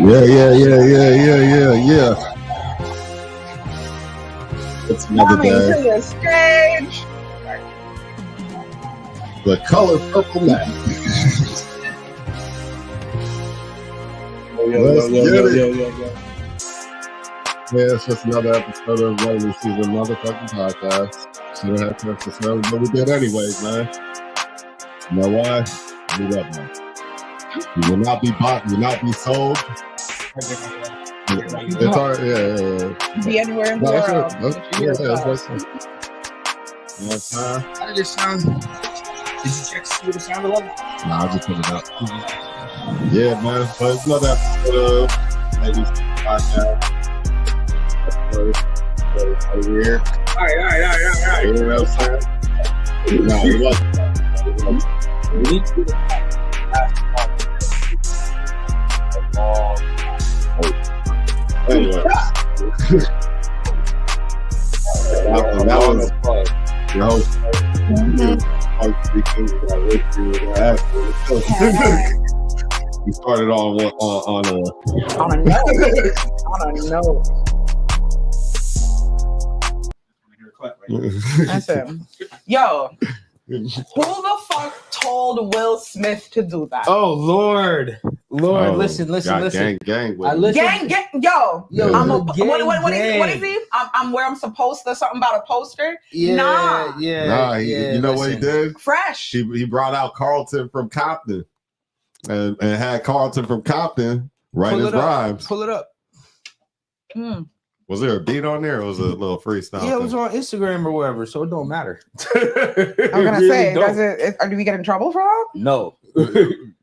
Yeah. It's another Coming day. to the stage. The color purple man. Yeah, it's just another episode of Rolling Season Motherfucking Podcast. Should have had to episode, but we did anyways, man. You know why? We love man. We will not be bought, will not be sold. It's our, Be anywhere in the No, that's world. it. That's what it. You know what I'm saying? How did it sound? Did you check to see what it sounded like? Nah, I just put it up. Yeah, man. But it's another episode of Ladies Podcast. Here. All right. You know what I'm saying? No, it wasn't. We need to do the Anyway. that was your host. We started on a note. Listen, yo, who the fuck told Will Smith to do that? Oh Lord, listen. Gang with I listen. Gang, yo. Yeah. I'm a, Gang, what is he? I'm where I'm supposed to something about a poster. Nah, you know what he did? Fresh. He brought out Carlton from Compton and had Carlton from Compton write his rhymes. Pull it up. Was there a beat on there or was it a little freestyle? Yeah, it was on Instagram or wherever, so it don't matter. I'm gonna say, do we get in trouble for that? No.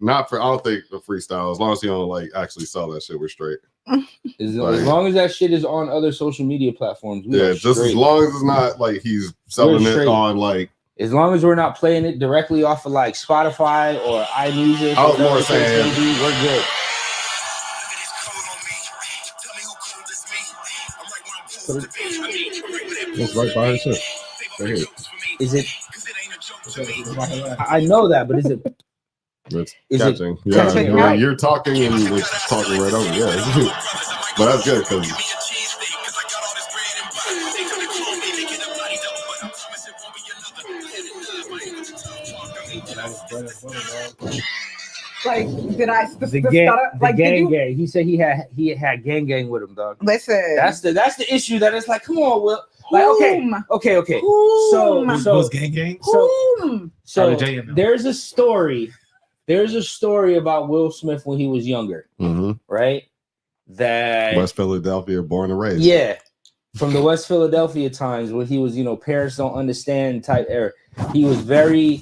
Not for, I don't think the freestyle, as long as you don't like actually sell that shit, we're straight. As long as that shit is on other social media platforms. Just as long as it's not like he's selling it on like. As long as we're not playing it directly off of like Spotify or iMusic. I was more saying we're good. It's right by his shit. Right here. Is it? I know that, but is it? It's is catching. It yeah, you're talking and it's talking right over. Yeah, but that's good because. Like, did I? The gang. He said he had gang with him, dog. Listen, that's the issue. That it's like, come on, Will. Like, okay. Whom? So gang. So there's a story. There's a story about Will Smith when he was younger, right? That West Philadelphia, born and raised. Yeah, from the West Philadelphia times when he was, parents don't understand type era. He was very.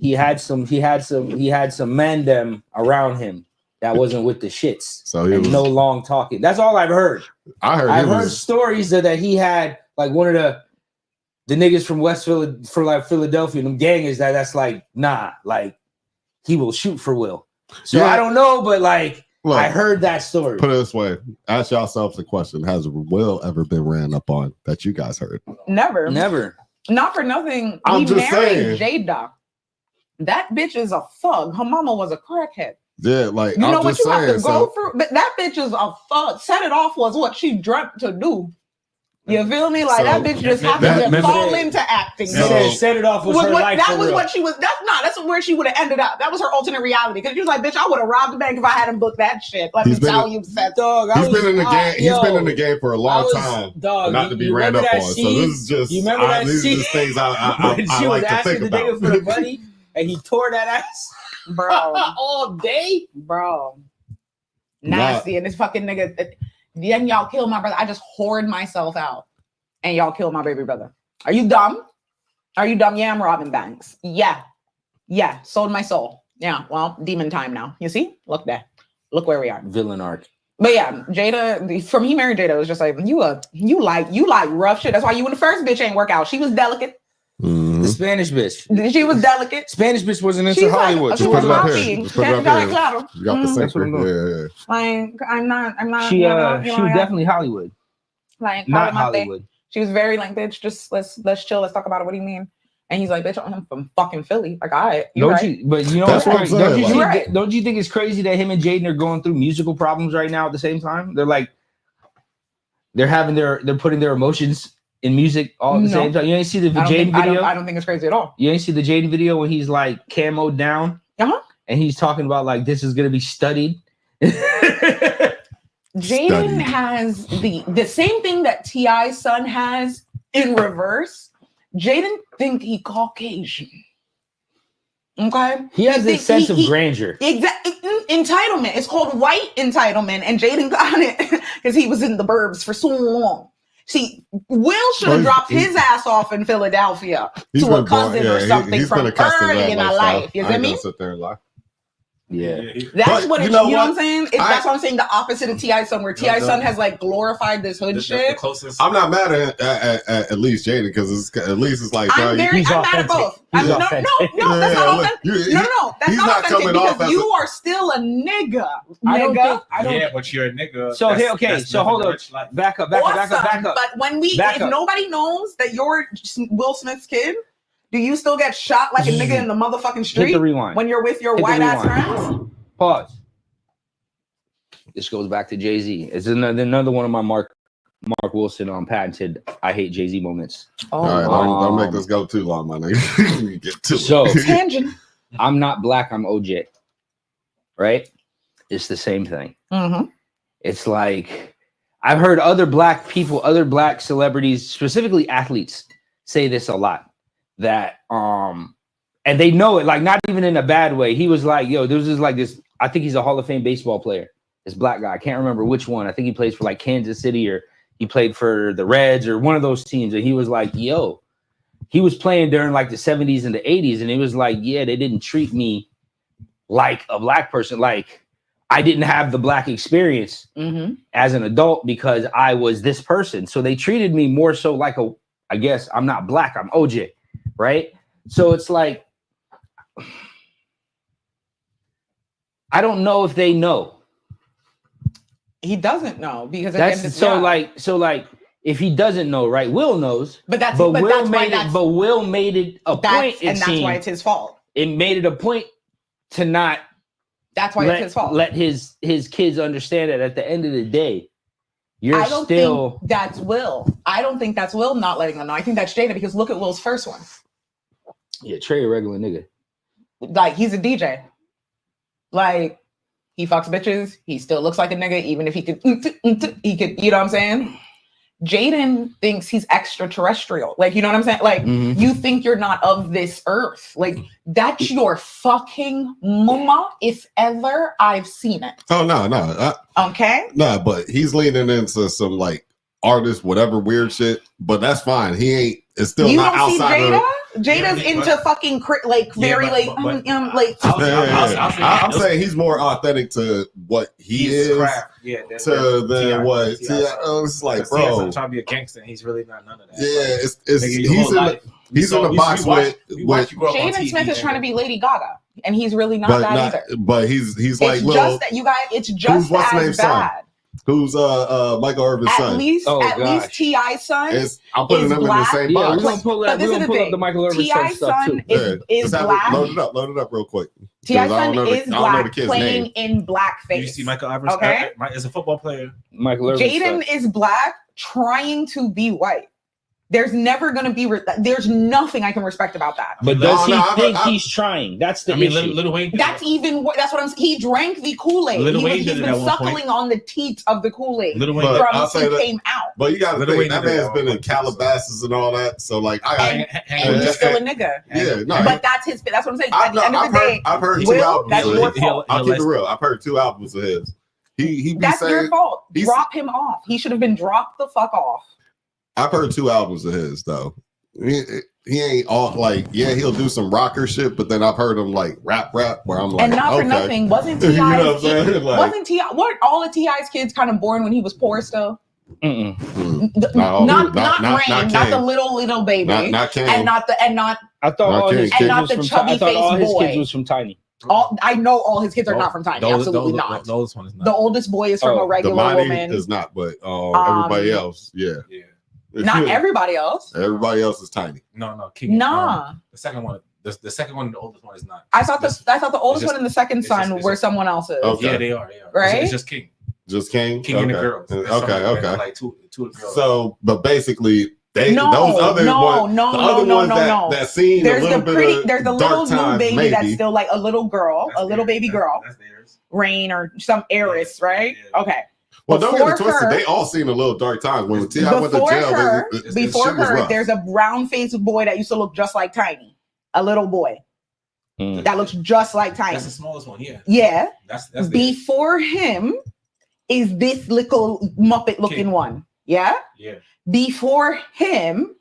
He had some mandem around him that wasn't with the shits. So he was no long talking. That's all I've heard. I've heard stories that he had like one of the niggas from Philadelphia, them gangers that's like, nah, like he will shoot for Will. So I don't know, but like look, I heard that story. Put it this way: ask yourselves the question: has Will ever been ran up on that you guys heard? Never. Not for nothing. He married J-Doc. That bitch is a thug. Her mama was a crackhead. Yeah, like you know what you have to go through. But that bitch is a thug. Set It Off was what she dreamt to do. You feel me? Like that bitch just happened to fall into acting. Set It Off was her life. That was what she was. That's where she would have ended up. That was her alternate reality. Because she was like, bitch, I would have robbed the bank if I hadn't booked that shit. Let me tell you, dog. He's been in the game. He's been in the game for a long time, dog. Not to be ran up on. So this is just. You remember that these are just things I like to think about. Nigga for the money. And he tore that ass, bro, all day, bro. Nasty, and this fucking nigga. Then y'all kill my brother. I just hoard myself out, and y'all kill my baby brother. Are you dumb? Yeah, I'm robbing banks. Yeah, sold my soul. Yeah, well, demon time now. You see? Look there. Look where we are. Villain arc. But yeah, Jada. From he married Jada, it was just like you like rough shit. That's why you and the first bitch ain't work out. She was delicate. The Spanish bitch. She was delicate. Spanish bitch wasn't into Hollywood. She was happy. You got the secret. Yeah. Like I'm not. She was definitely Hollywood. Like not Hollywood. She was very like, bitch. Just let's chill. Let's talk about it. What do you mean? And he's like, bitch, I'm from fucking Philly. Like, all right, you're Don't right. you? But you know, That's what I'm saying, don't you like- think? Right. Don't you think it's crazy that him and Jaden are going through musical problems right now at the same time? They're like, they're putting their emotions in music all at the No. same time. You ain't see the Jaden video. I don't think it's crazy at all. You ain't see the Jaden video when he's like camoed down, and he's talking about like this is gonna be studied. Jaden has the same thing that T.I.'s son has in reverse. Jaden think he Caucasian. Okay? He has this sense of he- grandeur. Exactly. Entitlement. It's called white entitlement. And Jaden got it because he was in the burbs for so long. See, Will should have dropped his ass off in Philadelphia to a cousin or something from early in our life. You see me? Sit there and lie. Yeah. That's But what you it, know you know what I'm what? saying? That's what I'm saying. The opposite of T.I.'s son, where T.I.'s son has like glorified this hood The shit. closest. I'm not mad at least Jaden because at least it's like, bro, I'm mad He's at authentic. both. He's No, authentic. that's not authentic. No, that's he's not not authentic coming off because as you are still a nigga. I don't Nigga. think. Yeah, but you're a nigga. So here, okay. That's So hold living up. rich life. Back up. Awesome. But when if Back up. nobody knows that you're Will Smith's kid, do you still get shot like a nigga in the motherfucking Hit the street rewind. when you're with your Hit the white ass rewind. friends? Pause. This goes back to Jay-Z. It's another one of my Mark Wilson patented I hate Jay-Z moments. Oh, all right, don't make Um, this go too long, my nigga. You get to So it. tangent. I'm not black, I'm OJ. Right? It's the same thing. Mm-hmm. It's like I've heard other black people, other black celebrities, specifically athletes, say this a lot. That and they know it, like not even in a bad way. He was like, yo, there was just like this. I think he's a Hall of Fame baseball player. This black guy. I can't remember which one. I think he plays for like Kansas City or he played for the Reds or one of those teams. And he was like, yo, he was playing during like the 70s and the 80s. And it was like, yeah, they didn't treat me like a black person. Like I didn't have the black experience as an adult because I was this person. So they treated me more so like I guess I'm not black, I'm OJ. Right. So it's like, I don't know if they know. He doesn't know because That's so like if he doesn't know, right? Will knows, but that's but but Will that's why made it. that's, But Will made it a point. and that's why it's his fault. It made it a point to not. That's why it's his fault. Let his kids understand that at the end of the day, you're I don't still. think that's Will. I don't think that's Will not letting them know. I think that's Jada because look at Will's first one. Yeah, Trey, a regular nigga. Like he's a DJ. Like he fucks bitches. He still looks like a nigga, even if he could, he could, you know what I'm saying? Jaden thinks he's extraterrestrial. Like, you know what I'm saying? Like, you think you're not of this earth. Like, that's your fucking mama, if ever I've seen it. Oh, no. Okay? No, but he's leaning into some like artist, whatever weird shit. But that's fine. He ain't. It's still You not don't see outside Jada? of. Jada's Yeah, into fucking like very like but- like I'm saying he's more authentic to what he is Craft. Yeah, than what. It's like, bro. Trying to be a gangster, and he's really not none of that. Yeah, Like, it's nigga, your he's whole in life, he's in the box with Jaden Smith is trying to be Lady Gaga, and he's really not but that not, either. but he's like It's little. just that you guys. It's just what's the as name's son? bad. Who's Michael Irvin's At son? least, Oh, at gosh. least T.I.'s son I'm putting is them in the black. same Yeah, box. we're gonna pull But that. this We're is gonna the pull up thing. the Michael Irvin T.I.'s stuff son too. is Just have it black. load it up real quick. T.I.'s 'Cause I son don't know is I don't know black the kid's playing name. in blackface. You see Michael Evers Okay. as a football player. Michael Irvin. Jaden is black trying to be white. There's never going to be, there's nothing I can respect about that. But No, does he no, think I'm- he's trying? That's the I mean, issue. Lil Wayne. That's even, that's what I'm saying. He drank the Kool-Aid. Lil Wayne He's did it been at one point. suckling on the teats of the Kool-Aid Lil Wayne. But from I'll say he that- came out. But you got to Lil think Wayne that did it man's all. been in Calabasas and all that. So like, And Yeah. he's still a nigga. no, But that's what I'm saying. At the end of the day, I've heard two Will, albums. that's of your his. fault. I'll keep it real. I've heard 2 albums of his. He be That's your saying. fault. he's- Drop him off. He should have been dropped the fuck off. I've heard 2 albums of his though. He ain't all like, yeah, he'll do some rocker shit, but then I've heard him like rap where I'm like, And not for okay. nothing, wasn't You know what I'm T.I.'s saying? Like, wasn't T.I. weren't all of T.I.'s kids kind of born when he was poor still? Mm-mm. Not not Rain, King. not the little baby, not King. and not I thought all his And kids not was the from chubby I thought all faced his boy. kids was from Tiny. all. I know all his kids are not from Tiny. Absolutely not. The oldest one is not. The oldest boy is from a Oh, regular Damani woman. is not, but everybody else, yeah. Yeah. Not everybody else. Everybody else is tiny. No, King. Nah. The second one, the second one, the oldest one is not. I thought the oldest just- one and the second it's son just- were someone else's. Okay. Yeah, they are. Right? It's just King. Just King. King and the girls. There's Okay. some- Okay. Like two of the girls. So, but basically, those No, other no, ones, no, the no, other no, ones no, that, no. that seen There's a little the bit pretty, of there's the dark little new times, baby maybe. that's still like a little girl, That's a little theirs. baby girl, That's theirs. Rain or some heiress, right? Yeah. Okay. Well, don't get it Before twisted. her- They all seen a little dark times. When T.I. went to Before jail, her, the before shit was her, rough. there's a brown-faced boy that used to look just like Tiny, a little boy that looks just like Tiny. That's the smallest one. Yeah. Yeah. That's theirs. Before him is this little Muppet-looking King. one. Yeah. Yeah. Before him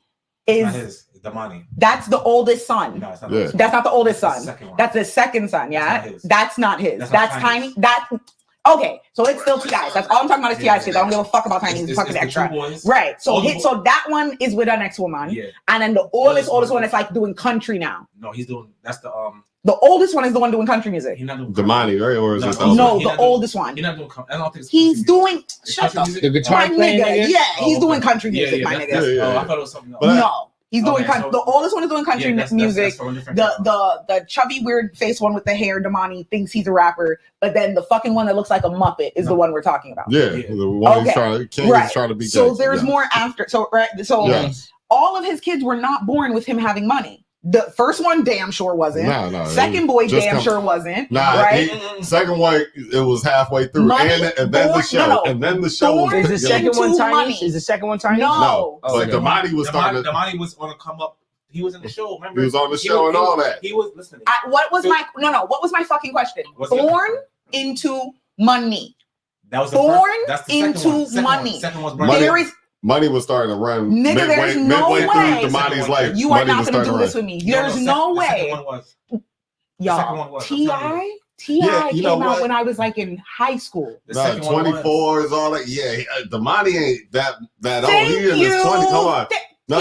It's not is his. It's Damani. that's the oldest son. No, it's not. Yeah. his. That's not the oldest That's the son. second one. That's the second son. Yeah, That's not his. that's not his. That's That's, not Tiny. Tiny's. That okay. So it's still T.I.'s. That's all I'm talking about is T.I.'s kids. I don't give a fuck about Tiny's It's fucking the two extra. boys. Right. So All the so that one is with an ex woman, Yeah. and then the oldest one is like doing country now. No, he's doing. That's the The oldest one is the one doing country music. He's not doing. Damani, right? Or is No, it no, No, He's the not doing- oldest one. He's not doing. I don't think it's He's country music. doing. It's Shut country the music? The guitar my playing nigga. nigga? Yeah, he's Oh, doing okay. country music, my nigga. Yeah, Oh, yeah. I thought it was something else. But- No, he's doing Okay, so- the oldest one is doing country Yeah, that's music. from a different The chubby weird face one with the hair, Damani thinks he's a rapper, but then the fucking one that looks like a Muppet is the one we're talking about. Yeah, Yeah. the one Okay. he's trying. King Right. is trying to be. So gangster, there's yeah. more after. So right. So Yes. all of his kids were not born with him having money. The first one damn sure wasn't. No. Second boy just damn come- sure wasn't. Nah, right? second one it was halfway through, Money, and then the born- show, no. and then the show Born was Is the yeah. second one Into tiny? money. Is the second one tiny? No. No, Oh, like okay. Damani was starting. Damani was on to come up. He was in the show. Remember? He was on the show and all that. He was listening. What was my What was my fucking question? What's the- Born into money. That was born that's the second into one. Second one. money. Second one's Money. There is Money was starting to run Nigga, there's no midway way. through Damani's life. you are Money not was gonna starting do to this run. with me. There's no The second way. one was. The second one Y'all, was. I'm telling you. T.I. Yeah, you know came out what? when I was like in high school. The Nah, second one was. 24 is all that. Yeah, Damani ain't that old. Thank He in you. his 20. Come on. No,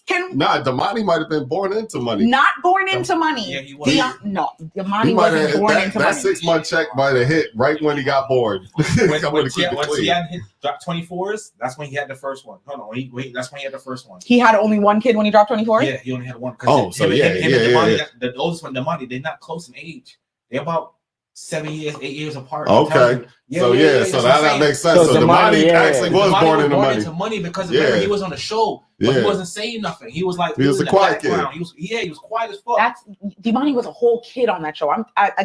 Can Nah, Damani might have been born into money. not born into money? Yeah, he was. No, He Damani might wasn't have born that, into that money. 6-month check might have hit right when he got bored. When Coming to keep it once he clean. had hit dropped 24s, that's when he had the first one. Hold on, wait, that's when he had the first one. He had only one kid when he dropped 24. Yeah, he only had one. 'Cause Oh, so him yeah, and yeah, Damani, yeah. The oldest one, Damani, they're not close in age. They're about 7 years, 8 years apart. Okay. So that's so what I'm that saying. makes sense. So So Damani, Damani yeah, actually yeah. was Damani born was into born money. into money because Yeah. remember, he was on the show, but he Yeah. wasn't saying nothing. He was like He was in a the quiet kid. background. He was quiet as fuck. That's Damani was a whole kid on that show. I'm But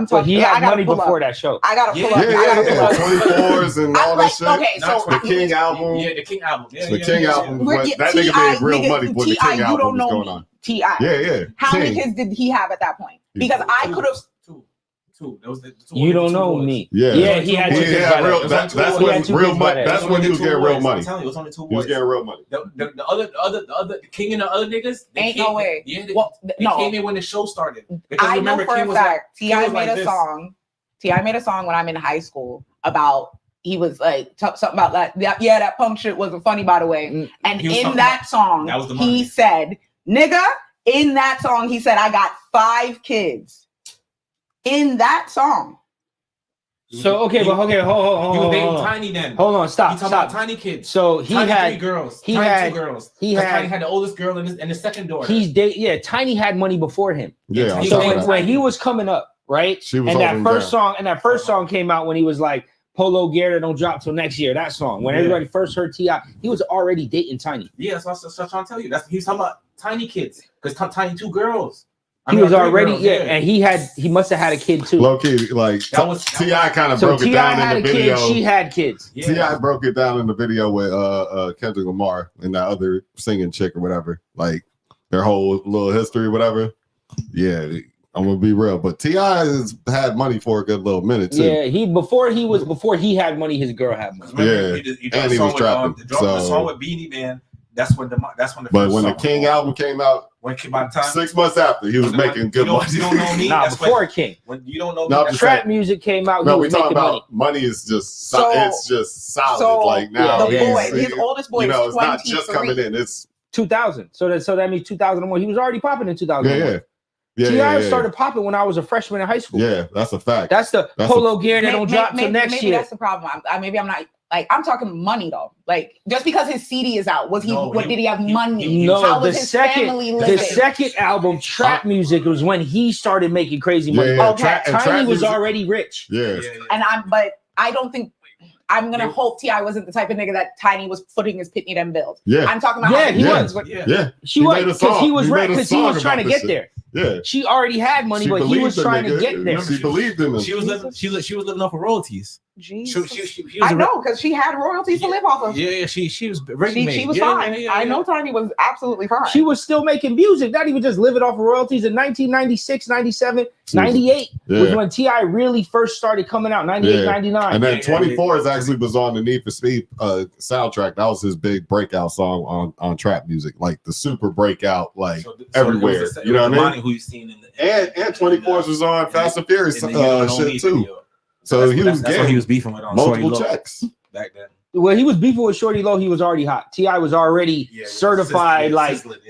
talking. he I had gotta money pull before up. that show. I gotta pull Yeah, up. I gotta pull up. 24s and all I'm that like, shit. okay, so Not The King album. Yeah, the King album. Yeah, The King album. We're- But yeah, that nigga T.I., made real nigga, money when the T.I., King you album don't was know going me. on. T.I. Yeah. How King. many kids did he have at that point? Because I could have. Two. That was the two. You don't two know boys. me. Yeah. Yeah, he had He two kids had by real. that. That's He had when two real kids by money. that. That's It was when he only was two getting real boys. money. I'm telling you, it was only two He was boys. getting real money. The other King and the other niggas. They Ain't came, no way. Yeah, they, Well, they no. came in when the show started. Because I know remember, for King a was like, fact King T.I. was made like a this. song. T.I. made a song when I'm in high school about he was like something about that punk shit wasn't funny, by the way. And He was in talking that song, that was the he money. said, "Nigga," in that song, he said, "I got 5 kids." In that song. So okay, but okay, He was hold dating on. Tiny then. Hold on, He stop, talking about stop. tiny kids. So he Tiny had 3 girls. he Tiny had- 2 girls. he 'Cause had- Tiny had the oldest girl and the second daughter. Tiny had money before him. Yeah. He So was when, dating when he was coming up, right? She was and that holding first down. song came out when he was like Polo Guerra don't drop till next year. That song. When Yeah. everybody first heard T.I., he was already dating Tiny. Yeah, that's what I'm trying to tell you. He's talking about tiny kids because Tiny 2 girls. He was 3 already girls, and he must have had a kid too. Low key, like That was- T.I. kind of So broke it T.I. down had in a the kid, video. she had kids. Yeah. T.I. broke it down in the video with Kendrick Lamar and that other singing chick or whatever. Like their whole little history, whatever. Yeah, I'm gonna be real, but T.I. has had money for a good little minute too. Yeah, before he had money, his girl had money. Remember, Yeah. he dropped And a he song was with, trapping, the so- song with Beanie Man. That's when the But first when the song King was album came out, when by the time 6 months after, he was making good money. You don't know me. Nah, that's before when, King. when you don't know me. No, that's Trap saying- music came out, No, he we was talking making money. about money is just So- it's just solid. So like now, the yeah, boy, it's- his oldest boy you know, is it's not 23. just coming in. It's 2000. So that means 2001. He was already popping in 2001. yeah. T.I. started popping when I was a freshman in high school. Yeah, that's a fact. that's the That's Polo Gear that don't drop till next maybe year. that's the problem. Maybe I'm not Like, I'm talking money though. Like, just because his CD is out, was he? No, did he have money? No, How the was his family living? second album, Trap Music, was when he started making crazy money. Yeah, Okay. Tiny was already rich. Yeah. And but I don't think. I'm gonna hope T.I. wasn't the type of nigga that Tiny was footing his pitney them bills. Yeah. I'm talking about. Yeah, how he many was. bills Yeah. She He was made a because song. he was He made a because he song was trying to about get this there. Yeah. She already had money, She but he believed was the trying to nigga. get there. She believed in him. She was living off of royalties. Jesus. She was I know because she had royalties to live off of. Yeah, she was She was fine. I know Tiny was absolutely fine. She was still making music, not even just living off of royalties. In 1996, 97, 98 was when T.I. really first started coming out, 98, 99. And then 24 is actually was on the Need for Speed soundtrack. That was his big breakout song on trap music, like the super breakout, like everywhere. You know what I mean? Who you seen in the And 24 was on Fast and Furious shit too. Video. So that's what he was beefing with on multiple Shorty Low checks back then. Well, he was beefing with Shorty Low. He was already hot. T.I. was already certified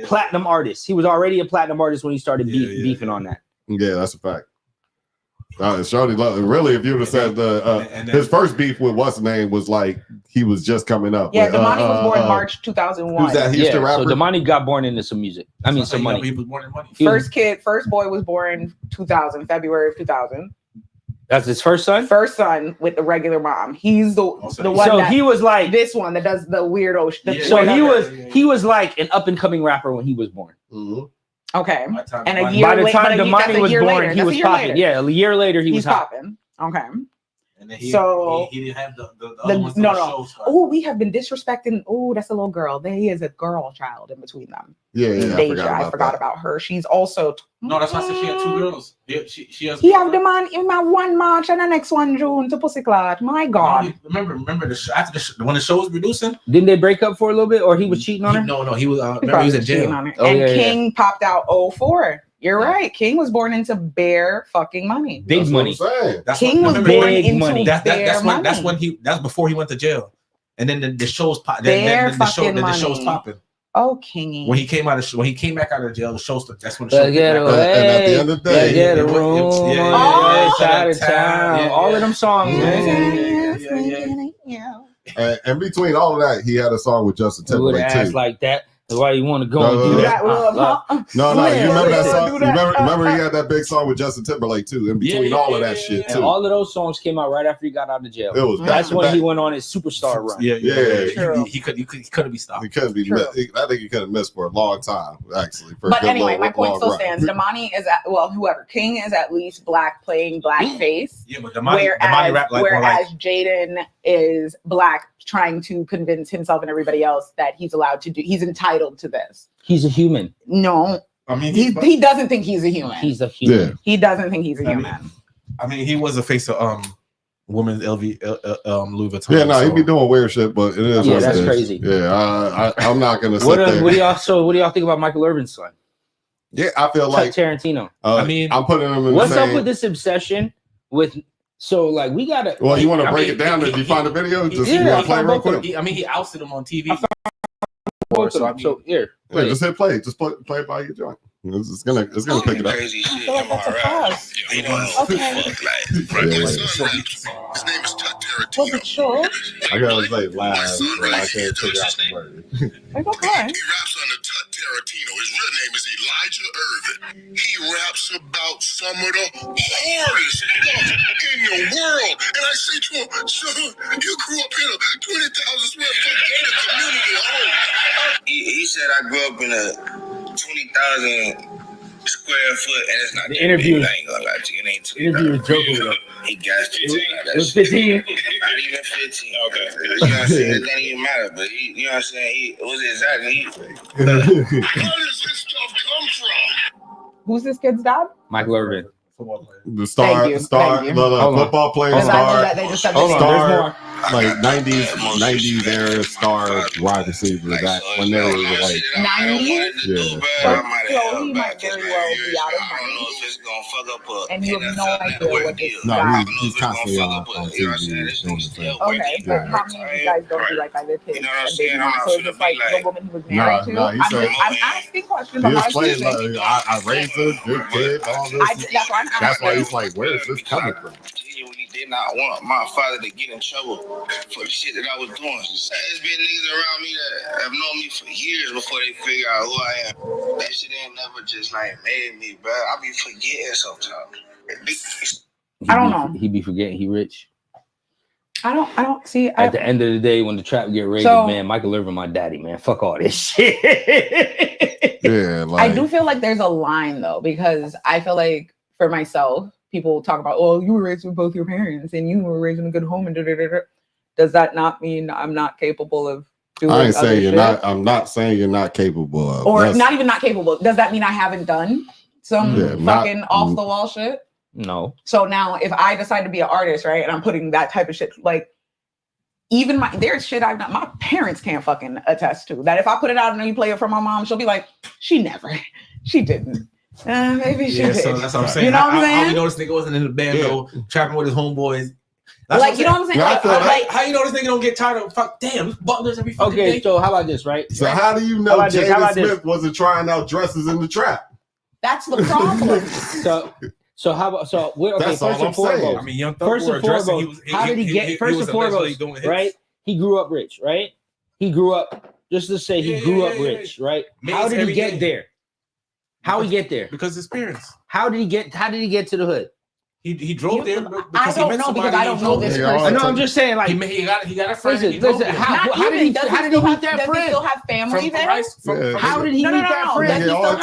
platinum artist. He was already a platinum artist when he started beefing on that. Yeah, that's a fact. Shorty Low, really, if you would have said his first beef with what's his name was like he was just coming up. Yeah, Damani was born March 2001. Who's that Houston rapper? So Damani got born into some music. I mean, some money. He was born in money. First boy was born 2000, February of 2000. That's his first son? First son with the regular mom. He's the one. So he was like this one that does the weirdo. He was like an up and coming rapper when he was born. Mm-hmm. Okay. And a year by the time Damani was born, he was popping. Yeah, a year later he was popping. Okay. And then he didn't have the other ones no. Oh, we have been disrespecting. Oh, that's a little girl. There is a girl child in between them. Yeah. I forgot about her. She's also. No, that's why I said she had two girls. She has. He have the man in my 1 March and the next one June to Pussyclot. My God. Remember after when the show was producing. Didn't they break up for a little bit, or he was cheating on her? No, he was. Remember he was in jail. And King popped out 04. You're right. King was born into bare fucking money. Big money. King was born into money. That's when that's before he went to jail. And then the show's pop. Then the show's popping. Oh, Kingy. When he came back out of jail, the show. That's when the show. And at the end of the day, get a room side of town. All of them songs, man. And between all of that, he had a song with Justin Timberlake too. Like that. That's why you want to go and do that. No, you remember that song? Remember he had that big song with Justin Timberlake too. In between all of that shit too. And all of those songs came out right after he got out of jail. That's when he went on his superstar run. Yeah. He couldn't be stopped. He couldn't be. I think he could have missed for a long time, actually. But anyway, my point still stands. Damani is whoever King is at least black playing blackface. Yeah, but Damani rap whereas Jaden is black trying to convince himself and everybody else that he's allowed to do. He's entitled to this. He's a human. No, I mean he doesn't think he's a human. He's a human. Yeah. He doesn't think he's a human. I mean, he was a face of women's Louis Vuitton. Yeah, no, he be doing weird shit, but it is. Yeah, that's crazy. Yeah, I'm not gonna. What do y'all think about Michael Irvin's son? Yeah, I feel like Tarantino. I mean, I'm putting him in. What's up with this obsession with? So like we gotta. Well, you want to break it down? Did you find the video? Just you want to play real quick? He ousted him on TV. So here, just hit play. Just play it by your joint. It's gonna pick it up. Crazy shit. Okay. His name is Tut Tarantino. Was it sure? I gotta say live. I can't figure out the word. It's okay. He raps under Tut Tarantino. His real name is Elijah Irvin. He raps about some of the hardest stuff in the world. And I say to him, son, you grew up in a 20,000 square foot gated community home. He said I grew up in a 20,000 square foot, and it's not the interview. I ain't gonna lie to you. It ain't too. Interview was joking with him. He gassed you. It was 15. Not even 15. Okay. You know what I'm saying? It doesn't even matter. But you know what I'm saying? It was exactly. Where does this stuff come from? Who's this kid's dad? Michael Irvin. The star, football playing star, like 90s era star wide receiver. That when they were like 90s, yeah. He might very well be out of 90s, and you have no idea what this guy. He's constantly on TV. Okay, but how many of you guys don't do like I live here? So it's just like the woman he was married to. I'm asking questions. He was playing like I raised a good kid. All this. That's why he's like, where is this coming from? did not want my father to get in trouble for the shit that I was doing. There's been niggas around me that have known me for years before they figure out who I am. That shit ain't never just like made me, bro. I be forgetting sometimes. I don't know. He be forgetting he rich. I don't see. At the end of the day, when the trap get raided, man, Michael Irvin, my daddy, man. Fuck all this shit. Yeah, I do feel like there's a line though, because I feel like for myself, people talk about, oh, you were raised with both your parents and you were raised in a good home and da-da-da-da. Does that not mean I'm not capable of doing I ain't saying you're shit? not. I'm not saying you're not capable of. Or not even not capable. Does that mean I haven't done some fucking off the wall shit? No. So now if I decide to be an artist, right, and I'm putting that type of shit, like even there's shit I've done, my parents can't fucking attest to. That if I put it out and you play it for my mom, she'll be like, she didn't. Maybe she did. So that's what I'm saying. You know what I'm saying? How you know this nigga wasn't in the band though, trapping with his homeboys? That's like, you know what I'm saying? Like, how you know this nigga don't get tired of fuck? Damn, butlers every fucking day. Okay, so how about this, right? So how do you know Jaden Smith wasn't trying out dresses in the trap? That's the problem. So how about first and foremost? I mean, Young Thug first and foremost, how did he get? First and foremost, right? He grew up rich, right? He grew up. Just to say, he grew up rich, right? How did he get there? How he get there? Because his parents. How did he get to the hood? He drove there. I don't know because I don't know this person. No, I'm just saying, like he got a friend. Listen, how did he meet that friend? Does he still have family there? How did he meet that friend? Does he still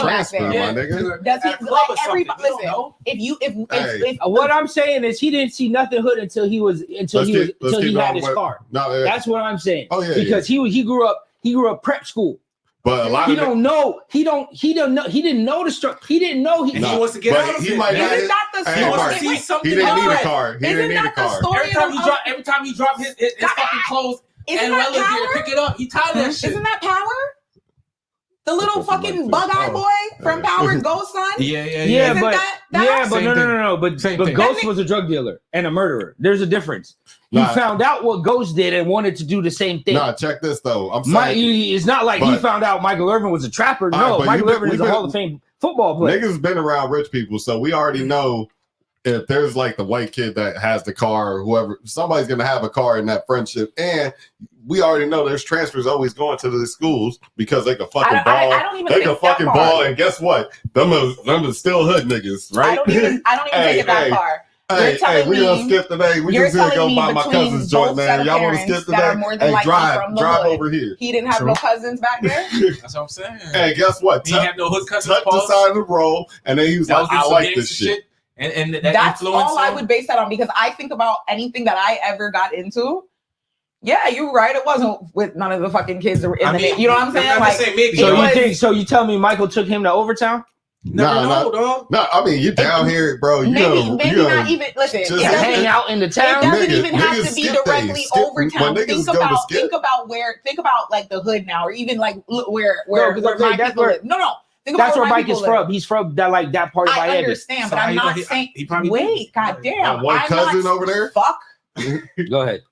have family back there? Does he like everybody? Listen, if what I'm saying is he didn't see nothing hood until he had his car. That's what I'm saying. Oh yeah, because he grew up prep school. But a lot he didn't know the structure. He didn't know he wants to get out of it. Isn't that the story? He didn't need a car. He didn't need a car. Every time he dropped his fucking clothes, and Wella's there to pick it up. He tired of that shit. Isn't that Power? The little fucking bug-eye boy from Power, Ghost son? Yeah, but no. But Ghost was a drug dealer and a murderer. There's a difference. He found out what Ghost did and wanted to do the same thing. Nah, check this though. I'm saying it's not like he found out Michael Irvin was a trapper. No, Michael Irvin is a Hall of Fame football player. Niggas been around rich people, so we already know if there's like the white kid that has the car or whoever, somebody's gonna have a car in that friendship. And we already know there's transfers always going to the schools because they can fucking ball. They can fucking ball, and guess what? Them are still hood niggas, right? I don't even take it that far. Hey, we gonna skip today. We just here to go buy my cousin's joint, man. Y'all want to skip today? Hey, drive over here. He didn't have no cousins back there. That's what I'm saying. Hey, guess what? He had no hood cousins. Tuck the side of the roll, and then he was like, "I like this shit." And that's all I would base that on, because I think about anything that I ever got into. Yeah, you're right. It wasn't with none of the fucking kids. You know what I'm saying? Like, so you tell me Michael took him to Overtown? No. I mean, you down here, bro. Maybe not even. Listen, hang out in the town. It doesn't even have to be directly Overtown. Think about like the hood now, or even like where my people live. No. That's where Mike is from. He's from that part of Miami. I understand, but I'm not saying. Wait, goddamn, one cousin over there. Fuck. Go ahead.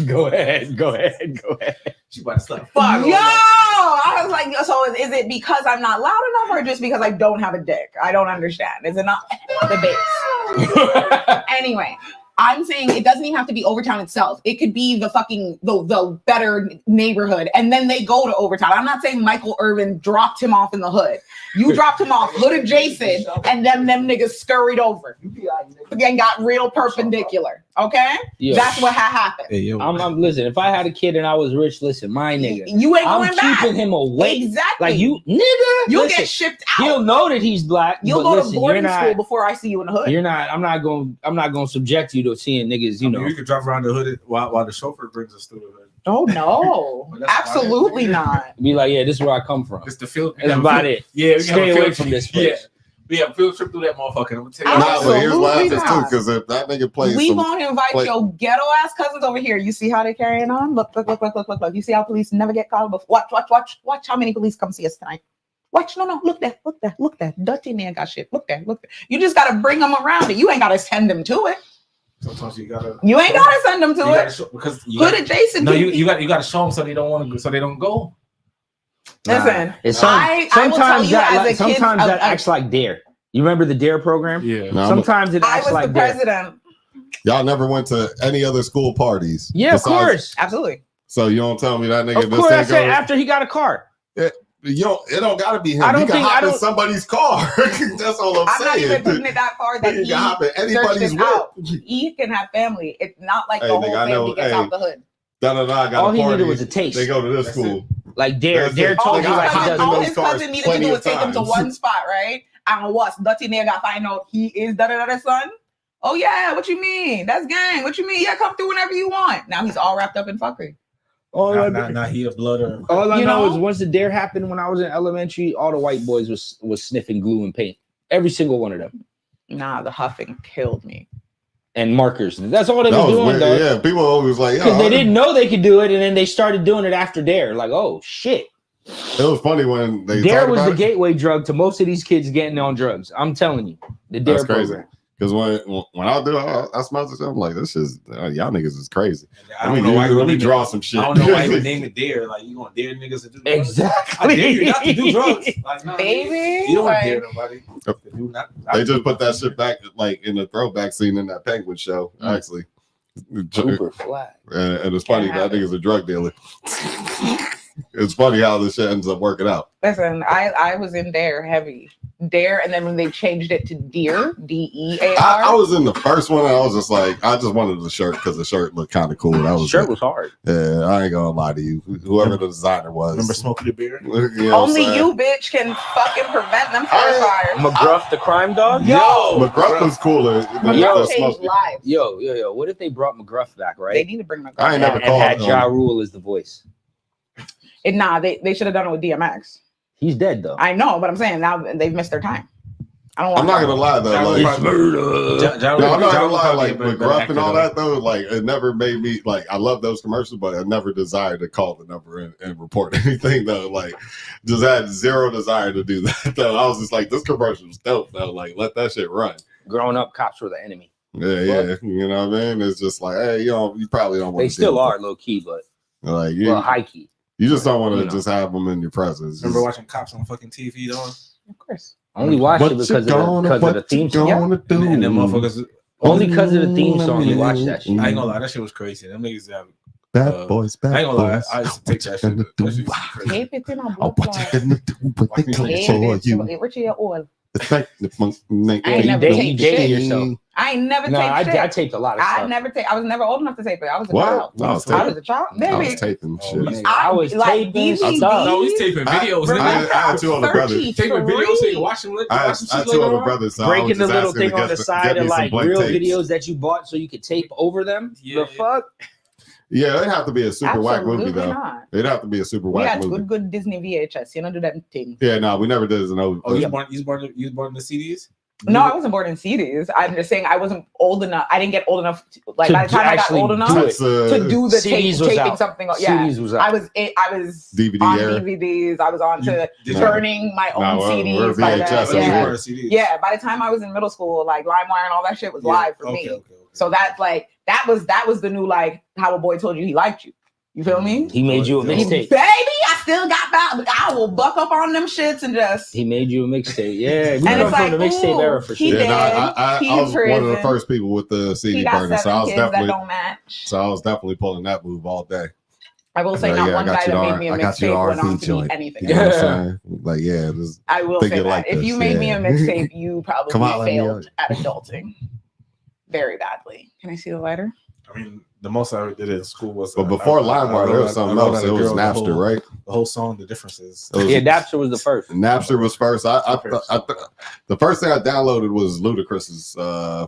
Go ahead. She about to start. Fuck. Yo, I was like, so is it because I'm not loud enough, or just because I don't have a dick? I don't understand. Is it not the base? Anyway. I'm saying it doesn't even have to be Overtown itself. It could be the fucking the better neighborhood, and then they go to Overtown. I'm not saying Michael Irvin dropped him off in the hood. You dropped him off hood adjacent, and then them niggas scurried over and got real perpendicular. Okay, that's what happened. Hey, I'm listen. If I had a kid and I was rich, listen, my nigga, you ain't going back. I'm keeping him away. Exactly. Like you, nigga, you'll get shipped out. He'll know that he's black. You'll go to boarding school before I see you in the hood. You're not. I'm not going to subject you to seeing niggas. You know, we could drive around the hood while the chauffeur brings us through the hood. Oh no, absolutely not. Be like, yeah, this is where I come from. It's the field. That's about it. Yeah, we stay away from this place. We have a field trip through that motherfucker. I'm gonna tell you. But here's what happens too, because if that nigga plays, we won't invite your ghetto ass cousins over here. You see how they carrying on? Look. You see how police never get called before? Watch how many police come see us tonight. Watch, no, look there. Dirty man got shit. Look there. You just gotta bring them around it. You ain't gotta send them to it. Sometimes you ain't gotta send them to it. Because hood adjacent. No, you gotta show them so they don't want to go, so they don't go. Listen, sometimes that acts like dare. You remember the DARE program? Yeah. No, Sometimes it I acts was like the DARE. president. y'all never went to any other school parties. Yeah, of besides- course. Absolutely. So you don't tell me that nigga Of this course, I ain't said go. after he got a car. You don't. It don't gotta be him. I don't you can think- hop I in don't- somebody's car. That's all I'm, I'm not saying. even putting it that far that You he can hop in searched anybody's it whip. out. He can have family. It's not like Hey, the whole nigga, I know- family gets hey. out the hood. Da da da. Got All a he party. needed was a taste. They go to this That's school. Like DARE. That's DARE it. told Like, you I like he hopped does. in All those his cars cousin needed to plenty do of was take him to times. one spot, right? And what's dirty nigga got find out he is da da da son? Oh yeah, what you mean? That's gang. What you mean? Yeah, come through whenever you want. Now he's all wrapped up in fuckery. All I- Not he a blood or All I You know know? is once the DARE happened when I was in elementary, all the white boys was sniffing glue and paint. Every single one of them. Nah, the huffing killed me. And markers. That's all they That were was doing, weird. though. Yeah, people always like, Because yo, they didn't know they could do it, and then they started doing it after DARE. Like, oh shit. It was funny when they DARE talked was about the it. gateway drug to most of these kids getting on drugs. I'm telling you. The DARE That's crazy. program. Because when I do, I smell this. I'm like, this is y'all niggas is crazy. I don't know why let me you draw some shit. I don't know why you would name it dare. Like you gonna dare niggas to do drugs? Exactly. I dare you not to do drugs. Like, no, Baby, you don't like- dare nobody. to do not They to just do put that nothing. shit back like in the throwback scene in that Penguin show. Actually, Super flat. and it's funny Can't that have it. nigga's a drug dealer. It's funny how this shit ends up working out. Listen, I was in DARE heavy. DARE, and then when they changed it to DEAR, DEAR. I was in the first one, and I was just like, I just wanted the shirt because the shirt looked kind of cool. That was Shirt it. was hard. Yeah, I ain't gonna lie to you. Whoever the designer was, Remember smoking the beer? You know what I'm Only saying? you, bitch, can fucking prevent them forest fires. McGruff the crime dog? Yo! McGruff was cooler. than McGruff the changed smoke. lives. Yo. What if they brought McGruff back, They right? need to bring McGruff I ain't back. never And had called, Ja Rule as the voice. They should have done it with DMX. He's dead though. I know, but I'm saying now they've missed their time. I don't want I'm not gonna lie though. Ja Rule Like, probably- murder. no, I'm not gonna lie. Like But McGruff and all that though, like it never made me like. I love those commercials, but I never desired to call the number and report anything though. Like, just had zero desire to do that though. I was just like, this commercial was dope though. Like, let that shit run. Growing up, cops were the enemy. Yeah. You know what I mean? It's just like, hey, you probably don't want. They still are low key, but Like, well, high key. you just don't want to You know. just have them in your presence. Remember Just- watching cops on fucking TV though? Of course. Only watched What it you because of the theme you song. gonna do? And them motherfuckers. Only because of the theme song you watch that shit. I ain't gonna lie, that shit was crazy. Them niggas have. Bad boys, bad I ain't gonna lie, boys. I used to take that shit. That shit used to be crazy. Tape it in a Oh, blood what you clot. gonna do when they come Tape for you? Richie all. It's like the funk night. I ain't never You taped dated shit. yourself. I ain't never No, taped I shit. taped a lot of I stuff. never tape. I was never old enough to tape it. I was a What? child. I was I taping. was a child, I was baby. taping Oh, shit. man. I was taping DVDs. stuff. No, he's taping videos. I nigga. had two older brothers. 33. Taping videos so you can watch them. I had two older brothers. So I was Breaking the just little asking to thing on get the side get of me some like blank real tapes. videos that you bought so you could tape over them. Yeah. The fuck? Yeah, it'd have to be a super whack movie Absolutely though. not. It'd have to be a super We whack had movie. good Disney VHS. You know, do them thing. Yeah, no, we never did as an old. Oh, you was born in the CDs? No, I wasn't born in CDs. I'm just saying I wasn't old enough. I didn't get old enough. By the time I got actually old enough do That's, to do the CDs was taping out. something. Yeah, CDs was out. I was DVD on era. DVDs. I was on to Did No. burning my own No, we're CDs. By VHS, that. so we Yeah. were- CDs. Yeah, by the time I was in middle school, like LimeWire and all that shit was live for me. Okay. So that's like that was the new like how a boy told you he liked you. You feel me? He made you a Baby, mixtape. Baby, I still got that. I will buck up on them shits and just. He made you a mixtape. Yeah, we And come it's from the like, mixtape ooh, era for he sure. Yeah, no, dead. I He was one of the prison. first people with the He CD got burner, so I 7 was kids that definitely, don't match. pulling that move all day. I will say Like, not yeah, I one got guy you that the made me a I got you mixtape the went on R&B to be joint. anything. You know what I'm saying? Like, yeah, this, I will think say you that. like If this, you made me a yeah. mixtape, you probably Come on, let me failed at adulting very badly. Can I see the lighter? I mean, the most I ever did in school was. but before LimeWire, there was something else. It was Napster, right? The whole song, The Differences. It was- Yeah, Napster was the first. Napster was first. The first thing I downloaded was Ludacris's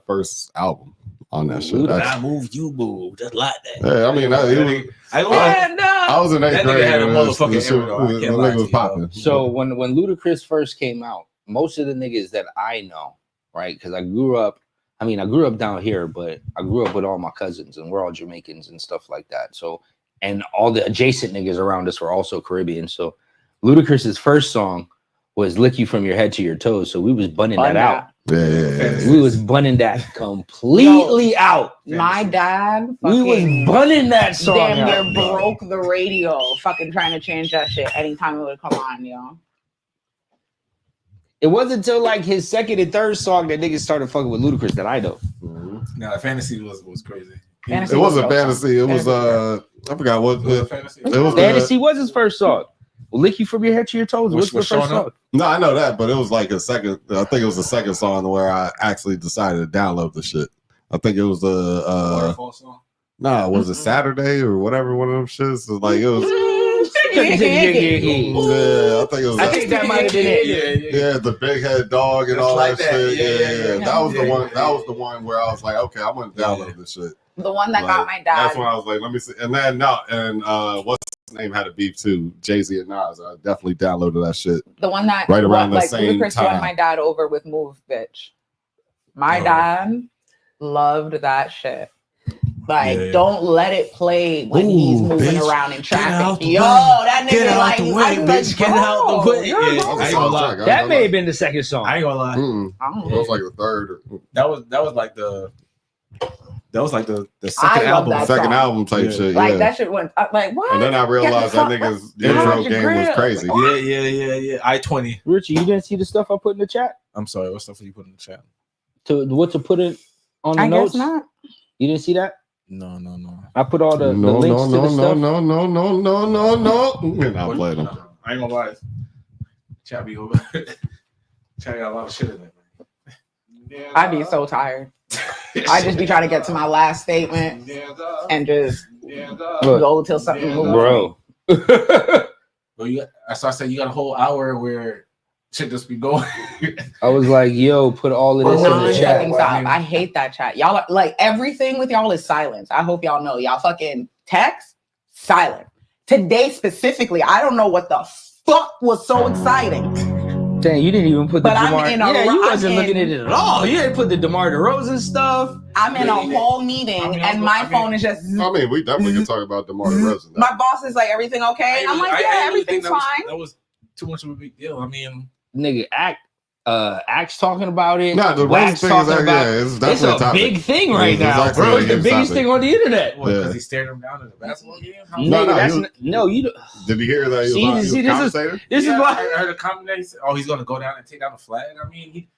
first album on that shit. Luda. I move, you move, just like that. Yeah, I mean, I was in eighth That nigga grade. had a and motherfucking this shit era, though. I was- can't the lie nigga to was you, popping. So when Ludacris first came out, most of the niggas that I know, right? Because I grew up down here, but I grew up with all my cousins, and we're all Jamaicans and stuff like that. So, and all the adjacent niggas around us were also Caribbean. So, Ludacris's first song was "Lick You From Your Head to Your Toes." So we was bunning that out. Yeah. We was bunning that completely out. My dad We was fucking bunning that song damn out. near broke the radio fucking trying to change that shit anytime it would come on, yo. It wasn't until like his second and third song that niggas started fucking with Ludacris that I know. Nah, Fantasy was crazy. Fantasy It wasn't was dope. Fantasy. It was I forgot what. Fantasy. It was Fantasy was his first song. Lick You From Your Head to Your Toes. What's the was first showing up? song? No, I know that, but it was like a second. I think it was the second song where I actually decided to download the shit. I think it was the Waterfall song. no, was it Saturday or whatever? One of them shits. It was like it was. Yeah, Yeah, I think it was. I think that might have been it. Yeah, the big head dog and Just all like that that. shit. Yeah. That was the one. That was the one where I was like, okay, I'm gonna download this shit. The one that Like, got my dad. That's when I was like, let me see. And then what's his name had a beef too? Jay-Z and Nas. I definitely downloaded that shit. The one that Right around the like same Ludacris time. won my dad over with Move Bitch. My Oh. dad loved that shit. Like, Yeah. don't let it play when he's Ooh, moving bitch. around in out traffic. the Yo, way. that nigga Get out like, the I way, be bitch. like, Get out the bro, way. you're Yeah. wrong. I ain't gonna lie. That may have been the second song. I ain't gonna lie. I don't It know. was like the third, That was like the second I love album. that second song. album type Yeah. shit. Like yeah. that shit went like what? And then I realized that nigga's Get the intro fuck- game was crazy. Yeah. I-20. Richie, you didn't see the stuff I put in the chat? I'm sorry. What stuff did you put in the chat? To put it on the I notes? guess not. You didn't see that? No. I put all the No, links no, to the no, stuff. no. I'm playing them. I ain't gonna lie. Chat be over. Chat got a lot of shit in it. I'd be so tired. I just be trying to get to my last statement and just Look, go till something moves. bro. But I said you got a whole hour where shit just be going. I was like, yo, put all of this in the Non-fucking chat. stop. I hate that chat. Y'all are, like everything with y'all is silence. I hope y'all know. Y'all fucking text silent. Today specifically, I don't know what the fuck was so exciting. Dang, you didn't even put the But I'm DeMar. in a- Yeah, you I'm wasn't in- looking at it at all. You didn't put the DeMar DeRozan stuff. I'm in a whole meeting and my phone is just. I mean, we definitely can talk about DeMar DeRozan. My boss is like, everything okay? I'm like, yeah, everything's fine. That was too much of a big deal. I mean, Nigga, Axe talking about it. Nah, the Wax thing talking is, about yeah, it's It's definitely a a topic. big thing right It's now, actually bro. a It's the huge biggest topic. thing on the internet. what? Because Yeah. he stared him down in the basketball game. Nigga, No, that's you- no, you. Did you hear that? He See, was see, a this is- commentator? This Yeah, is why. I heard a comment that he said, "Oh, he's gonna go down and take down the flag." I mean,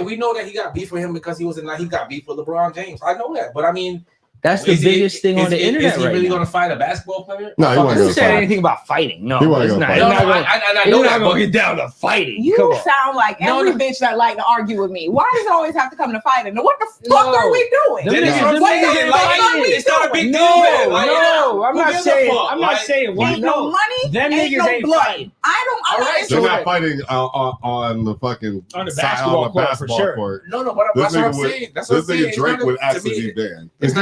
we know that he got beef with him because he got beef with LeBron James. I know that, but I mean, That's the is he- biggest thing on the internet Is he right really now. gonna fight a basketball player? No, he Fuck wasn't Who gonna said fight. anything about fighting? No, He wasn't it's gonna not. fight. It's No, not no, gonna- I He's know not that, gonna but get down to fighting. You Come on. sound like No, every no. bitch that like to argue with me. Why does it always have to come to fighting? What the fuck No. are we doing? Them Then niggas- What them the niggas fuck ain't are fighting. we It's not a doing? big deal, No, man. Like, no, I'm who not gives a saying. fuck? I'm not Like, saying why. Ain't no No, money. them ain't niggas no ain't blood. fighting. I'm All not right, They're into not it. fighting on the fucking On the side- basketball on the court, for basketball sure. court. No, but This that's what I'm nigga would- saying. That's what I'm This saying. nigga It's Drake not would a- to actually me, be banned. It's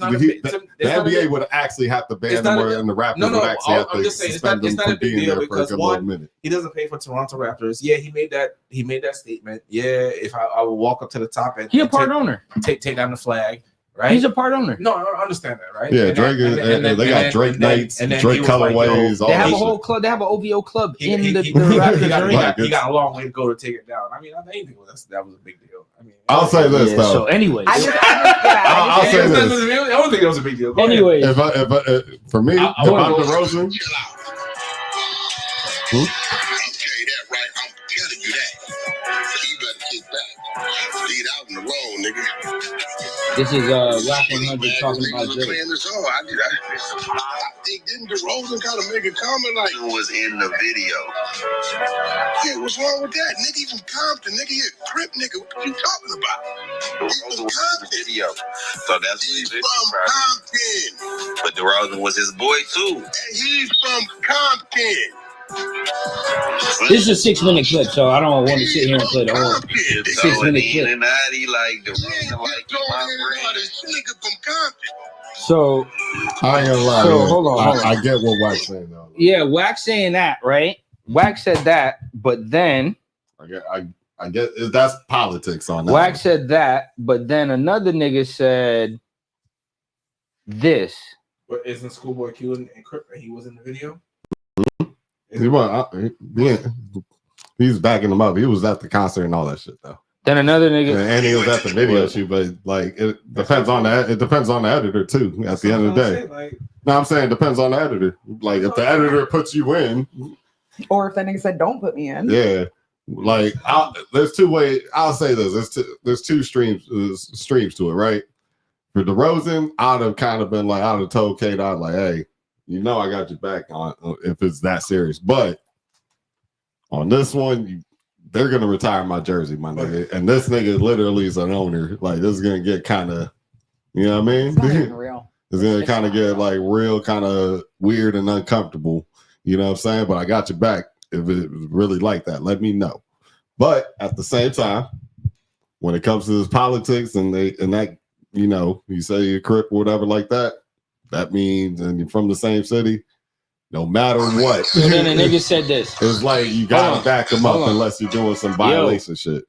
not a He- big- the it's not a NBA big- would actually have to ban It's him, not a- and the Raptors No, would actually have I'm to just saying, it's suspend not him a from big being deal there for a because good one, little minute. he doesn't pay for Toronto Raptors. Yeah, he made that statement. Yeah, if I will walk up to the top and He a part owner. take down the flag, right? He's a part owner. No, I understand that, right? Yeah, And Drake then- is, and they got Drake nights, and then Drake he was like, yo, colorways, all They have that a whole shit. club. They have an OVO club in the he Raptors got, arena. he got a long way to go to take it down. I mean, I think that was a big deal. I mean, I'll say this Yeah, though. so, anyways, I just I'll say this. I don't think it was a big deal. Go ahead. anyways, If for me, I DeMar wanna- DeRozan, Chill out. Hmm? Okay, that right. I'm telling you that. You better kick back. Lead out in the road, nigga. this is Rap 100 talking about Drake. Playing this song. I think didn't DeRozan kind of make a comment like it was in the video. Yeah, what's wrong with that? Nigga, he's from Compton. Nigga, he a Crip nigga. What you talking about? DeRozan was in the video. So that's he's from Compton. But DeRozan was his boy too. And he's from Compton. This is a 6-minute clip, so I don't want to sit here and play the whole 6-minute clip. Illuminati, like DeRozan, like my friend. This nigga from Compton. So I ain't gonna lie. So, yeah. hold on. I get what Wax saying though. yeah, Wax saying that, right? Wax said that, but then I get that's politics on that. Wax said that, but then another nigga said this. But isn't Schoolboy Q and Crip? He was in the video. He's backing him up. He was at the concert and all that shit though. Then another nigga. And he was at the video shoot, but like it depends on the editor too. At the end of the day, Like, no, I'm saying it depends on the editor. Like if the editor puts you in, Or if that nigga said, don't put me in. yeah. Like, there's two ways. I'll say this: there's two streams to it, right? For DeRozan, I'd have kind of been like, I'd have told K Dot like, hey, you know, I got your back on if it's that serious. But on this one, they're gonna retire my jersey, my nigga, and this nigga literally is an owner. Like, this is gonna get kind of, you know what I mean? It's not even real. It's gonna kind of get like real, kind of weird and uncomfortable. You know what I'm saying? But I got your back. If it really like that, let me know. But at the same time, when it comes to this politics and that, you know, you say you're Crip or whatever like that, that means, and you're from the same city, no matter what. And then the nigga said this. It's like you gotta back them up unless you're doing some violation shit.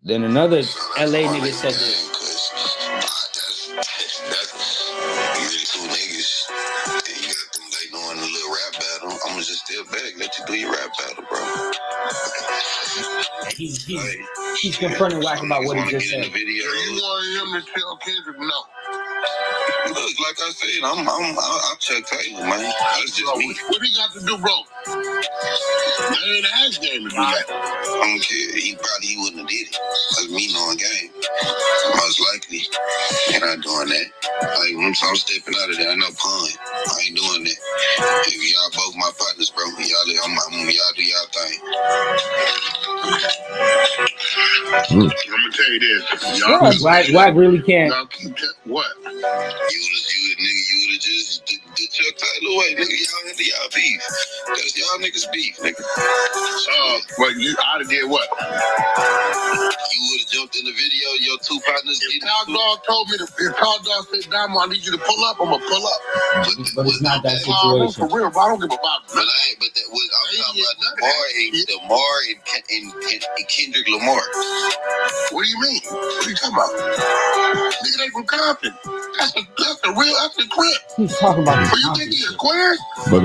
Then another LA nigga said this. I'ma just step back, let you do your rap battle, bro. He's confronting Wack about what he just said. You want him to tell Kendrick no? Look, like I said, I'm Chuck Taylor, man. That's just me. What he got to do, bro? That ain't an ass game to do that. I don't care. He wouldn't have did it. That's me knowing game. Most likely, and I'm doing that. Like, once I'm stepping out of there, I know pun. I ain't doing that. If y'all both my partners, bro, y'all do y'all thing. I'm gonna tell you this. Wack really can't. Y'all keep what? You would've just the Chuck Taylor way, nigga. Y'all beef. That's y'all niggas beef, nigga. Well, I'd have did what? You would've jumped in the video. Your two partners. If Top Dog told me if Top Dog said, "Damo, I need you to pull up," I'ma pull up. But it's not that situation. For real, I don't give a fuck. But that was I'm talking about Lamar and Kendrick Lamar. What do you mean? What are you talking about? Nigga, they from Compton. That's the Crip. He's talking about What you think he a queer? But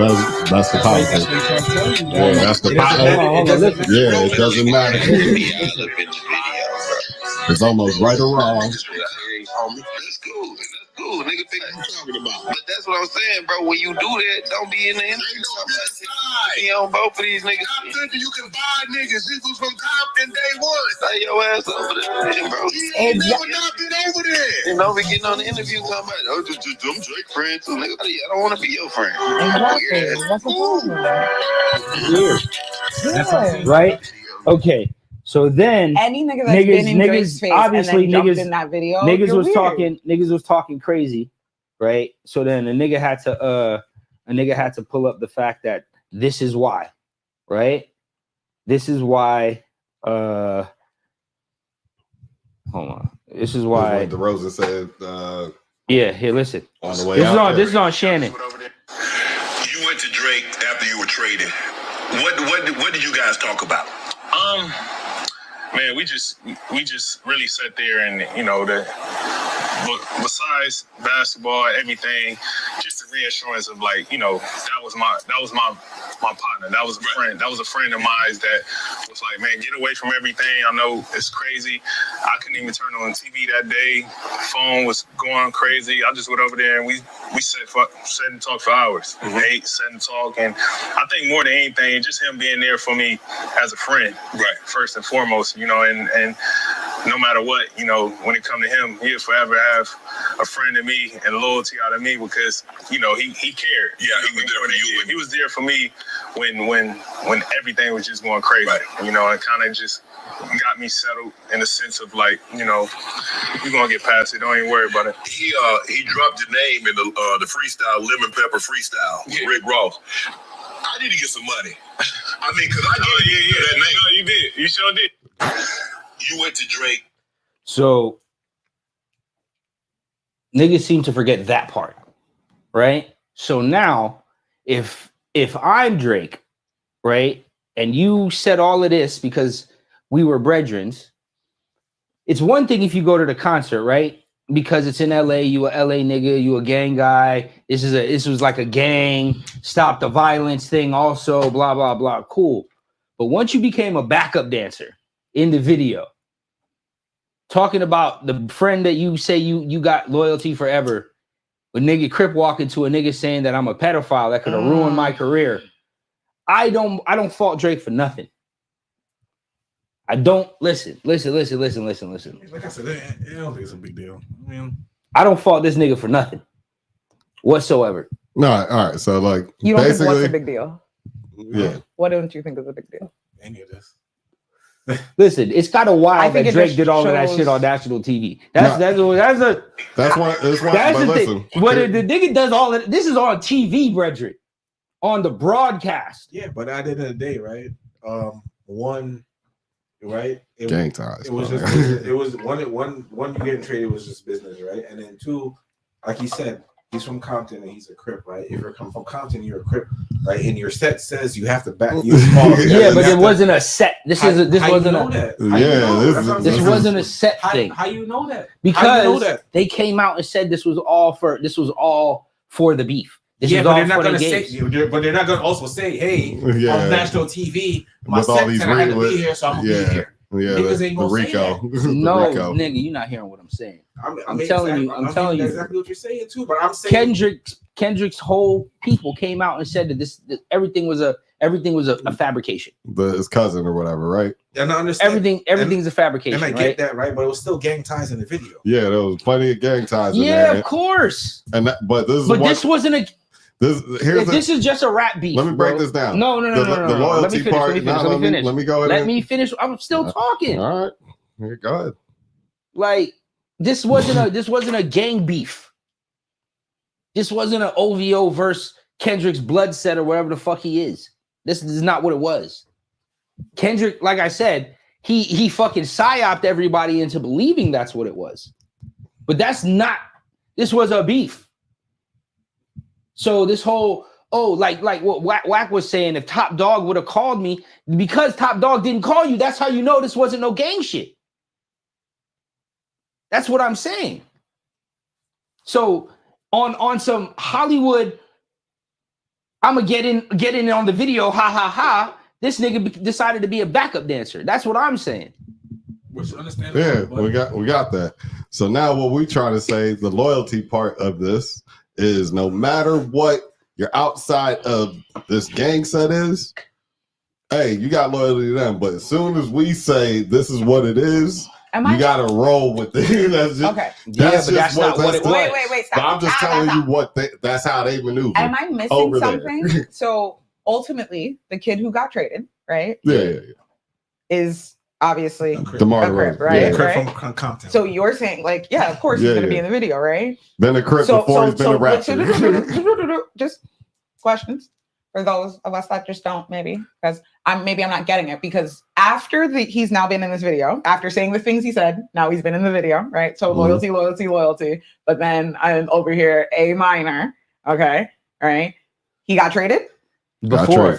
that's the politics. Yeah, that's the politics. Yeah, it doesn't matter. It's almost right or wrong. That's cool. Nigga, think you talking about. But that's what I'm saying, bro. When you do that, don't be in the industry. Be on both of these niggas. I'm thinking you can buy niggas. This was from Compton day one. Stay your ass over there, bro. You never not been over there. You know, we getting on the interview talking about, I'm Drake friend too, nigga. I don't want to be your friend. Weird. Right? Okay. So then any nigga that's been in Drake's face obviously and then jumped in that video, niggas was talking crazy, right? So then a nigga had to pull up the fact that this is why, right? This is why hold on. This is why DeRozan said yeah, here, listen. On the way this is on Shannon. You went to Drake after you were traded. What did you guys talk about? Man, we just really sat there and, you know, besides basketball, everything, just the reassurance of, like, you know, that was my partner. That was a friend. That was a friend of mine that was like, man, get away from everything. I know it's crazy. I couldn't even turn on TV that day. Phone was going crazy. I just went over there and we sat and talked for hours. Ate, sat and talked. And I think more than anything, just him being there for me as a friend, right? First and foremost, you know, and no matter what, you know, when it come to him, he'll forever have a friend in me and loyalty out of me because, you know, he cared. Yeah, he was there for you. He was there for me when everything was just going crazy, right. You know, and kind of just got me settled in the sense of, like, you know, we're gonna get past it. Don't even worry about it. He dropped your name in the freestyle, Lemon Pepper Freestyle with Rick Ross. I need to get some money. I mean, because I gave you that name. No, you did. You sure did. You went to Drake. So niggas seem to forget that part, right? So now, if I'm Drake, right, and you said all of this because we were brethren, it's one thing if you go to the concert, right? Because it's in LA, you a LA nigga, you a gang guy. This was like a gang, stop the violence thing also, blah, blah, blah. Cool. But once you became a backup dancer in the video, talking about the friend that you say you got loyalty forever, when nigga Crip walk into a nigga saying that I'm a pedophile that could have ruined my career, I don't fault Drake for nothing. I don't listen. Like I said, I don't think it's a big deal. I mean, I don't fault this nigga for nothing whatsoever. No, all right. So like, You don't think what's basically, a big deal? yeah. What don't you think is a big deal? any of this. Listen, it's kind of I wild think that it Drake just did all of that shows- shit on national TV. That's No. that's That's why. That's why. that's But the listen, thing. What the nigga does all of this is on TV, Bredrick, on the broadcast. Yeah, but at the end of the day, right? One, right? gang ties. It was bro. just business. It was one you getting traded was just business, right? And then two, like he said, he's from Compton and he's a Crip, right? If you're coming from Compton, you're a Crip, right? And your set says you have to back you. Yeah, but it wasn't a set. This wasn't That? this wasn't a set thing. How you know that? Because they came out and said this was all for the beef. This Yeah, is but all they're not for the gonna say. games. But they're not gonna also say, "Hey, Yeah. on national TV, my With all set these said I had to re- be here, so I'm gonna yeah. be here." Yeah, Niggas the ain't gonna say Rico. The No, Rico. nigga, you're not hearing what I'm saying. I'm telling you. exactly what you're saying too. But I'm saying Kendrick's whole people came out and said that everything was a fabrication. His cousin or whatever, right? and I understand Everything's a fabrication. and I right? get that, right? But it was still gang ties in the video. Yeah, there was plenty of gang ties in Yeah, there. of course. And that, but this is But what, this wasn't a. here's This is just a rap beef. let me break bro. this down. No. The Let me loyalty finish. part. Let me finish. Nah, Let me finish. let me go ahead. Let me finish. I'm still talking. All right, here, go ahead. Like this wasn't a gang beef. This wasn't an OVO versus Kendrick's blood set or whatever the fuck he is. This is not what it was. Kendrick, like I said, he fucking psyoped everybody into believing that's what it was. But that's not. This was a beef. So this whole like what Wack was saying, if Top Dog would have called me, because Top Dog didn't call you, that's how you know this wasn't no gang shit. That's what I'm saying. So on some Hollywood, I'm gonna get in on the video, ha ha ha. This nigga decided to be a backup dancer. That's what I'm saying. Which is understandable. Yeah, but we got that. So now what we trying to say, the loyalty part of this is no matter what your outside of this gang set is, hey, you got loyalty to them. But as soon as we say this is what it is, you gotta roll with it. That's just Okay. that's but that's not what it was. Wait, But stop. I'm just telling you what that's how they maneuver. Am I missing over there. something? So ultimately, the kid who got traded, right, Yeah. is obviously DeMar a Crip, DeRozan. right? Yeah. Crip Right? from Compton. So you're saying, like, yeah, of course he's Yeah, gonna be yeah. in the video, right? Been a Crip before he's been a rapper. Just questions for those of us that just don't, maybe, because I'm not getting it, because after he's now been in this video, after saying the things he said, now he's been in the video, right? So loyalty, but then I'm over here A minor, okay, right? He got traded. Before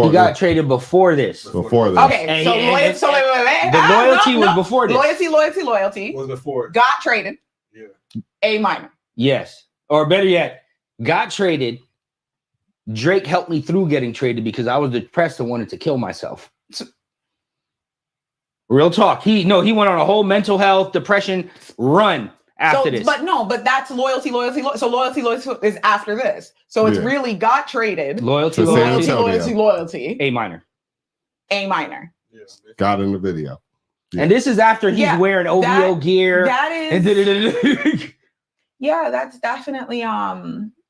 He got traded before this. Before this. Okay, And- so and- loyalty. and- So wait. The loyalty was before this. Loyalty. was before. Got traded. Yeah. A minor. Yes. Or better yet, got traded. Drake helped me through getting traded because I was depressed and wanted to kill myself. Real talk. He went on a whole mental health depression run after this. But that's loyalty. So loyalty is after this. So it's Yeah. really got traded. Loyalty. To San Antonio. Loyalty. A minor. A minor. Yeah. Got in the video. Yeah. And this is after he's Yeah, wearing OVO gear. That and is. Yeah, that's definitely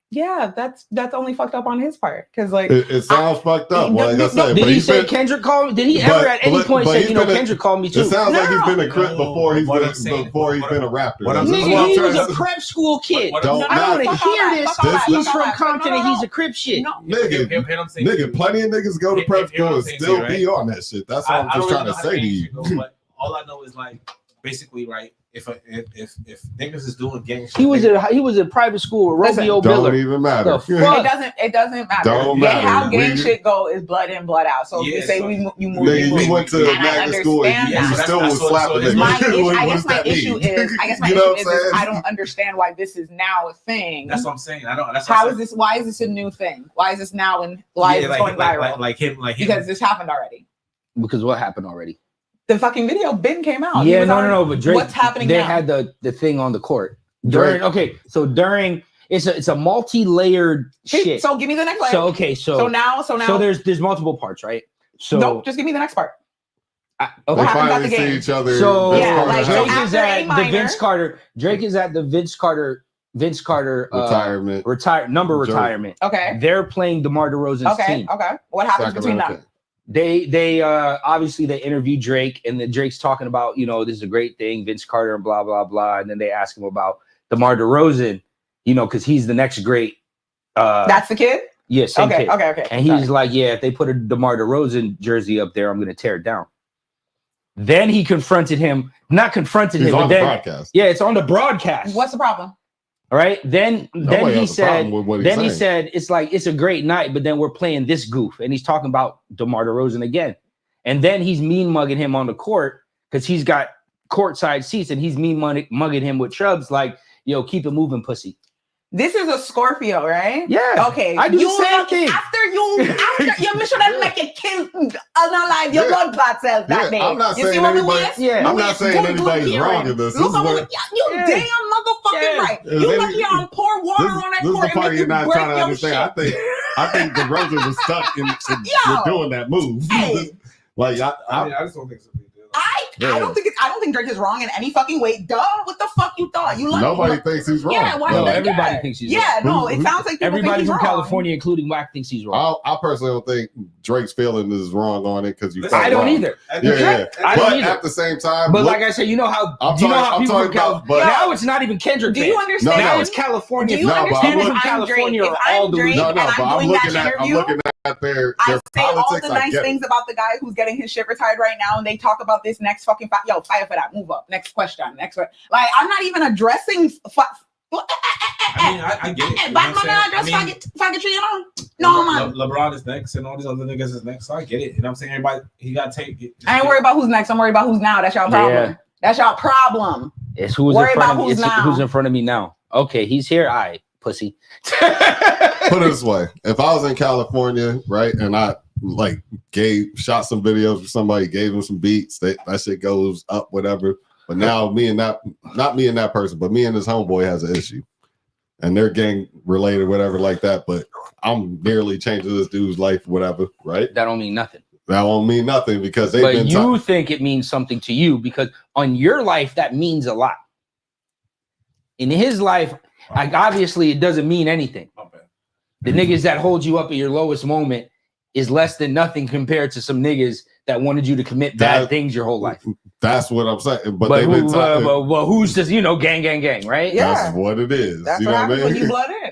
yeah, that's only fucked up on his part, because like It sounds fucked up. Like I said, Did but he he's say been, Kendrick called me? Did he but- ever at any but- point but say, he's been a- Kendrick called me too? it sounds like he's been a Crip No, before he's what been I'm saying- before he's been a rapper. what I'm That's saying- what Nigga, he trying was to a prep school kid. What- Don't I don't want matter. to hear this. Fuck all that, He's fuck all from that. Compton No. and he's a Crip shit. No. Nigga, plenty of niggas go to prep school and still right? be on that shit. That's all I'm just trying to say to you. But all I know is like basically, right? If niggas is doing gang shit, He was a private school with Listen, Romeo Don't Miller. even matter. The fuck? it doesn't matter. Don't Gang- matter. How gang We- shit go is blood in, blood out. So if Yeah, we say so- you move, Nigga, you went to And I magnet school and understand you that. So still that's- was so- slapping so niggas. My issue, What I does guess my that issue mean? is You know what I'm saying? I don't understand why this is now a thing. That's what I'm saying. I don't. That's How what is this? Why is this a new thing? Why is this now and why is this going viral? Like him. Because this happened already. Because what happened already? The fucking video Ben came out. He Yeah, was no, already- no. But Drake, what's happening they now? had the thing on the court. Drake- During it's a multi-layered shit. So give me the next layer. So okay, so now there's multiple parts, right? So nope, just give me the next part. okay. They What happens at finally the see game? each other. So Vince Yeah, Carter like, has so Drake is after A at the minor- Vince Carter. Drake is at the Vince Carter retirement. Joke. retirement. Okay. They're playing DeMar DeRozan's Okay. team. Okay. What happens between Sacramento them? They obviously they interview Drake, and then Drake's talking about, this is a great thing, Vince Carter and blah blah blah, and then they ask him about DeMar DeRozan, because he's the next great. That's the kid. Yeah, same Okay. kid. Okay. And he's like, yeah, if they put a DeMar DeRozan jersey up there, I'm gonna tear it down. Then he confronted him, not confronted He's him, on but the then broadcast. yeah, it's on the broadcast. What's the problem? All right. Then Nobody he has a said, problem with what he's he saying. said, it's like, it's a great night, but then we're playing this goof. And he's talking about DeMar DeRozan again. And then he's mean mugging him on the court because he's got courtside seats, and he's mean mugging him with Chubbs like, yo, keep it moving, pussy. This is a Scorpio, right? Yeah. Okay. I do the same thing. After you should have make it kill unalive your Yeah. blood clot cells that Yeah, day. I'm not you saying see what anybody- Louis? Yeah. I'm not saying anybody's wrong in this. Look This how is you what- damn motherfucking Yeah. right. Is You any- lucky on pour water This, on that this is court the and part make you're you not break trying to your understand. shit. I think DeRozan was stuck in Yo. doing that move. Hey. Like I just don't think it's a big deal. I don't think Drake is wrong in any fucking way. Duh. What the fuck you thought? You lucky. nobody thinks he's wrong. Yeah, why No, would they everybody care? thinks he's Yeah, no, Who- it sounds like people Everybody think he's from wrong. California, including Wack, thinks he's wrong. I personally don't think Drake's feeling is wrong on it because you. Listen, felt I don't wrong. either. Yeah. I don't But either. at the same time, But look- like I said, you know how I'm people talking from about- California. but- Now it's not even Kendrick. Do you fans. understand? Now no. it's California. Do you No, but understand I'm if looking- I'm Drake? California If are I'm all the Drake reason. no, and but I'm I'm doing looking that at interview, their I say all politics. the I nice get it. things about the guy who's getting his shit retired right now, and they talk about this next fucking yo, fire for that. Move up. Next question. Next one. Like, I'm not even addressing. I mean, I get it. You know Batman what I'm address saying? faggotry, No, man. LeBron is next, and all these other niggas is next. So I get it. You know what I'm saying? Everybody, he got to take it. I ain't worried about who's next. I'm worried about who's now. That's y'all problem. Yeah. That's y'all problem. It's who's Worry in front of about me. who's It's now. who's in front of me now. Okay, he's here. I pussy. Put it this way: if I was in California, right, and I shot some videos with somebody, gave him some beats, that shit goes up, whatever. But now not me and that person, but me and his homeboy has an issue, and they're gang related, whatever, like that. But I'm nearly changing this dude's life, whatever, right? That don't mean nothing. That won't mean nothing because they've But been. you think it means something to you because on your life that means a lot. In his life, obviously it doesn't mean anything. The niggas that hold you up at your lowest moment is less than nothing compared to some niggas that wanted you to commit bad things your whole life. That's what I'm saying. But, But, they've been talking. who's just, gang, right? Yeah. That's what it is. That's you what know happens what I when mean? you blood in.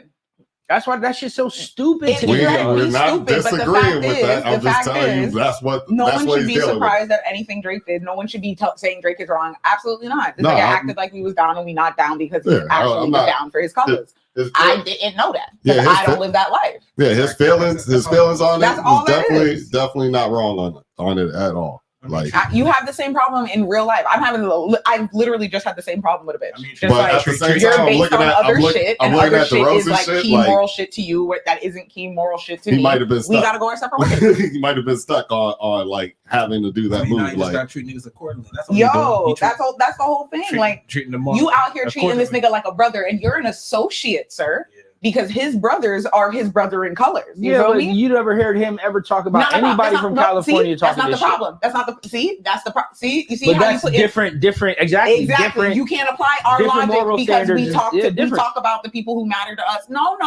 That's why that shit's so stupid. It to is me, right. dog. We're He's not stupid, but the disagreeing fact with is- that. I'm the just fact telling you is, that's what. No that's one what should he's be dealing with. surprised at anything Drake did. No one should be saying Drake is wrong. Absolutely not. This No, nigga I'm- acted like we was down and we not down because he's Yeah, actually I'm not- down for his colors. I didn't know that Yeah, because his I don't fe- live that life. Yeah, his feelings on it That's all is that is. definitely not wrong on it at all. Like, You have the same problem in real life. I've literally just had the same problem with a bitch. I mean, Just but like, at the same you're time, I'm based looking on at other I'm look- shit, I'm and looking other at the shit is Rosen like shit. key Like, moral shit to you that isn't key moral shit to he me. might have been We stuck. gotta go our separate ways. He might have been stuck on like having to do that I mean, now move. you just Like, gotta treat niggas accordingly. That's what he doing. Yo, He that's the whole thing. Like, treating them you out here treating this accordingly. nigga like a brother, and you're an associate, sir, Yeah. because his brothers are his brother in colors. You Yeah, feel but me? you never heard him ever talk about Not the problem. anybody That's from not- California see, talking That's not this the shit. problem. That's not the see. That's the problem. See, you see But how you that's put it. different. Exactly. Exactly. Different. You can't apply our different logic moral because we standards. talk Yeah, we different. talk about the people who matter to us. No.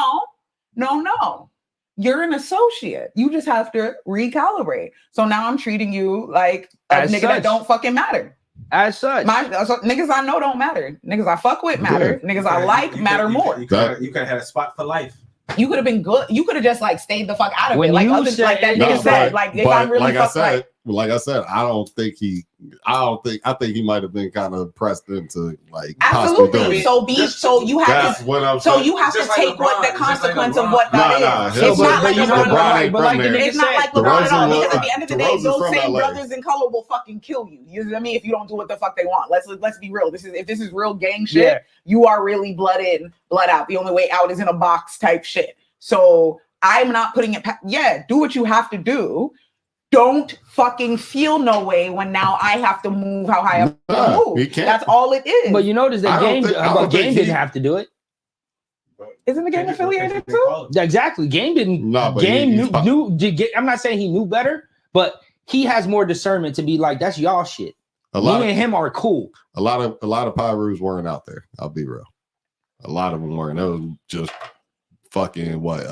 You're an associate. You just have to recalibrate. So now I'm treating you like a As nigga such. that don't fucking matter. As such. Niggas I know don't matter. Niggas I fuck with matter. Niggas I like matter more. You could have had a spot for life. You could have been good. You could have just like stayed the fuck out of When it. Like, you other, said- like that No, nigga said. Like if I'm really fucked right. like I said, I think he might have been kind of pressed into like Absolutely. possibly doing it. So you have That's to. what I'm So saying. you have to Just like take what the LeBron, just like consequence of LeBron. what that Nah, is. hell, It's not like you know, LeBron. ain't but from like the there. nigga It's not said, like LeBron at all. DeRozan Because at the end of the day, DeRozan's those from same LA. brothers in color will fucking kill you. You know what I mean? If you don't do what the fuck they want. Let's be real. If this is real gang shit, Yeah. you are really blood in, blood out. The only way out is in a box type shit. So I'm not putting it. Do what you have to do. Don't fucking feel no way when now I have to move how I have to Nah, move. he can't. That's all it is. But you notice that I don't Game think- I don't think Game he- didn't have to do it. Isn't the game affiliated too? Yeah, exactly. Game didn't. No, but Game he's I'm not saying he knew better, but he has more discernment to be like, that's y'all shit. Me and him are cool. A lot of Pyrus weren't out there. I'll be real. A lot of them weren't. It was just fucking what.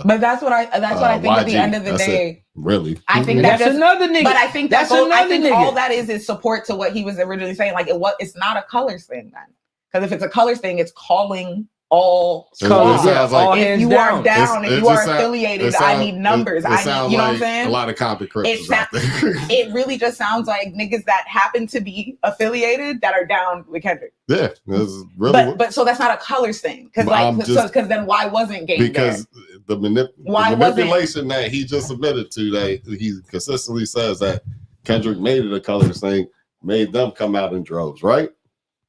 But that's what I think. At the end of the day, it. Really, I think that's another nigga. But I think that's another I think nigga. all that is support to what he was originally saying. Like it's not a colors thing then, because if it's a colors thing, it's calling all colors. Yeah, like, if you are down, if you are affiliated, I need numbers. I need, you know what I'm saying? A lot of copy crips out there. It really just sounds like niggas that happen to be affiliated that are down with Kendrick. Yeah, that's really. But so that's not a colors thing, because because then why wasn't Game because there? the manipulation that he just admitted to, that he consistently says that Kendrick made it a colors thing, made them come out in droves, right?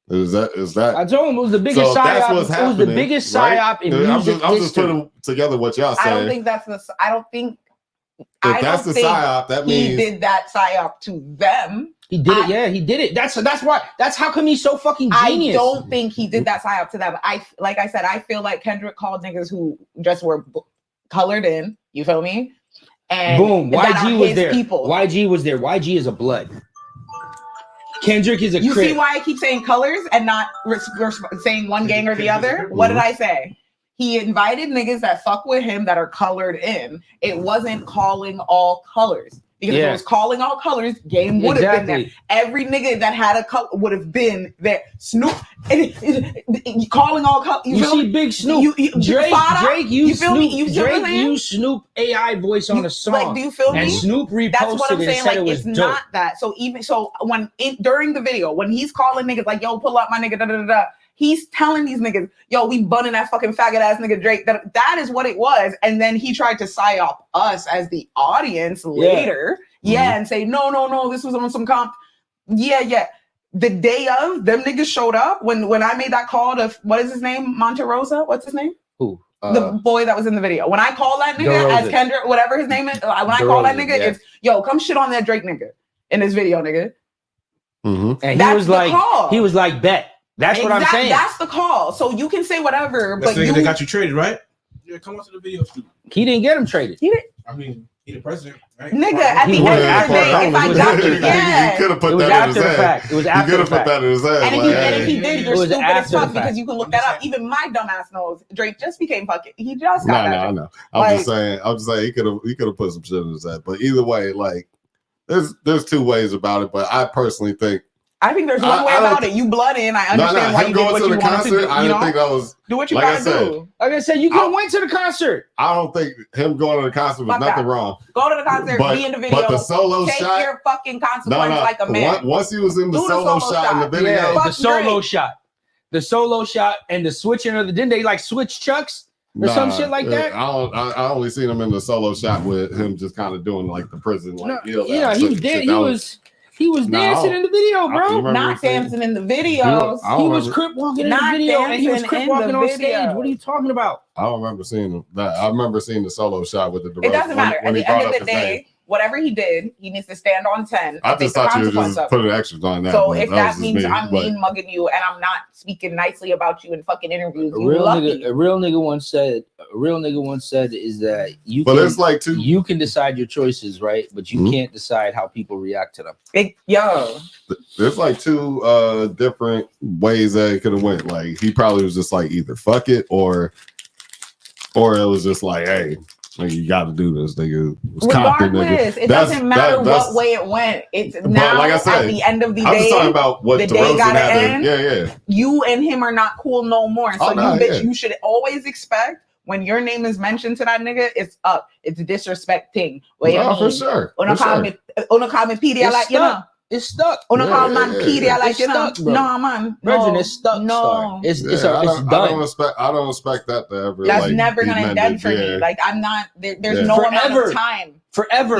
Is that? I told him it was the biggest psyop. It was the biggest psyop in music I'm just putting together what y'all saying. I don't think that's the. I don't think. If that's the psyop, that means he did that psyop to them. He did it. Yeah, he did it. That's why. That's how come he's so fucking genius. I don't think he did that psyop to them. Like I said, I feel like Kendrick called niggas who just were colored in. You feel me? And boom, YG was there. People. YG was there. YG is a blood. Kendrick is a You crit. see why I keep saying colors and not saying one gang or the other? What did I say? He invited niggas that fuck with him that are colored in. It wasn't calling all colors. Because if it was calling all colors, Game would have been there. Every nigga that had a color would have been there. Snoop, calling all colors. You see Big Snoop. Drake used Snoop AI voice on a song. Like, do you feel me? And Snoop reposted That's what I'm it saying. and said Like, it was it's dope. not that. So when during the video, when he's calling niggas like, yo, pull up my nigga, da da da da. He's telling these niggas, yo, we bunning that fucking faggot ass nigga Drake. That is what it was. And then he tried to psyop us as the audience later. Yeah, and say, no, this was on some comp. Yeah. The day of, them niggas showed up when I made that call to, what is his name? Monterosa? What's his name? Who? The boy that was in the video. When I call that nigga as Kendrick, whatever his name is, when I call that nigga, it's, yo, come shit on that Drake nigga in this video, nigga. Mm-hmm. And he was like, bet. That's what I'm saying. That's the call. So you can say whatever, That's but the nigga that got you traded, right? Yeah, come on to the video. He didn't get him traded. I mean, he the president, right? Nigga, at the end of the day, if I got you, he could have put that in his head. It was after the fact. He could have put that in his head. And if he did, you're stupid as fuck because you can look that up. Even my dumbass knows Drake just became fucking. He just got that. No. I'm just saying he could have put some shit in his head. But either way, like there's two ways about it. But I personally think. I think there's one way about it. You blood in. I understand why you did what you wanted to do. I didn't think that was. Do what you gotta do. Like I said, you could have went to the concert. I don't think him going to the concert was nothing wrong. Go to the concert, be in the video. But the solo take shot. Take your fucking consequence like a man. Once he was in the solo shot in the video. Yeah, the solo shot and the switching of the, didn't they like switch chucks? Or some shit like that. I only seen him in the solo shot with him just kind of doing like the prison. He was dancing in the video, bro. Not dancing in the videos. He was crip walking in the video, and he was crip walking on stage. What are you talking about? I don't remember seeing that. I remember seeing the solo shot with the director. It doesn't matter. At the end of the day, whatever he did, he needs to stand on 10. I just thought you were just putting extras on that. So if that means I'm mean mugging you and I'm not speaking nicely about you in fucking interviews, a real nigga once said is that you can decide your choices, right? But you can't decide how people react to them. There's like two different ways that it could have went. Like he probably was just like either fuck it or it was just like, hey, you got to do this, nigga. Regardless, it doesn't matter what way it went. It's now, like I said, at the end of the day, I'm just talking about what the day got to end. Yeah. You and him are not cool no more. So you should always expect when your name is mentioned to that nigga, it's up. It's disrespecting. For sure. It's stuck. No, man. Virgin is stuck. No, it's done. I don't expect that to ever. That's never gonna dead for me. Like I'm not. There's no amount of time. Forever.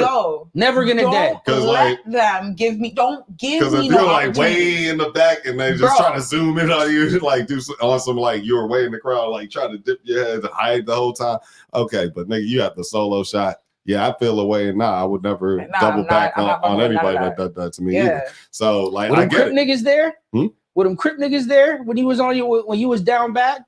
Never gonna dead. Because them give me. Don't give me. Because if you're like way in the back and they just try to zoom in on you, like do on some like you were way in the crowd, like trying to dip your head to hide the whole time. Okay, but nigga, you have the solo shot. Yeah, I feel away, and I would never double back on anybody that does that to me either. So, like, I get it. Niggas there? Were them Crip niggas there when you was on when you was down back?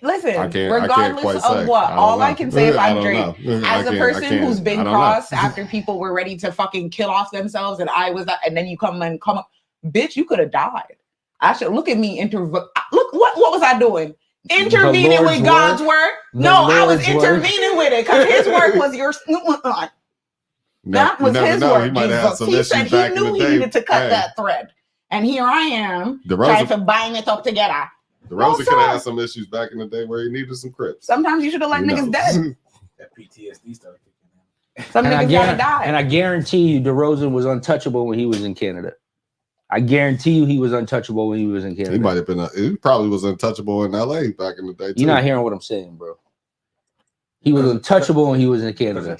Listen, I can't regardless quite of say. what, all I can say if I'm Drake, as a person who's been crossed after people were ready to fucking kill off themselves, and I was, and then you come up, bitch, you could have died. I should look at me. Look, what was I doing? Intervening with God's word? No, I was intervening with it because His word was your. That was His word. He said He knew He needed to cut that thread, and here I am trying to bind it up together. DeRozan could have had some issues back in the day where he needed some crips. Sometimes you should have let niggas dead. That PTSD started kicking in. Some niggas gotta die. And I guarantee you, DeRozan was untouchable when he was in Canada. I guarantee you, he was untouchable when he was in Canada. He might have been. He probably was untouchable in LA back in the day. You're not hearing what I'm saying, bro. He was untouchable when he was in Canada.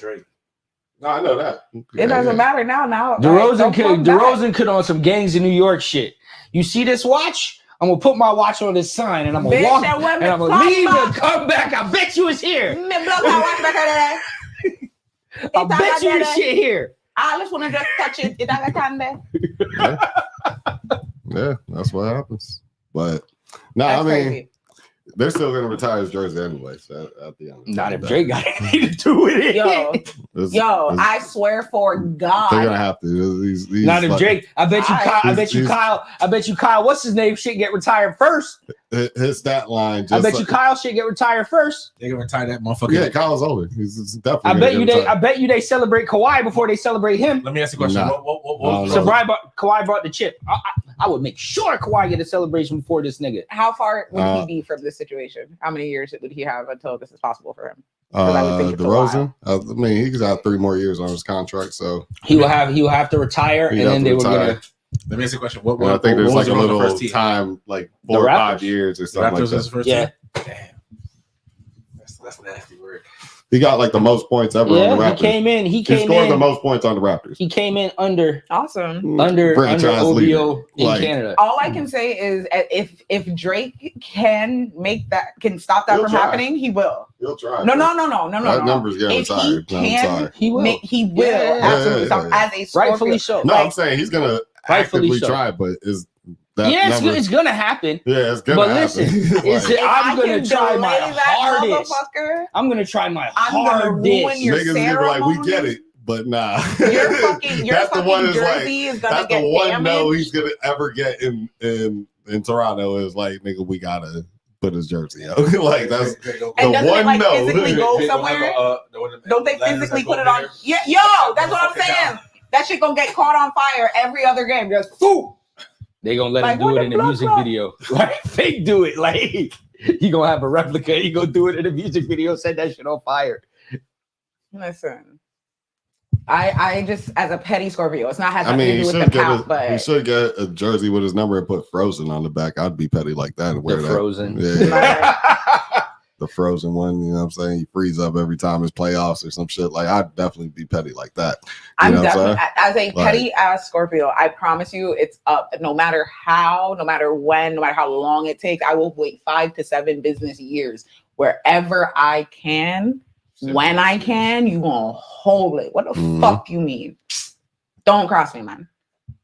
No, I know that. It doesn't matter now. DeRozan could on some gangs in New York shit. You see this watch? I'm gonna put my watch on this sign and I'm gonna walk and I'm gonna leave and come back. I bet you it's here. I bet you this shit here. I just want to just touch it. Yeah, that's what happens. But no, I mean, crazy. They're still gonna retire his jersey anyway. So at the end, not if Drake got anything to do with it. Yo, I swear for God, they're gonna have to. These not if Drake. I bet you Kyle. What's his name? Should get retired first. His stat line. I bet you Kyle should get retired first. They're gonna retire that motherfucker. Yeah, Kyle's older. He's definitely. I bet you they celebrate Kawhi before they celebrate him. Let me ask you a question. So Kawhi brought the chip. I would make sure Kawhi get a celebration before this nigga. How far would he be from this situation? How many years would he have until this is possible for him? DeRozan. I mean, he's got 3 more years on his contract, so he will have to retire, and then they were gonna. Let me ask you a question. I think there's like a little time, like 4 or 5 years or something like that. Yeah. Damn. That's nasty work. He got like the most points ever on the Raptors. He scored the most points on the Raptors. He came in under franchise OBO in Canada. All I can say is if Drake can stop that from happening, he will. He'll try. No. That number's getting retired. He will. Absolutely stop as a Scorpio. Rightfully so. No, I'm saying he's gonna actively try, but is that it's gonna happen. Yeah, it's gonna happen. Listen, I'm gonna try my hardest. I'm gonna try my hardest. Niggas gonna be like, we get it, but nah. Your fucking jersey is gonna get one damaged. no he's gonna ever get in Toronto is like, nigga, we gotta put his jersey out. Like that's the one no. Physically go somewhere? Don't they physically put it on? Yeah, yo, that's what I'm saying. That shit gonna get caught on fire every other game. Just boom. They gonna let him do it in a music video. Like fake do it. Like he gonna have a replica. He gonna do it in a music video. Set that shit on fire. Listen, I just as a petty Scorpio, it's not has nothing to do with the count, but he should get a jersey with his number and put Frozen on the back. I'd be petty like that and wear that. Frozen. Yeah. The Frozen one, you know what I'm saying? He frees up every time it's playoffs or some shit. Like, I'd definitely be petty like that. I'm definitely, as a petty ass Scorpio, I promise you it's up. No matter how, no matter when, no matter how long it takes, I will wait 5 to 7 business years wherever I can. When I can, you gonna hold it. What the fuck you mean? Don't cross me, man.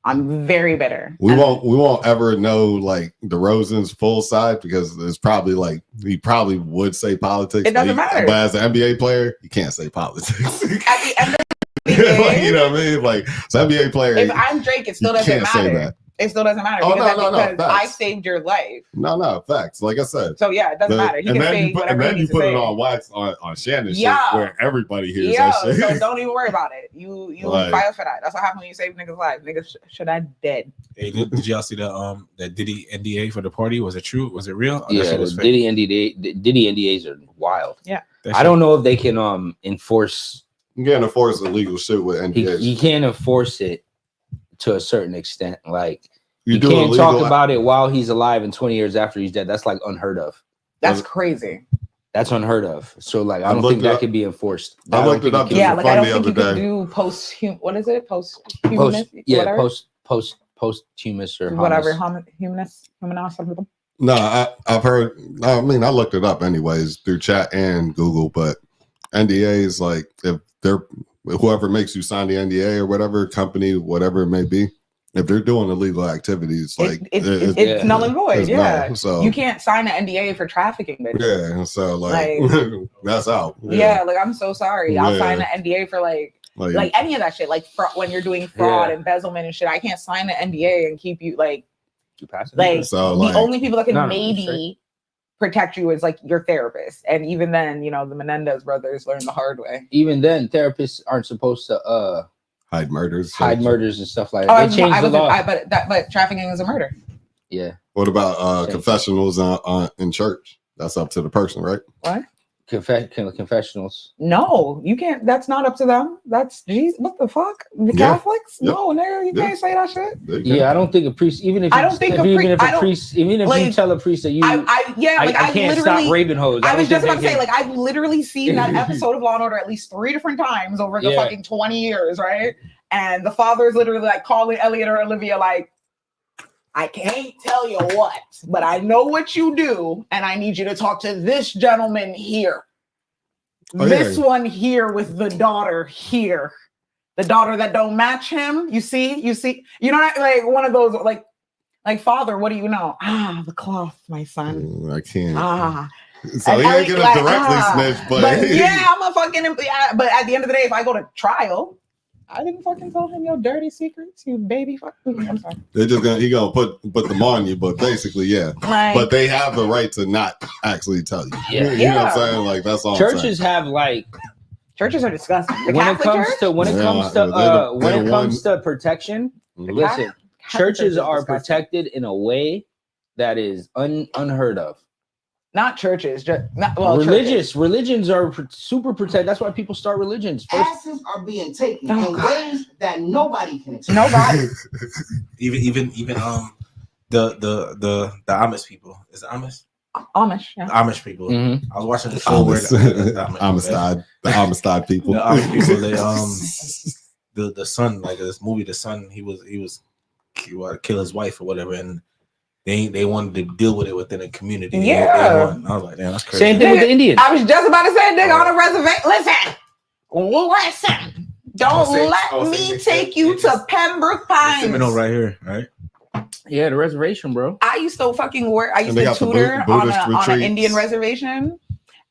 I'm very bitter. We won't ever know like DeRozan's full side because it's probably like he probably would say politics. It doesn't matter. But as an NBA player, you can't say politics. At the end of the day, like, you know what I mean? Like as an NBA player, if I'm Drake, it still doesn't matter. It still doesn't matter because I saved your life. No, facts. Like I said. So yeah, it doesn't matter. He can say whatever he needs to say. And then you put it on wax on Shannon shit where everybody hears that shit. So don't even worry about it. You like, file for that. That's what happens when you save niggas' lives. Niggas should have dead. Hey, did y'all see the Diddy NDA for the party? Was it true? Was it real? Yeah, the Diddy NDAs are wild. Yeah. I don't know if they can enforce. You can't enforce illegal shit with NDAs. You can't enforce it to a certain extent. Like you can't talk about it while he's alive and 20 years after he's dead. That's like unheard of. That's crazy. That's unheard of. So like I don't think that could be enforced. I looked it up. Yeah, like I don't think you could do what is it? Posthumous? Yeah, posthumous or whatever. Humanist. No, I've heard. I mean, I looked it up anyways through chat and Google, but NDAs, like if they're whoever makes you sign the NDA or whatever company, whatever it may be, if they're doing illegal activities, like it's null and void. it's Yeah, null, so you can't sign an NDA for trafficking. Bitch. yeah, so like that's out. Yeah, like I'm so sorry. I'll Yeah. sign an NDA for like any of that shit. Like when you're doing fraud, embezzlement, and shit. I can't sign an NDA and keep you like so the only people that can No, maybe protect you is like your therapist, and even then, you know, the Menendez brothers learned the hard way. Even then, therapists aren't supposed to hide murders, and stuff like Oh, that. They changed the law. but trafficking is a murder. Yeah. What about confessionals in church? That's up to the person, right? What? Confessionals. No, you can't. That's not up to them. That's Jesus. What the fuck? The Yeah. Catholics? Yep. No, nigga, you can't say that shit. Yeah, I don't think a priest. Even if I don't think a priest. Even if like, you tell a priest that you, I can't stop raping hoes. I was just about to say, like, I've literally seen that episode of Law and Order at least 3 different times over the fucking 20 years, right? And the father is literally like calling Elliot or Olivia, like, I can't tell you what, but I know what you do, and I need you to talk to this gentleman here. Oh, this one here with the daughter here. The daughter that don't match him. You see, you know, like one of those, like father, what do you know? Ah, the cloth, my son. I can't. So he ain't gonna directly snitch, but yeah, I'm a fucking. But at the end of the day, if I go to trial, I didn't fucking tell him your dirty secrets, you baby fucking. I'm sorry. They're just gonna put them on you, but basically, yeah. Like, but they have the right to not actually tell you. Yeah. You know what I'm saying? Like that's all. Churches have like. Churches are disgusting. The when Catholic it comes Church? to when it comes to protection, listen, churches are protected in a way that is unheard of. Not churches, just religions are super protected. That's why people start religions. Asses are being taken in ways that nobody can explain. Nobody. even the Amish people. Is it Amish? Amish, yeah. The Amish people. Mm-hmm. I was watching the show where the Amistad people. The Amish people. They the son, like this movie, the son, he kill his wife or whatever, and they wanted to deal with it within the community. Yeah. I was like, damn, that's crazy. Same thing with the Indians. I was just about to say, nigga, on a reservation. Listen. Don't let me take you to Pembroke Pines. Seminole right here, right? Yeah, the reservation, bro. I used to fucking work. I used to tutor on an Indian reservation,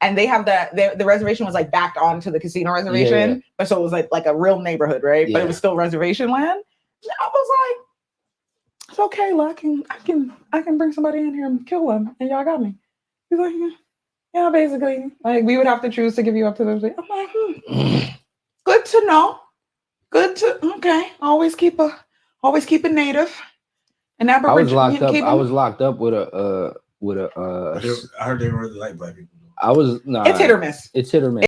and they have the reservation was like backed onto the casino reservation, but so it was like a real neighborhood, right? Yeah. But it was still reservation land. And I was like, it's okay, look, I can bring somebody in here and kill them, and y'all got me. He's like, yeah, basically, like we would have to choose to give you up to them. I'm like, good to know. Okay. Always keep a native. And I was locked up. I was locked up with a. I heard they really like black people. It's hit or miss. It's hit or miss.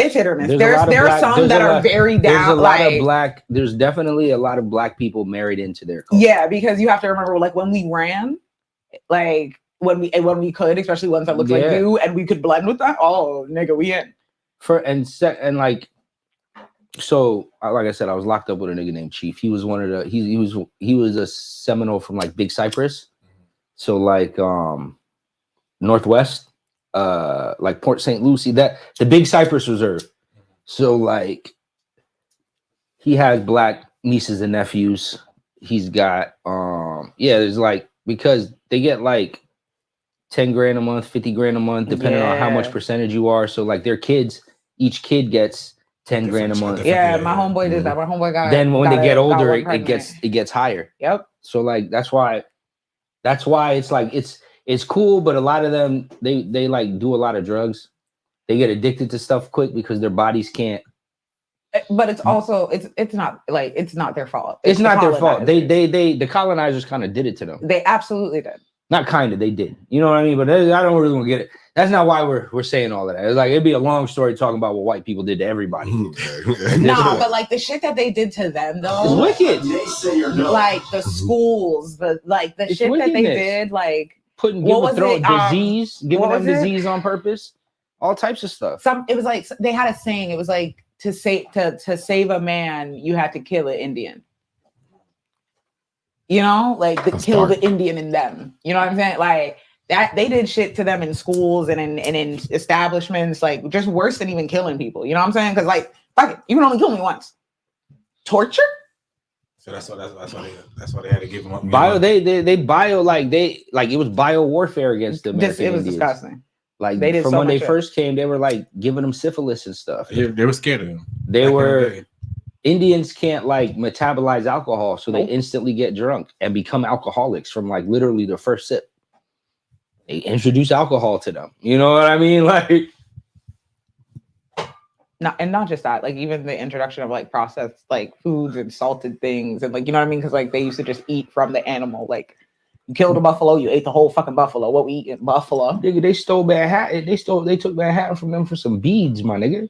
There are some that are very down. There's definitely a lot of black people married into their culture. Yeah, because you have to remember, like when we ran, like when we could, especially ones that looked like you, and we could blend with that. Oh, nigga, we in. So, like I said, I was locked up with a nigga named Chief. He was one of the he was a Seminole from like Big Cypress. So like Northwest, like Port St. Lucie, that the Big Cypress Reserve. So like he has black nieces and nephews. He's got there's like, because they get like 10 grand a month, 50 grand a month, depending on how much percentage you are. So like their kids, each kid gets 10 grand a month. Yeah, my homeboy did that. My homeboy got. Then when they get older, it gets higher. Yep. So like that's why it's like it's cool, but a lot of them they like do a lot of drugs. They get addicted to stuff quick because their bodies can't. But it's also it's not their fault. It's not their fault. The colonizers kind of did it to them. They absolutely did. Not kind of, they did. You know what I mean? But I don't really want to get it. That's not why we're saying all of that. It's like it'd be a long story talking about what white people did to everybody. No, but like the shit that they did to them though, it's wicked. Like the schools, the shit that they did, like giving them disease on purpose, all types of stuff. It was like they had a saying. It was like to save a man, you had to kill an Indian. You know, like kill the Indian in them. You know what I'm saying? Like that they did shit to them in schools and in establishments, like just worse than even killing people. You know what I'm saying? Because like, fuck it, you can only kill me once. Torture? So that's why they had to give them up. They bio like it was bio warfare against the American It was Indians. disgusting. Like They did from so when they much shit. first came, they were like giving them syphilis and stuff. They were scared of him. They Back in the were day. Indians can't like metabolize alcohol, so they Nope. instantly get drunk and become alcoholics from like literally the first sip. They introduce alcohol to them. You know what I mean? Like Not just that, like even the introduction of like processed like foods and salted things and like you know what I mean? Because like they used to just eat from the animal. Like you killed a buffalo, you ate the whole fucking buffalo. What we eat in buffalo. nigga, they stole Manhattan. They took Manhattan from them for some beads, my nigga.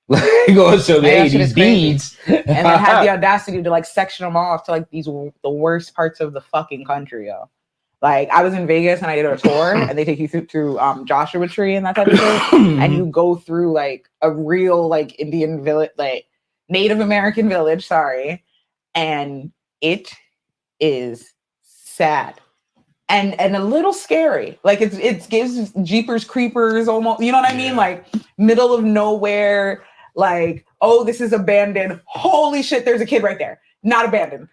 Like going so they Man, ate that shit these is crazy. beads And then had the audacity to like section them off to like the worst parts of the fucking country, yo. Like I was in Vegas and I did a tour and they take you through Joshua Tree and that type of shit. And you go through like a real like Indian village, like Native American village, sorry. And it is sad. And a little scary. Like it gives Jeepers Creepers almost, you know what I mean? Like middle of nowhere, like, oh, this is abandoned. Holy shit, there's a kid right there. Not abandoned.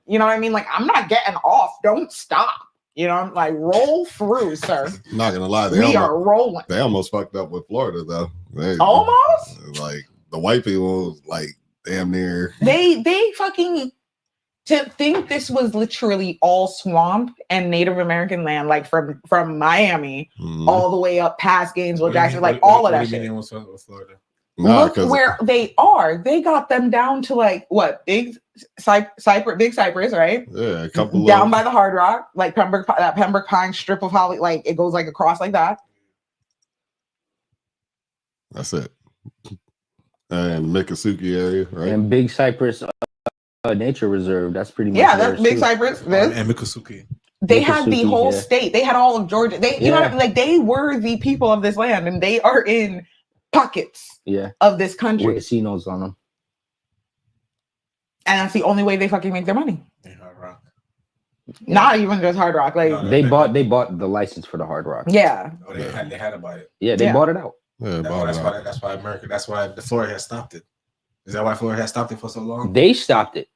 You know what I mean? Like, I'm not getting off. Don't stop. You know, I'm like, roll through, sir. Not gonna lie, We are rolling. They almost fucked up with Florida though. Almost? Like the white people, like damn near. They fucking to think this was literally all swamp and Native American land, like from Miami all the way up past Gainesville, Jackson, like all of that shit. Florida? Nah, Look where they are. They got them down to like what? Big Cypress, right? Yeah, a couple Down by the Hard Rock, like Pembroke Pine strip of Holly, like it goes like across like that. That's it. And Miccosukee area, right? and Big Cypress Nature Reserve. That's pretty much Yeah, theirs, that's Big too. Cypress. This. And Miccosukee. They had the Miccosukee, whole yeah. state. They had all of Georgia. They, you know, what I Yeah. mean? Like they were the people of this land, and they are in pockets Yeah, of this with country, casinos on them. and that's the only way they fucking make their money. Yeah, Hard Rock. Not even just Hard Rock, like No, They bought the license for the Hard Rock. yeah. Oh, they had to buy it. Yeah, they Yeah. bought it out. Yeah, bought it out. That's why America. That's why the Florida has stopped it. Is that why Florida has stopped it for so long? They stopped it.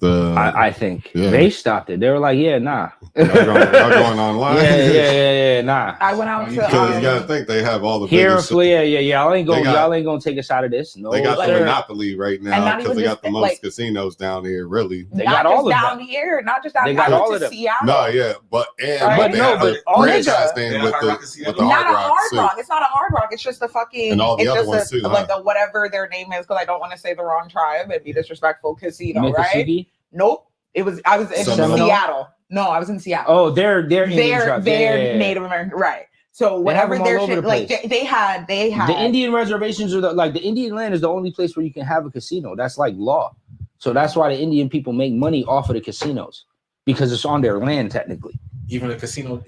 The I think yeah. they stopped it. They were like, "Yeah, nah, y'all going online. yeah, nah." I went out to Because you gotta think they have all the Here in biggest. Florida, y'all ain't They got- gonna take us out of this. No, They got Like- the monopoly right And now not because they even got the just, most like- casinos down here. Really, They not got just all of down them. here, not just down They here. got I went all to of them. Seattle. no, yeah, but Right? they No, have but a all franchise nigga. thing Yeah, with Hard the Rock is with the Seattle. Not Hard a Rock Hard too. Rock. It's not a Hard Rock. It's just a fucking. And all the it's other just ones too, like huh? the whatever their name is, because I don't want to say the wrong tribe and be disrespectful. Casino, right? Miccosukee? Nope. I was in Seminole? Seattle. No, I was in Seattle. Oh, they're Indian tribes. They're Yeah. Native American, right? So They whatever have them their all over shit, the like place. they had. The Indian reservations are the Indian land is the only place where you can have a casino. That's like law. So that's why the Indian people make money off of the casinos because it's on their land technically. Even the casino,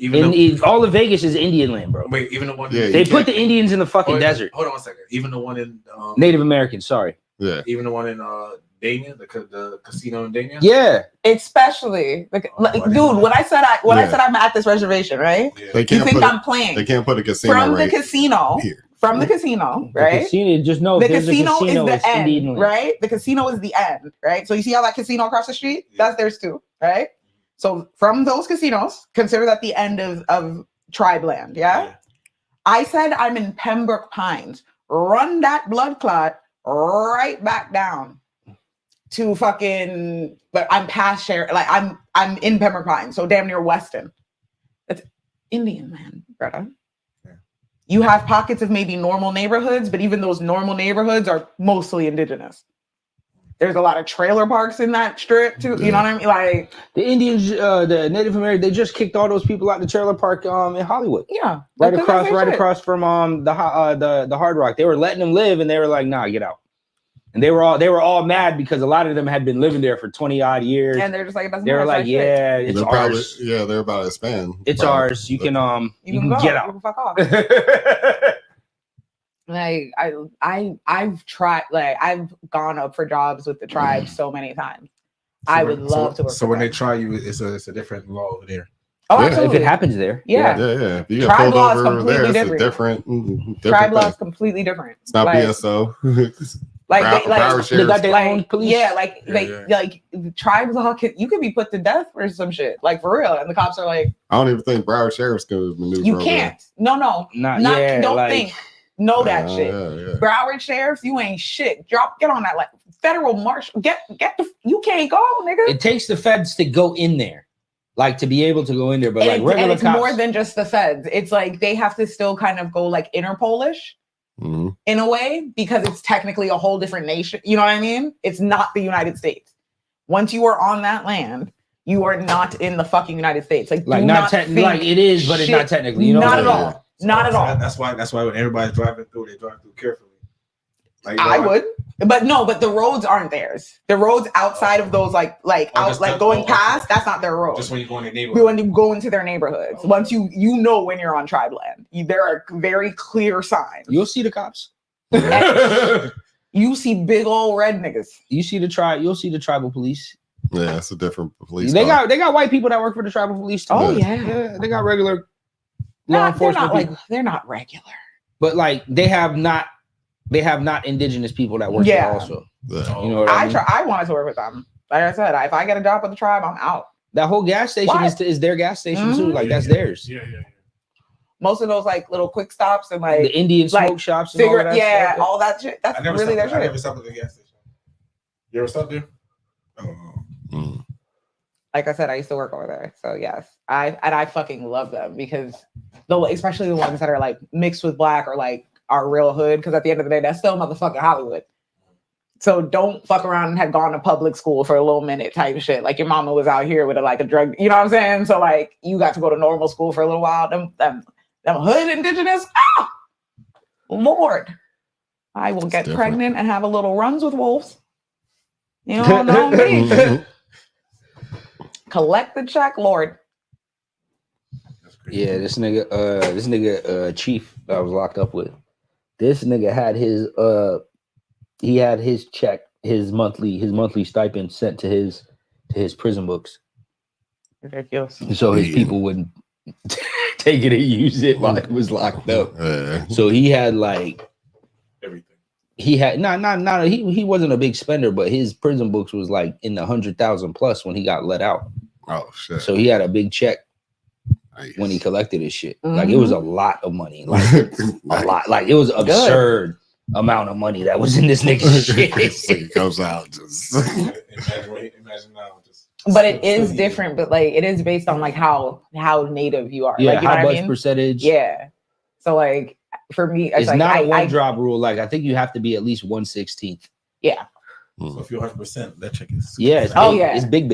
All of Vegas is Indian land, bro. wait, even the one. Yeah, They you put can't- the Indians in the fucking Hold- desert. Hold on one second. Even the one in Native Americans, sorry. Yeah, even the one in Dania, the casino in Dania. Yeah. especially like, dude. When I said I'm at this reservation, right? Yeah. they You can't think put I'm it, playing they can't put a casino from right the casino? here. From the casino, The right? casino, just know The if there's casino a casino, is it's the Indian end, land. right? The casino is the end, right? So you see how that casino across the street? Yeah. That's theirs too, right? So from those casinos, consider that the end of tribe land, yeah? I said I'm in Pembroke Pines. Run that blood clot right back down to fucking, but I'm past share, like I'm in Pembroke Pines, so damn near Weston. That's Indian land, brother. Yeah. You have pockets of maybe normal neighborhoods, but even those normal neighborhoods are mostly indigenous. There's a lot of trailer parks in that strip too. You know what I mean? Like, The Indians, the Native Americans, they just kicked all those people out the trailer park in Hollywood. yeah, Right because across, that's their shit. from the Hard Rock. They were letting them live, and they were like, "Nah, get out." And they were all mad because a lot of them had been living there for 20 odd years. And they're just like, it doesn't They were matter, like, it's our shit. "Yeah, it's They're probably ours. they're about to expand. It's Probably. ours. You can You can go. get You out." can fuck off. Like I've tried, like I've gone up for jobs with the tribe so many times. I would love to work. So for when they them. try you, it's a different law over there. Oh, Yeah, If absolutely. it happens there, Yeah. Yeah. If you get Tribe pulled law is over there, completely it's a different tribe law thing. is completely different. It's not Like, BSO. Like they like Broward They got Sheriff's their own like police. yeah, like Yeah, they yeah. like tribes all could, you could be put to death for some shit, like for real. And the cops are like, I don't even think Broward Sheriff's could maneuver. you over can't. No, Not yeah, don't like, think. Know there. that shit. Yeah. Broward sheriffs, you ain't shit. Get on that like federal marshal. Get the you can't go, nigga. it takes the feds to go in there, like to be able to go in there. But And like it's, regular it's cops, more than just the feds. It's like they have to still kind of go like Interpolish Mhm. in a way because it's technically a whole different nation. You know what I mean? It's not the United States. Once you are on that land, you are not in the fucking United States. Like do not think like it is, but it's not shit- technically. You know, not what at I mean? all. Not at all. That's why when everybody's driving through, they drive through carefully. Like, I would, but no, but the roads aren't theirs. The roads outside of those, like out, just like the- going okay. past, that's not their road. Just when you go in the neighborhood. When you go into their neighborhoods, once you know when you're on tribe land, there are very clear signs. You'll see the cops. You see big old red niggas. You'll see the tribal police. Yeah, it's a different police. They car. got white people that work for the tribal police too. Oh Yeah. yeah, They got regular law they're enforcement not like people. they're not regular. But like they have not indigenous people that work Yeah. there also. Yeah. You know what I mean? I wanted to work with them. Like I said, if I get a job with the tribe, I'm out. That whole gas station What? is their gas station too. Mhm. Like that's theirs. Yeah. Most of those like little quick stops and like The Indian like, smoke shops and all of cigarette, that yeah, stuff. all that shit. That's I never really their stopped. I shit. never stopped at the gas station. You ever stopped there? Oh. Mm. Like I said, I used to work over there. So yes, I fucking love them because especially the ones that are like mixed with black or like are real hood. Because at the end of the day, that's still motherfucking Hollywood. So don't fuck around and have gone to public school for a little minute type shit. Like your mama was out here with a drug, you know what I'm saying? So like you got to go to normal school for a little while. Them hood indigenous, Lord, I will get different. pregnant and have a little runs with wolves. You don't know me. Mhm. Collect the check, Lord. That's crazy. Yeah, this nigga Chief that I was locked up with. This nigga had his check, his monthly stipend sent to his prison books. Ridiculous. So his Yeah. people wouldn't take it and use it while it was locked up. Yeah. So he had like Everything. he had he wasn't a big spender, but his prison books was like in the 100,000 plus when he got let out. Oh shit. So he had a big check Nice. when he collected his shit. Like it was a lot of money. Like a Nice. lot. Like it was absurd amount of money that was in this nigga's shit. It comes out just. Imagine now. Just But it is different, but like it is based on like how native you are. Yeah, like, you know how what much I mean? percentage? Yeah. So like for me, It's like, not a one I drop rule. Like I think you have to be at least 1/16. yeah. so if you're 100%, that check is. Yeah, it's Oh, big. yeah. It's big.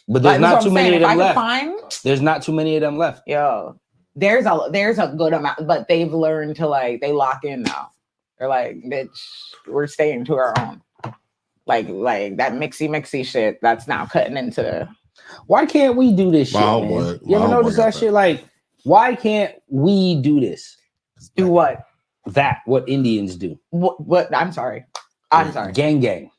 But there's Like, not that's too what I'm many saying. of If I them could left. find, There's not too many of them left. yo, there's a good amount, but they've learned to like they lock in now. They're like, bitch, we're staying to our own. Like that mixy shit that's now cutting into Why can't we do this shit, My man? homeboy- You ever my notice homeboy that got shit? Like, why can't we do this? do what? What Indians do. What I'm sorry. I'm sorry. Gang.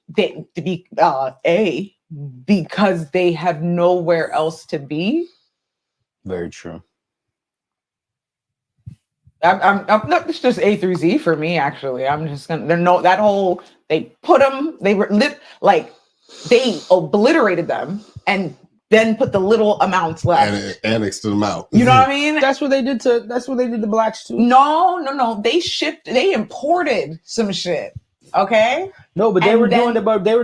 Because they have nowhere else to be. Very true. I'm not. It's just A through Z for me. Actually, I'm just gonna. They're no that whole. They put them. They were like they obliterated them and then put the little amounts left. And it annexed them out. You know what I mean? That's what they did to blacks too. No. They imported some shit. Okay. No, but they And were then-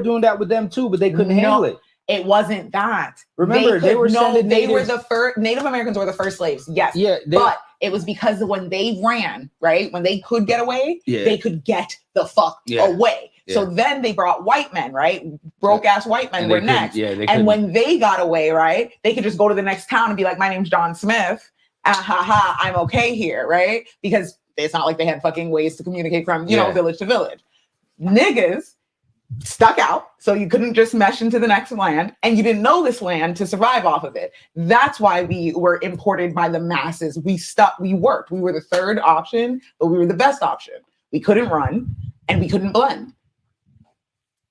doing that with them too, but they couldn't handle it. It wasn't that. Remember, they were sending they were natives- the first Native Americans were the first slaves. Yes. Yeah, But it was because when they ran, right? When they could get away, Yeah. they could get the fuck Yeah. away. So then they brought white men, right? Broke ass white men were next. Yeah, they And couldn't. when they got away, right? They could just go to the next town and be like, my name's John Smith. I'm okay here, right? Because it's not like they had fucking ways to communicate from, you know, Yeah. village to village. Niggas stuck out, so you couldn't just mesh into the next land, and you didn't know this land to survive off of it. That's why we were imported by the masses. We worked. We were the third option, but we were the best option. We couldn't run and we couldn't blend.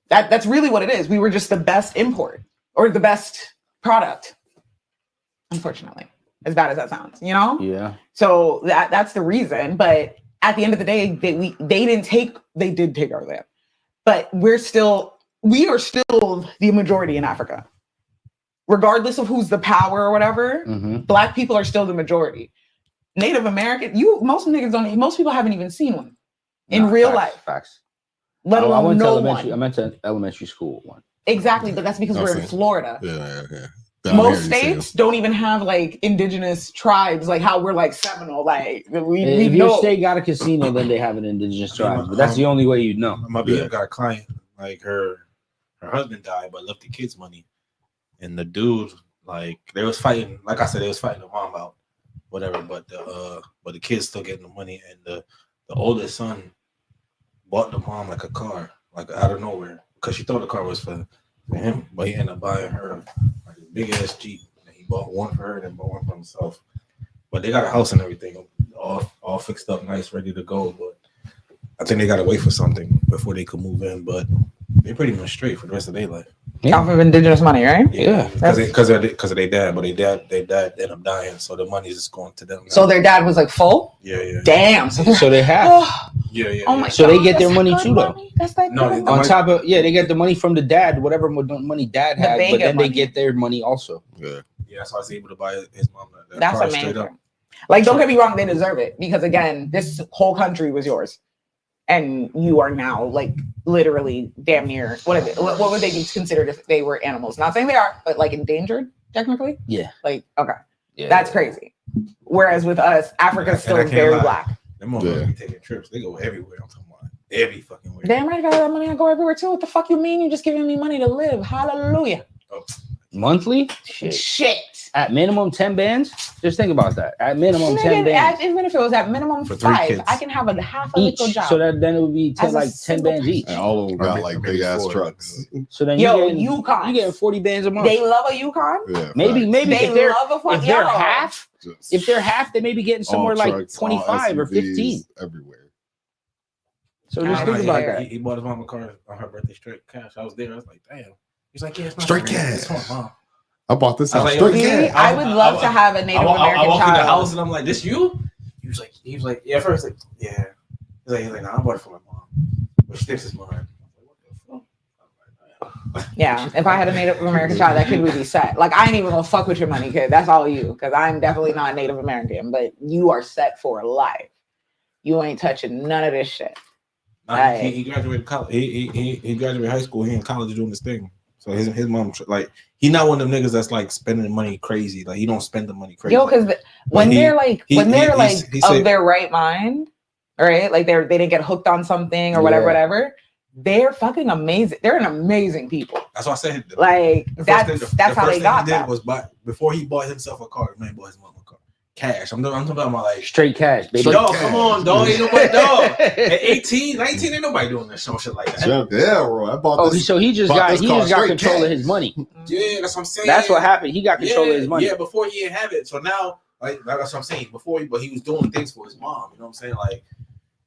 That's really what it is. We were just the best import or the best product. Unfortunately, as bad as that sounds, you know? Yeah. So that's the reason. But at the end of the day, they did take our land. But we are still the majority in Africa. Regardless of who's the power or whatever, Black people are still the majority. Native American, most people haven't even seen one in real life. Facts. Let alone I went to no elementary. one. I went to elementary school one. Exactly, but that's because we're in Florida. Yeah. Down Most here, you see states don't even have like indigenous tribes, like how we're like Seminole. Like we If know. your state got a casino, then they have an indigenous tribe. But that's the only way you know. My BM got a client, like her husband died, but left the kids money, and the dude, like they was fighting. Like I said, they was fighting the mom out, whatever. But the kids still getting the money, and the oldest son bought the mom like a car, like out of nowhere, because she thought the car was for him, but he ended up buying her like a big ass Jeep. And he bought one for her and then bought one for himself. But they got a house and everything, all fixed up, nice, ready to go. But I think they gotta wait for something before they could move in. But they're pretty much straight for the rest of their life. Off of indigenous money, right? Yeah, because of their dad, but their dad ended up dying, so the money is just going to them now. So their dad was like full. Yeah. Damn. So they have. Yeah. Oh my So God, they get their that's money good too, though. money. That's like No, good the On money. top of they get the money from the dad, whatever money dad The had, bigger but then money. they get their money also. Yeah, that's why I was able to buy his mom that That's car straight amazing. up. Like, don't get me wrong, they deserve it because again, this whole country was yours, and you are now like literally damn near what would they be considered if they were animals? Not saying they are, but like endangered technically. Yeah. Like okay, Yeah. that's crazy. Whereas with us, Africa's And still I can't very lie. black. Them motherfuckers be taking trips. They go everywhere. I'm talking about every fucking where. Damn right, if I had that money, I go everywhere too. What the fuck you mean? You're just giving me money to live? Hallelujah. Monthly? Shit. At minimum 10 bands? Just think about that. At minimum 10 Nigga, bands. even if it was at minimum For 3 5, kids. I can have a half a Each. little job. So then it would be 10, As a like 10 single bands each. And all of them got like big ass Four. trucks. So then Yo, you Yukon. getting 40 bands a month. They love a Yukon. Yeah, maybe facts. They if they're love a fuck. if they're yo. half, Just if they're half, they may be getting somewhere all like trucks, all 25 or 15. SUVs, everywhere. So just I think don't about care. that. He bought his mom a car on her birthday straight cash. I was there. I was like, damn. He's like, yeah, it's not Straight for me. It's cash. for my mom. I bought this I house was like, straight yo, Really? cash. I would love to have a Native I American walked in the child. house and I'm like, this you? He was like, yeah. At first, like, yeah. He's like, nah, I bought it for my mom. But Sticks is mine. I was like, what the fuck? Yeah, if I had a Native American child, that kid would be set. Like, I ain't even gonna fuck with your money, kid. That's all you, because I'm definitely not Native American, but you are set for life. You ain't touching none of this shit. Nah, he graduated college. He graduated high school. He in college doing this thing. So his mom, like, he not one of them niggas that's like spending money crazy. Like, he don't spend the money crazy. Yo, because when they're he of said- their right mind, right? Like they didn't get hooked on something or Yeah. whatever. They're fucking amazing. They're an amazing people. That's why I said Like the that's first thing how they got he did that. was before he bought himself a car. Man, bought his mom a car, cash. I'm talking about like. Straight cash, baby. Straight Dog, cash. come on, dog. Ain't nobody, dog. At 18, 19, ain't nobody doing this shit like that. Yeah, bro. I bought Oh, this. so he just bought got this car straight control cash. of his money. Yeah, that's what I'm saying. That's what happened. He got control of his money. Yeah, before he didn't have it. So now, like that's what I'm saying. But he was doing things for his mom. You know what I'm saying? Like,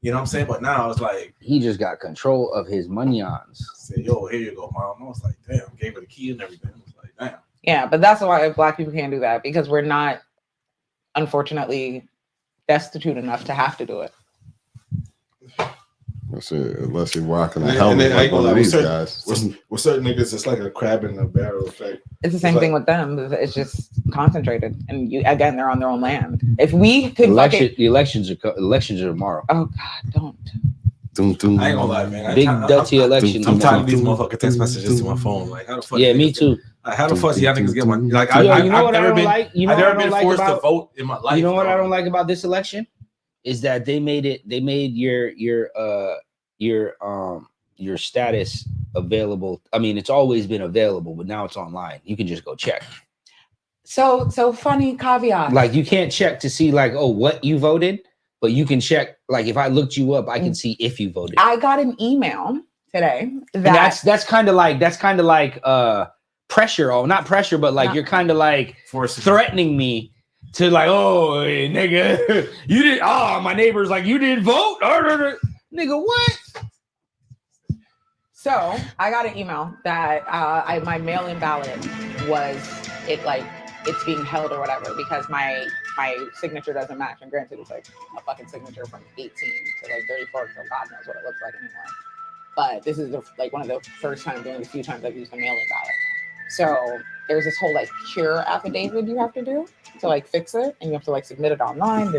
you know what I'm saying? But now it's like, He just got control of his money-ons. say, yo, here you go, mom. I was like, damn, gave her the key and everything. I was like, damn. Yeah, but that's why Black people can't do that because we're not, unfortunately, destitute enough to have to do it. That's it. Unless you're rocking a And helmet then, like like, one of these certain- guys. With certain niggas, it's like a crab in a barrel effect. It's the same It's thing with them. It's just concentrated, and again, they're on their own land. If we could, The elections are tomorrow. oh God, don't. Dum, dum, I ain't gonna lie, man. Big dirty elections. I'm tired tomorrow. of these motherfucking text messages to my phone. Like, how the fuck? Yeah, y'all me niggas too. Like, how the fuck y'all niggas get money? Like, Yo, I've you know what I never don't been. like? You know I've what I never don't been like forced to about? vote in my life. You know what I bro. don't like about this election is that they made your status available. I mean, it's always been available, but now it's online. You can just go check. So funny caveat. Like you can't check to see like, oh, what you voted, but you can check. Like if I looked you up, I can see if you voted. I got an email today And that that's kind of like pressure, or not pressure, but like No. you're kind of like Forced to- threatening me to like, oh, hey, nigga, you did. Oh, my neighbor's like, you didn't vote, nigga. What? So I got an email that my mail-in ballot it's being held or whatever because my signature doesn't match. And granted, it's like a fucking signature from 18 to like 34, so God knows what it looks like anymore. but this is like one of the first times, during the few times I've used a mail-in ballot. So there's this whole like cure affidavit you have to do to like fix it, and you have to like submit it online.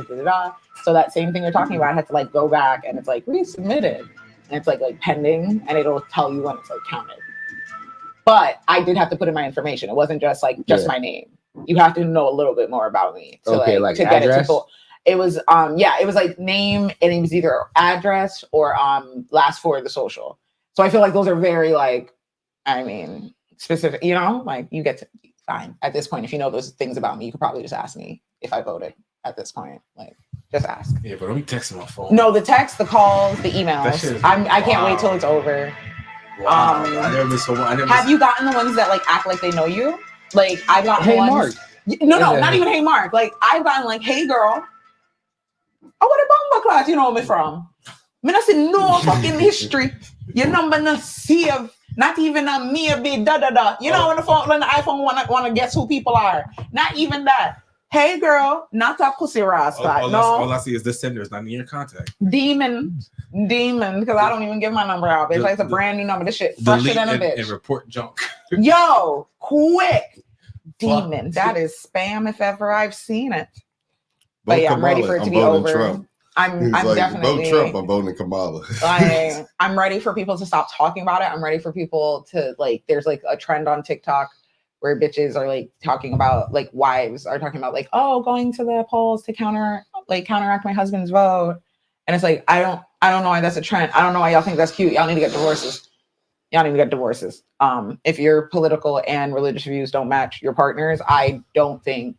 So that same thing you're talking about, I had to like go back and it's like resubmitted, and it's like pending, and it'll tell you when it's like counted. But I did have to put in my information. It wasn't just like my name. You have to know a little bit more about me to to get it to full. It was it was like name, and it was either address or last four of the social. So I feel like those are very like, I mean, specific, you know, like you get to fine at this point. If you know those things about me, you could probably just ask me if I voted at this point. Like just ask. Yeah, but I'm texting my phone. No, the text, the calls, the emails. I can't wait till it's over. Wow. I never missed one. Have you gotten the ones that like act like they know you? Like I've gotten Hey ones. Mark. No, not even hey Mark. Like I've gotten like, hey girl. Oh, what a bomba class you know me from? Me not see no fucking history. Your number not save. Not even a maybe da. You know when the iPhone wanna guess who people are. Not even that. Hey girl, not a pussy rascal. All I see is the senders, not in your contact. Demon, because I don't even give my number out. Bitch, like it's a brand new number. This shit fresher than a bitch. And report junk. Yo, quick. Demon. That is spam if ever I've seen it. But yeah, I'm ready for it to be over. Trump. I'm like, definitely vote Trump. I'm voting Kamala. I'm ready for people to stop talking about it. I'm ready for people to like. There's like a trend on TikTok where bitches are like talking about like wives are talking about like, oh, going to the polls to counteract my husband's vote. And it's like I don't know why that's a trend. I don't know why y'all think that's cute. Y'all need to get divorces. If your political and religious views don't match your partners, I don't think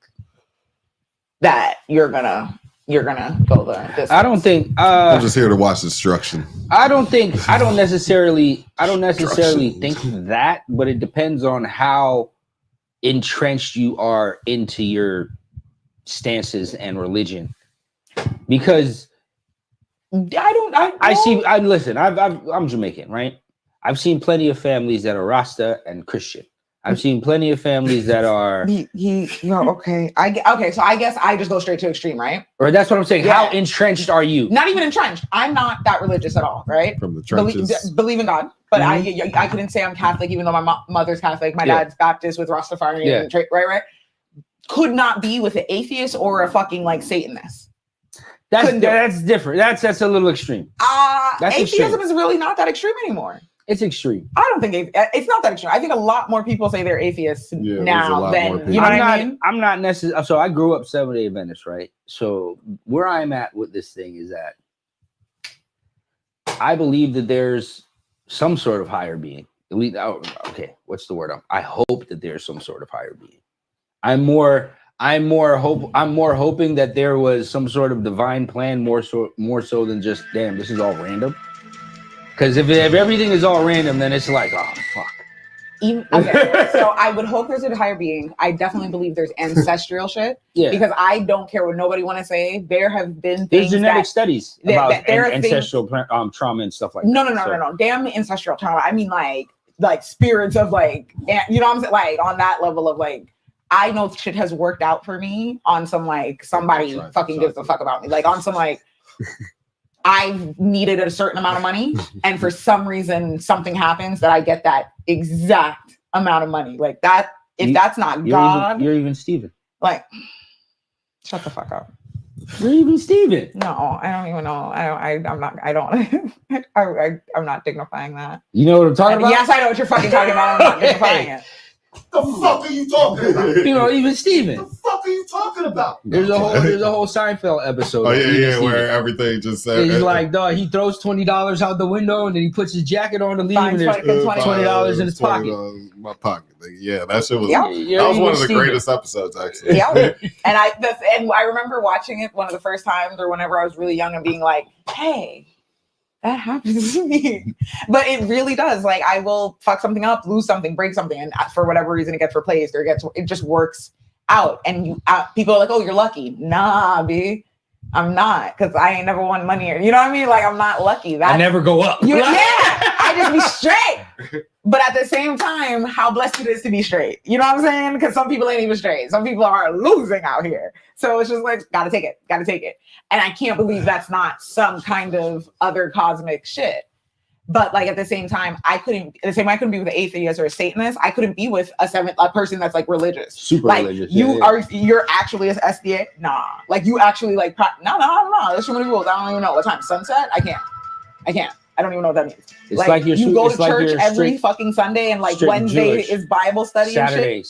that you're gonna go this. I don't think I'm just here to watch destruction. I don't necessarily think that, but it depends on how entrenched you are into your stances and religion. Because I'm Jamaican, right? I've seen plenty of families that are Rasta and Christian. I've seen plenty of families that are. Okay. So I guess I just go straight to extreme, right? Or that's what I'm saying. Yeah. How entrenched are you? Not even entrenched. I'm not that religious at all, right? From the trenches. Believe in God, but I couldn't say I'm Catholic, even though my mother's Catholic. My dad's Baptist with Rastafarian, right? Could not be with an atheist or a fucking like Satanist. That's different. That's a little extreme. Atheism is really not that extreme anymore. It's extreme. I don't think it's not that extreme. I think a lot more people say they're atheists now than you know what I mean. I'm not necessarily. So I grew up Seventh-day Adventist, right? So where I'm at with this thing is that I believe that there's some sort of higher being. What's the word? I hope that there's some sort of higher being. I'm more hoping that there was some sort of divine plan, more so than just damn, this is all random. Because if everything is all random, then it's like, oh fuck. So I would hope there's a higher being. I definitely believe there's ancestral shit. Yeah. Because I don't care what nobody want to say. There have been there's genetic studies about ancestral trauma and stuff like that. No. Damn ancestral trauma. I mean like spirits of like, you know what I'm saying? Like on that level of like, I know shit has worked out for me on some like somebody fucking gives a fuck about me. Like on some like I needed a certain amount of money, and for some reason something happens that I get that exact amount of money. Like that, if that's not God, you're even Steven. Like, shut the fuck up. You're even Steven. No, I don't even know. I'm not dignifying that. You know what I'm talking about? Yes, I know what you're fucking talking about. I'm not dignifying it. The fuck are you talking about? You know, even Steven. The fuck are you talking about? There's a whole Seinfeld episode. Oh yeah, where everything just said. He's like, dog, he throws $20 out the window and then he puts his jacket on to leave, and there's $20 in his pocket. My pocket. Yeah, that shit was. Yep. That was one of the greatest episodes, actually. Yeah, and I remember watching it one of the first times, or whenever I was really young, and being like, hey. That happens to me, but it really does. Like I will fuck something up, lose something, break something, and for whatever reason it gets replaced or it just works out. And people are like, "Oh, you're lucky." Nah, B, I'm not, because I ain't never won money. You know what I mean? Like I'm not lucky. I never go up. I just be straight. But at the same time, how blessed it is to be straight. You know what I'm saying? Because some people ain't even straight. Some people are losing out here. So it's just like, gotta take it. And I can't believe that's not some kind of other cosmic shit. But like at the same time, I couldn't be with an atheist or a Satanist. I couldn't be with a person that's like religious. Super like religious. You're actually an SDA? Nah. Like you actually like no. There's too many rules. I don't even know what time. Sunset? I can't. I don't even know what that means. It's like you go to like church every fucking Sunday, and like Wednesday Jewish. is Bible study. Saturday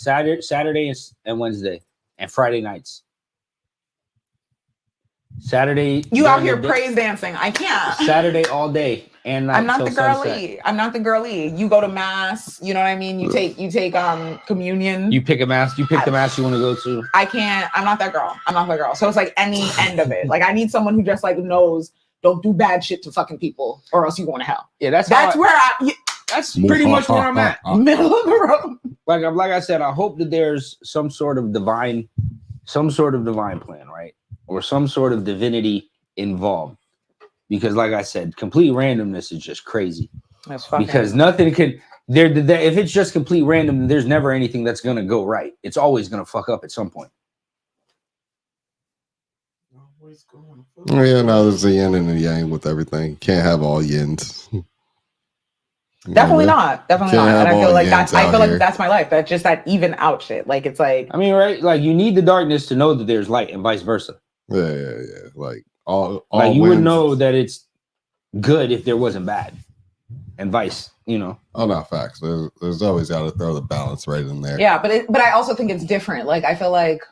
and Wednesday and Friday nights. Saturday. You out here praise dancing. I can't. Saturday all day and night. I'm not the girly. Sunset. I'm not the girly. You go to mass. You know what I mean. You take communion. You pick a mass. You pick the mass you want to go to. I can't. I'm not that girl. So it's like any end of it. Like I need someone who just like knows. Don't do bad shit to fucking people, or else you going to hell. Yeah, that's pretty much where I'm at. Middle of the road. Like I said, I hope that there's some sort of divine plan, right? Or some sort of divinity involved. Because like I said, complete randomness is just crazy. That's fucking because nothing can if it's just complete random, there's never anything that's gonna go right. It's always gonna fuck up at some point. Yeah, no, there's a yin and a yang with everything. Can't have all yins. Definitely not. And I feel like that's my life. That's just that even out shit. Like it's like I mean, right? Like you need the darkness to know that there's light, and vice versa. Yeah. Like all like you would know that it's good if there wasn't bad, and vice. You know. Oh, no, facts. There's always got to throw the balance right in there. Yeah, but I also think it's different. Like I feel like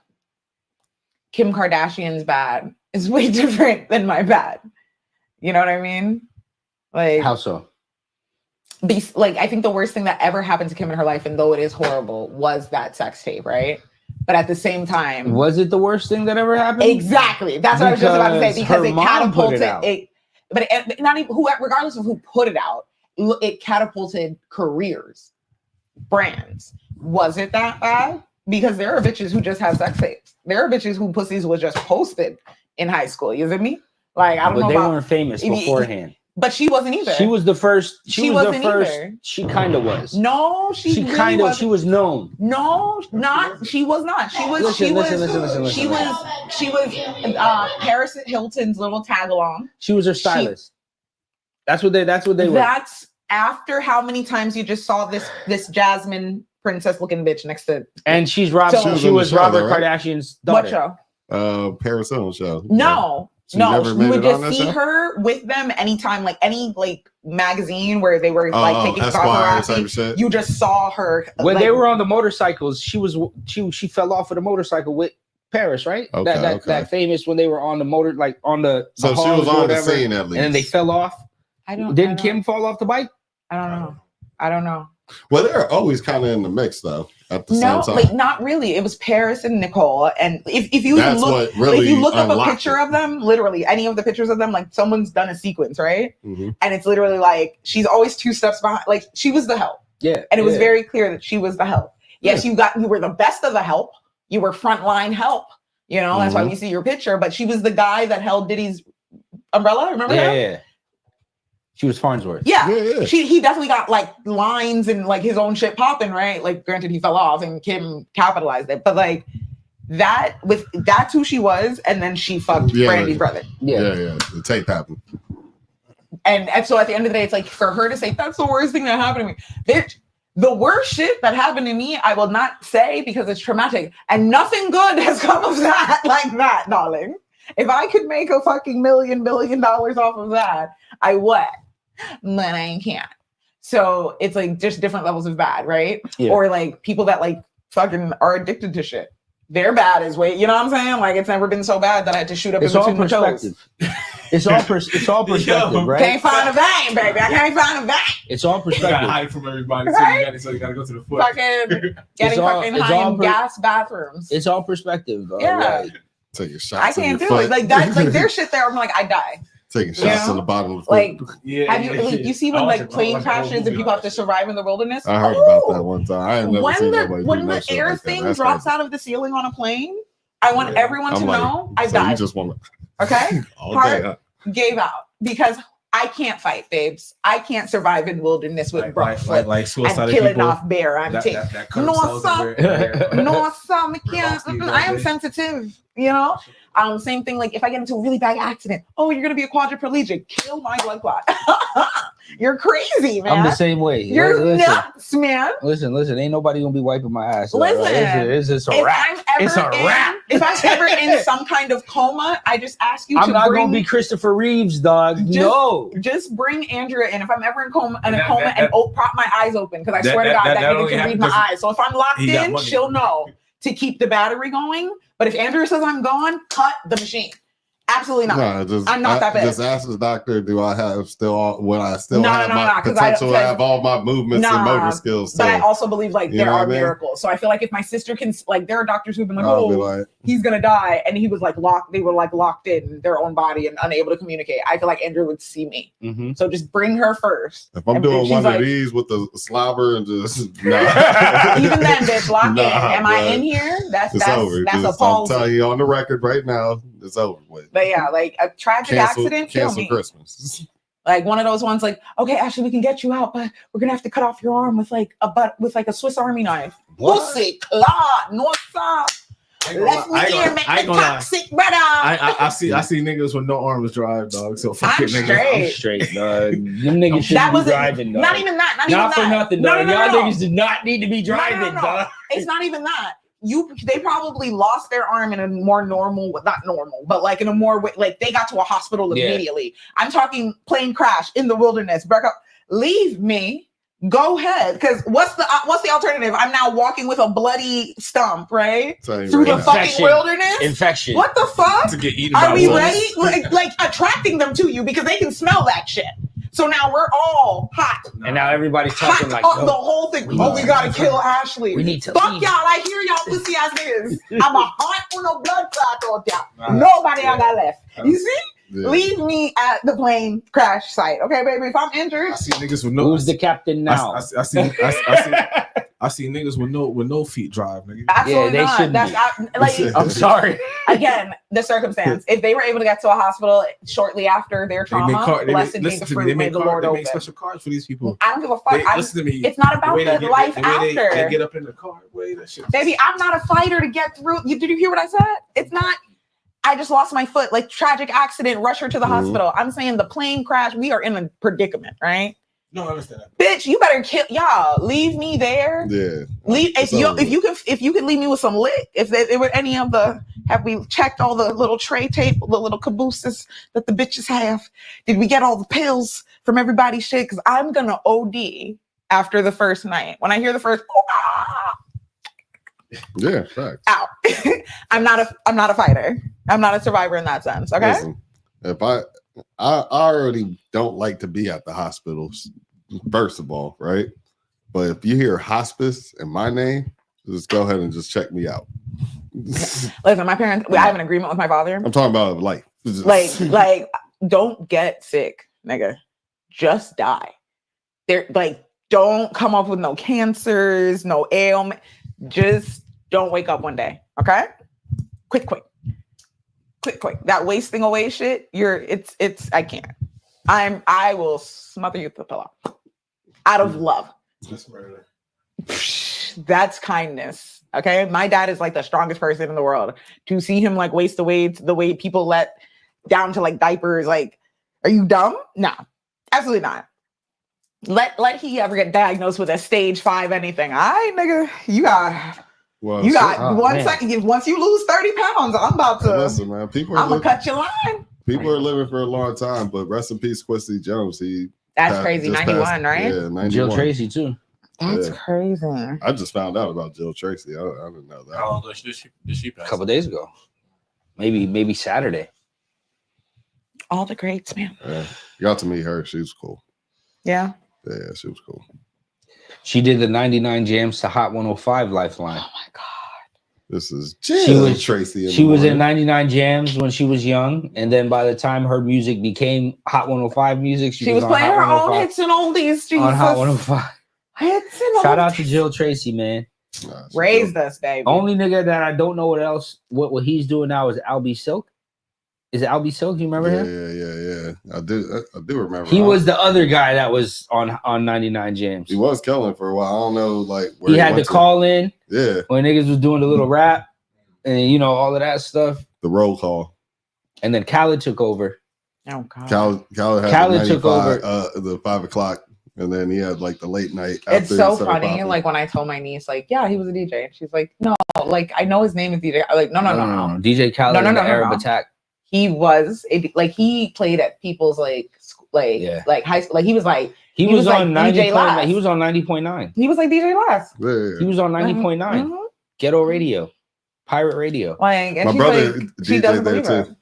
Kim Kardashian's bad is way different than my bad. You know what I mean? Like how so? I think the worst thing that ever happened to Kim in her life, and though it is horrible, was that sex tape, right? But at the same time, was it the worst thing that ever happened? Exactly. That's what I was just about to say, because it catapulted it. But not even regardless of who put it out, it catapulted careers, brands. Was it that bad? Because there are bitches who just have sex tapes. There are bitches who pussies was just posted in high school. You see me? Like I don't know. But they weren't famous beforehand. But she wasn't either. She was the first. She was the first. Either. She kind of was. No, she really she was known. No, not. She was not. She was. She was Paris Hilton's little tag along. She was her stylist. That's what they were. That's after how many times you just saw this Jasmine princess looking bitch next to. And she was Robert Kardashian's daughter. What show? Paris Hilton show. No. You would just see her with them anytime, like any like magazine where they were like taking paparazzi. You just saw her when they were on the motorcycles. She fell off of the motorcycle with Paris, right? Okay, that famous when they were on the motor, like on the. So she was on the scene at least, and then they fell off. Didn't Kim fall off the bike? I don't know. Well, they're always kind of in the mix though. At the same time. Like not really. It was Paris and Nicole. And if you look up a picture of them, literally any of the pictures of them, like someone's done a sequence, right? Mm-hmm. And it's literally like she's always 2 steps behind. Like she was the help. Yeah. And it was very clear that she was the help. Yes, you were the best of the help. You were frontline help. You know, that's why we see your picture. But she was the guy that held Diddy's umbrella. Remember that? Yeah. She was Farnsworth. Yeah. He definitely got like lines and like his own shit popping, right? Like granted he fell off and Kim capitalized it, but like that's who she was, and then she fucked Brandy's brother. Yeah. The tape happened. And so at the end of the day, it's like for her to say that's the worst thing that happened to me. Bitch, the worst shit that happened to me, I will not say because it's traumatic. And nothing good has come of that like that, darling. If I could make a fucking $1 billion off of that, I would. But I can't. So it's like just different levels of bad, right? Yeah. Or like people that like fucking are addicted to shit. Their bad is way, you know what I'm saying? Like it's never been so bad that I had to shoot up in between my toes. It's all perspective, right? Can't find a vein, baby. I can't find a vein. It's all perspective. You gotta hide from everybody, right? So you gotta go to the foot. Fucking getting fucking high in gas bathrooms. It's all perspective, though. Yeah. Right? Take your shots. I can't do it. Like that. Like there's shit there. I'm like, I die. Taking shots in the bottom of the like, you see when like plane crashes and people have to survive in the wilderness? I heard about that one time. I had never seen nobody when the air like thing drops out of the ceiling on a plane, I want everyone to know I died. You just want to, okay? Heart gave out because I can't fight, babes. I can't survive in wilderness with like I'm killing off bear. I'm taking no, I am sensitive. You know, Same thing, like if I get into a really bad accident, oh, you're gonna be a quadriplegic, kill my blood clot. You're crazy, man. I'm the same way. You're Listen, nuts, man. listen. Ain't nobody gonna be wiping my ass. Listen, it's just a if wrap. I'm ever It's a wrap. If I'm ever in some kind of coma, I just ask you I'm to not bring. gonna be Christopher Reeves, dog. No. Just bring Andrea in. If I'm ever in coma, and That- prop my eyes open, because I that- swear to that- God, that that nigga only can read happens my because eyes. So if I'm locked he got in, money. she'll know to keep the battery going. But if Andrea says I'm gone, cut the machine. Absolutely not. I'm not that bad. Just ask the doctor, do I have still all, when I still have my 'cause potential to have all my movements and motor skills? But I also believe like You there know are what I mean? miracles. So I feel like if my sister can, like, there are doctors who've been like, I'll be oh, like, he's gonna die, and he was like locked. They were like locked in their own body and unable to communicate. I feel like Andrew would see me. Mm-hmm. So just bring her first. if I'm And doing she's one like, of these with the slobber and just even then, bitch, lock in. Am I bruh. in here? That's It's over. that's a I'm palsy. telling you on the record right now, it's over with. But yeah, like a tragic accident, kill Cancel me. Christmas. Like one of those ones, like, okay, Ashley, we can get you out, but we're gonna have to cut off your arm with like a Swiss Army knife. Pussy, clot, north south. Left me here, make me toxic, brother. I see niggas with no arms drive, dog. So fuck I'm it, nigga. straight. I'm straight, dog. Them niggas should That be was driving, dog. not even that. Not for nothing, No, dog. no, no, Y'all no. niggas did not need to be driving, No. dog. It's not even that. They probably lost their arm in a more normal, not normal, but like in a more like they got to a hospital immediately. I'm talking plane crash in the wilderness. Break up. Leave me. Go ahead, because what's the alternative? I'm now walking with a bloody stump, right? Tell you Through right the now. fucking wilderness. Infection. What the fuck? To get eaten Are by we wolves. ready? Like attracting them to you because they can smell that shit. So now we're all hot. And now everybody's Hot talking like, up yo, the whole thing. we Oh, need we to gotta leave. kill Ashley. we need to Fuck leave. y'all. I hear y'all pussy ass niggas. I'm a heart with no blood clot on y'all. Nah. Nobody I got left. You see? Yeah. Leave me at the plane crash site. Okay, baby. If I'm injured, I see niggas with no. Who's the captain now? I see niggas with no feet drive, nigga. absolutely they not. shouldn't That's be. like I'm sorry. again, the circumstance. If they were able to get to a hospital shortly after their trauma, blessed be the fruit, may the Lord they open. make special cars for these people. I don't give a fuck. Listen to me. It's not about way they the get- life the way after. They get up in the car. Way that shit. Baby, I'm not a fighter to get through. Did you hear what I said? It's not. I just lost my foot, like tragic accident, rush her to the hospital. I'm saying the plane crash. We are in a predicament, right? No, I understand that. Bitch, you better kill y'all. Leave me there. Yeah. Leave if It's you over. if you could leave me with some lick. If there were any of the have we checked all the little tray tape, the little cabooses that the bitches have? Did we get all the pills from everybody's shit? Because I'm gonna OD after the first night. When I hear the first Yeah, facts. out, I'm not a fighter. I'm not a survivor in that sense. Okay. Listen, if I already don't like to be at the hospitals, first of all, right? But if you hear hospice in my name, just go ahead and just check me out. Listen, my parents. I have an agreement with my father. I'm talking about life. Like, don't get sick, nigga. Just die. They're like, don't come up with no cancers, no ailment. Just don't wake up one day. Okay? Quick. That wasting away shit, it's I can't. I will smother you with the pillow. Out of love. That's murder. That's kindness. Okay. My dad is like the strongest person in the world. To see him like waste away the way people let down to like diapers, like, are you dumb? No, absolutely not. Let he ever get diagnosed with a stage 5 anything. All right, nigga, you got Oh, one man. second. Once you lose 30 pounds, I'm about to. Listen, man, people I'm are gonna cut your line. people are living for a long time, but rest in peace, Quincy Jones. He That's passed- crazy. just 91, passed- right? Yeah, 91. Jill Tracy too. That's Yeah. crazy. I just found out about Jill Tracy. I didn't know that. How long ago did she A pass? couple days ago. Maybe Saturday. All the greats, man. Yeah. Got to meet her. She was cool. Yeah. Yeah, she was cool. She did the 99 Jams to Hot 105 Lifeline. Oh my god. This is She Jill was- Tracy. She was in 99 Jams when she was young, and then by the time her music became Hot 105 music, She was on playing Hot her own 105 hits and oldies. Jesus. on Hot 105. Hits and Shout out oldies. to Jill Tracy, man. Nah, she Raised dope. us, baby. Only nigga that I don't know what he's doing now is Albie Silk. Is it Albie Silk? You remember him? Yeah. I do remember. He was the other guy that was on 99 Jams. He was killing for a while. I don't know, like where He had to went call in Yeah, when niggas was doing the little rap. and you know all of that stuff. The roll call. And then Khaled took over. Oh God. Khaled had Khaled the took over. the 5 o'clock, and then he had like the late night. It's after so instead of funny. popping. Like when I told my niece, like, yeah, he was a DJ. And she's like, no, like I know his name is DJ. I'm like, no. DJ Khaled No, and the no, Arab no. Attack. He was like he played at people's like high school. Like he was like He was like on DJ 90. Last. He was on 90.9. He was like DJ Last. Yeah. He was on 90.9. Mhm. Ghetto radio, pirate radio. Like, and My she's brother like, DJ she doesn't there believe too. it.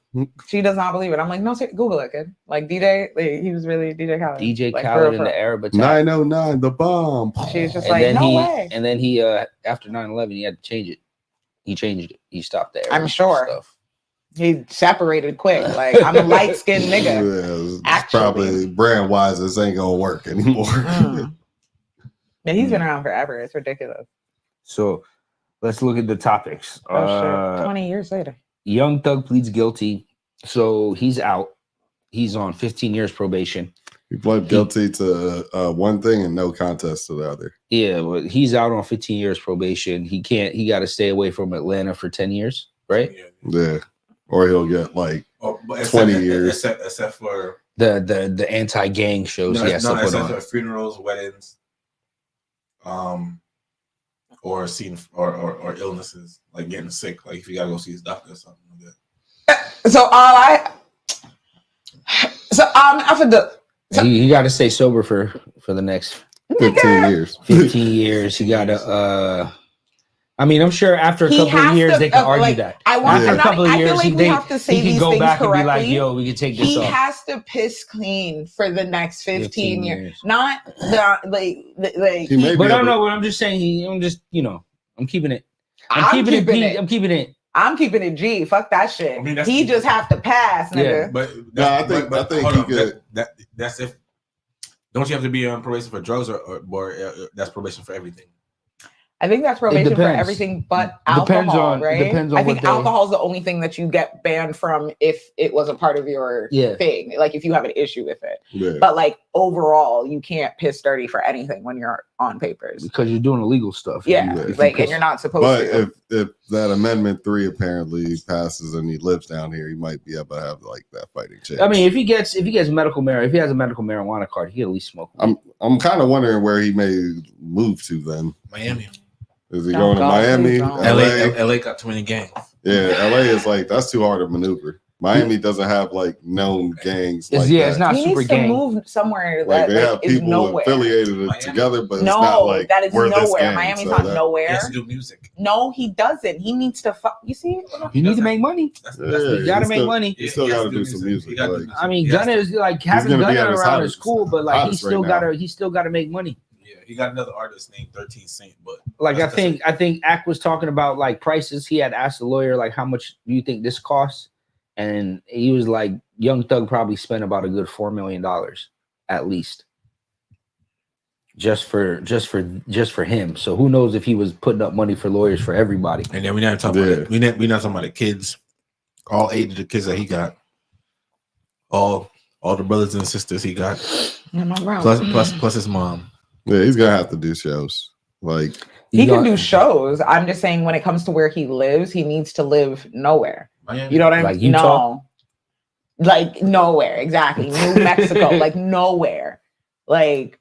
She does not believe it. I'm like, no, Google it, kid. Like DJ, like, he was really DJ Khaled. DJ like, Khaled and the Arab Attack. 909, the bomb. She's just And like, then no he way. and then he after 9/11 he had to change it. He changed it. He stopped the Arab I'm sure. stuff. He separated quick. Like, I'm a light skinned nigga. Yeah, it's Actually. probably brand wise. This ain't gonna work anymore. Mm. Yeah, he's been around forever. It's ridiculous. So let's look at the topics. Oh shit. 20 years later. Young Thug pleads guilty. So he's out. He's on 15 years probation. He pled guilty to one thing and no contest to the other. Yeah, but he's out on 15 years probation. He got to stay away from Atlanta for 10 years, right? Yeah, or he'll get like But 20 years. except for The anti-gang shows he has to put except on. for funerals, weddings, or or illnesses, like getting sick, like if you gotta go see his doctor or something like that. So after the He got to stay sober for the next 15 years. 15 years. He got to. I mean, I'm sure after a He couple of has years to, they can argue like, that. I want. After I'm a not, couple of I years, feel like we have to say he these can go things back correctly. and be like, "Yo, we can take this He off." has to piss clean for the next 15 years. years. Not the like. He may But be I don't able know what I'm just saying. I'm just, I'm keeping it. I'm I'm keeping it. keeping P. it. I'm keeping it. I'm keeping it G. Fuck that shit. I mean, that's- he just have to pass, nigga. But No, I think hold he on, could. that's if. Don't you have to be on probation for drugs or that's probation for everything? I think that's probation for depends. everything but Depends alcohol, on- right? depends on I think what they- alcohol is the only thing that you get banned from if it was a part of your Yeah. thing. Like if you have an issue with it. Yeah. But like overall, you can't piss dirty for anything when you're on papers. Because you're doing illegal stuff. Yeah, Yeah. If you like piss- and you're not supposed But to. if that Amendment 3 apparently passes and he lives down here, he might be able to have like that fighting chance. I mean, if he gets medical marijuana, if he has a medical marijuana card, he can at least smoke. I'm kind of wondering where he may move to then. Miami, Is he Don't going to go, Miami? please don't. LA? LA got too many gangs. Yeah, LA is like that's too hard to maneuver. Miami doesn't have like known gangs. It's- Like yeah, that. it's not he super needs to gang. move somewhere Like that they have like, is people nowhere. affiliated Miami? together, but it's No, not like that is we're this nowhere. gang, Miami's so not that- He nowhere. has to do music. No, he doesn't. He needs to fuck. You see? You need to make money. Yeah, You gotta he's make still- money. You still He has got to to do do some music. music. He gotta do Like, music. I mean, He has Gunna to- is like having gonna be Gunna at his around hottest- is cool, but like hottest right now. he still gotta make money. Yeah, he got another artist named 13 Saint, but Like that's- I think Ack was talking about like prices. He had asked the lawyer like, how much do you think this costs? And he was like, Young Thug probably spent about a good $4 million at least, just for him. So who knows if he was putting up money for lawyers for everybody? And then we're not talking Yeah. about we're not talking about the kids, all 8 of the kids that he got, all the brothers and sisters he got, plus his mom. yeah, he's gonna have to do shows. Like, He can do shows. I'm just saying when it comes to where he lives, he needs to live nowhere. Miami. You know what I mean? Like Utah? No. Like nowhere, exactly. New Mexico, like nowhere. Like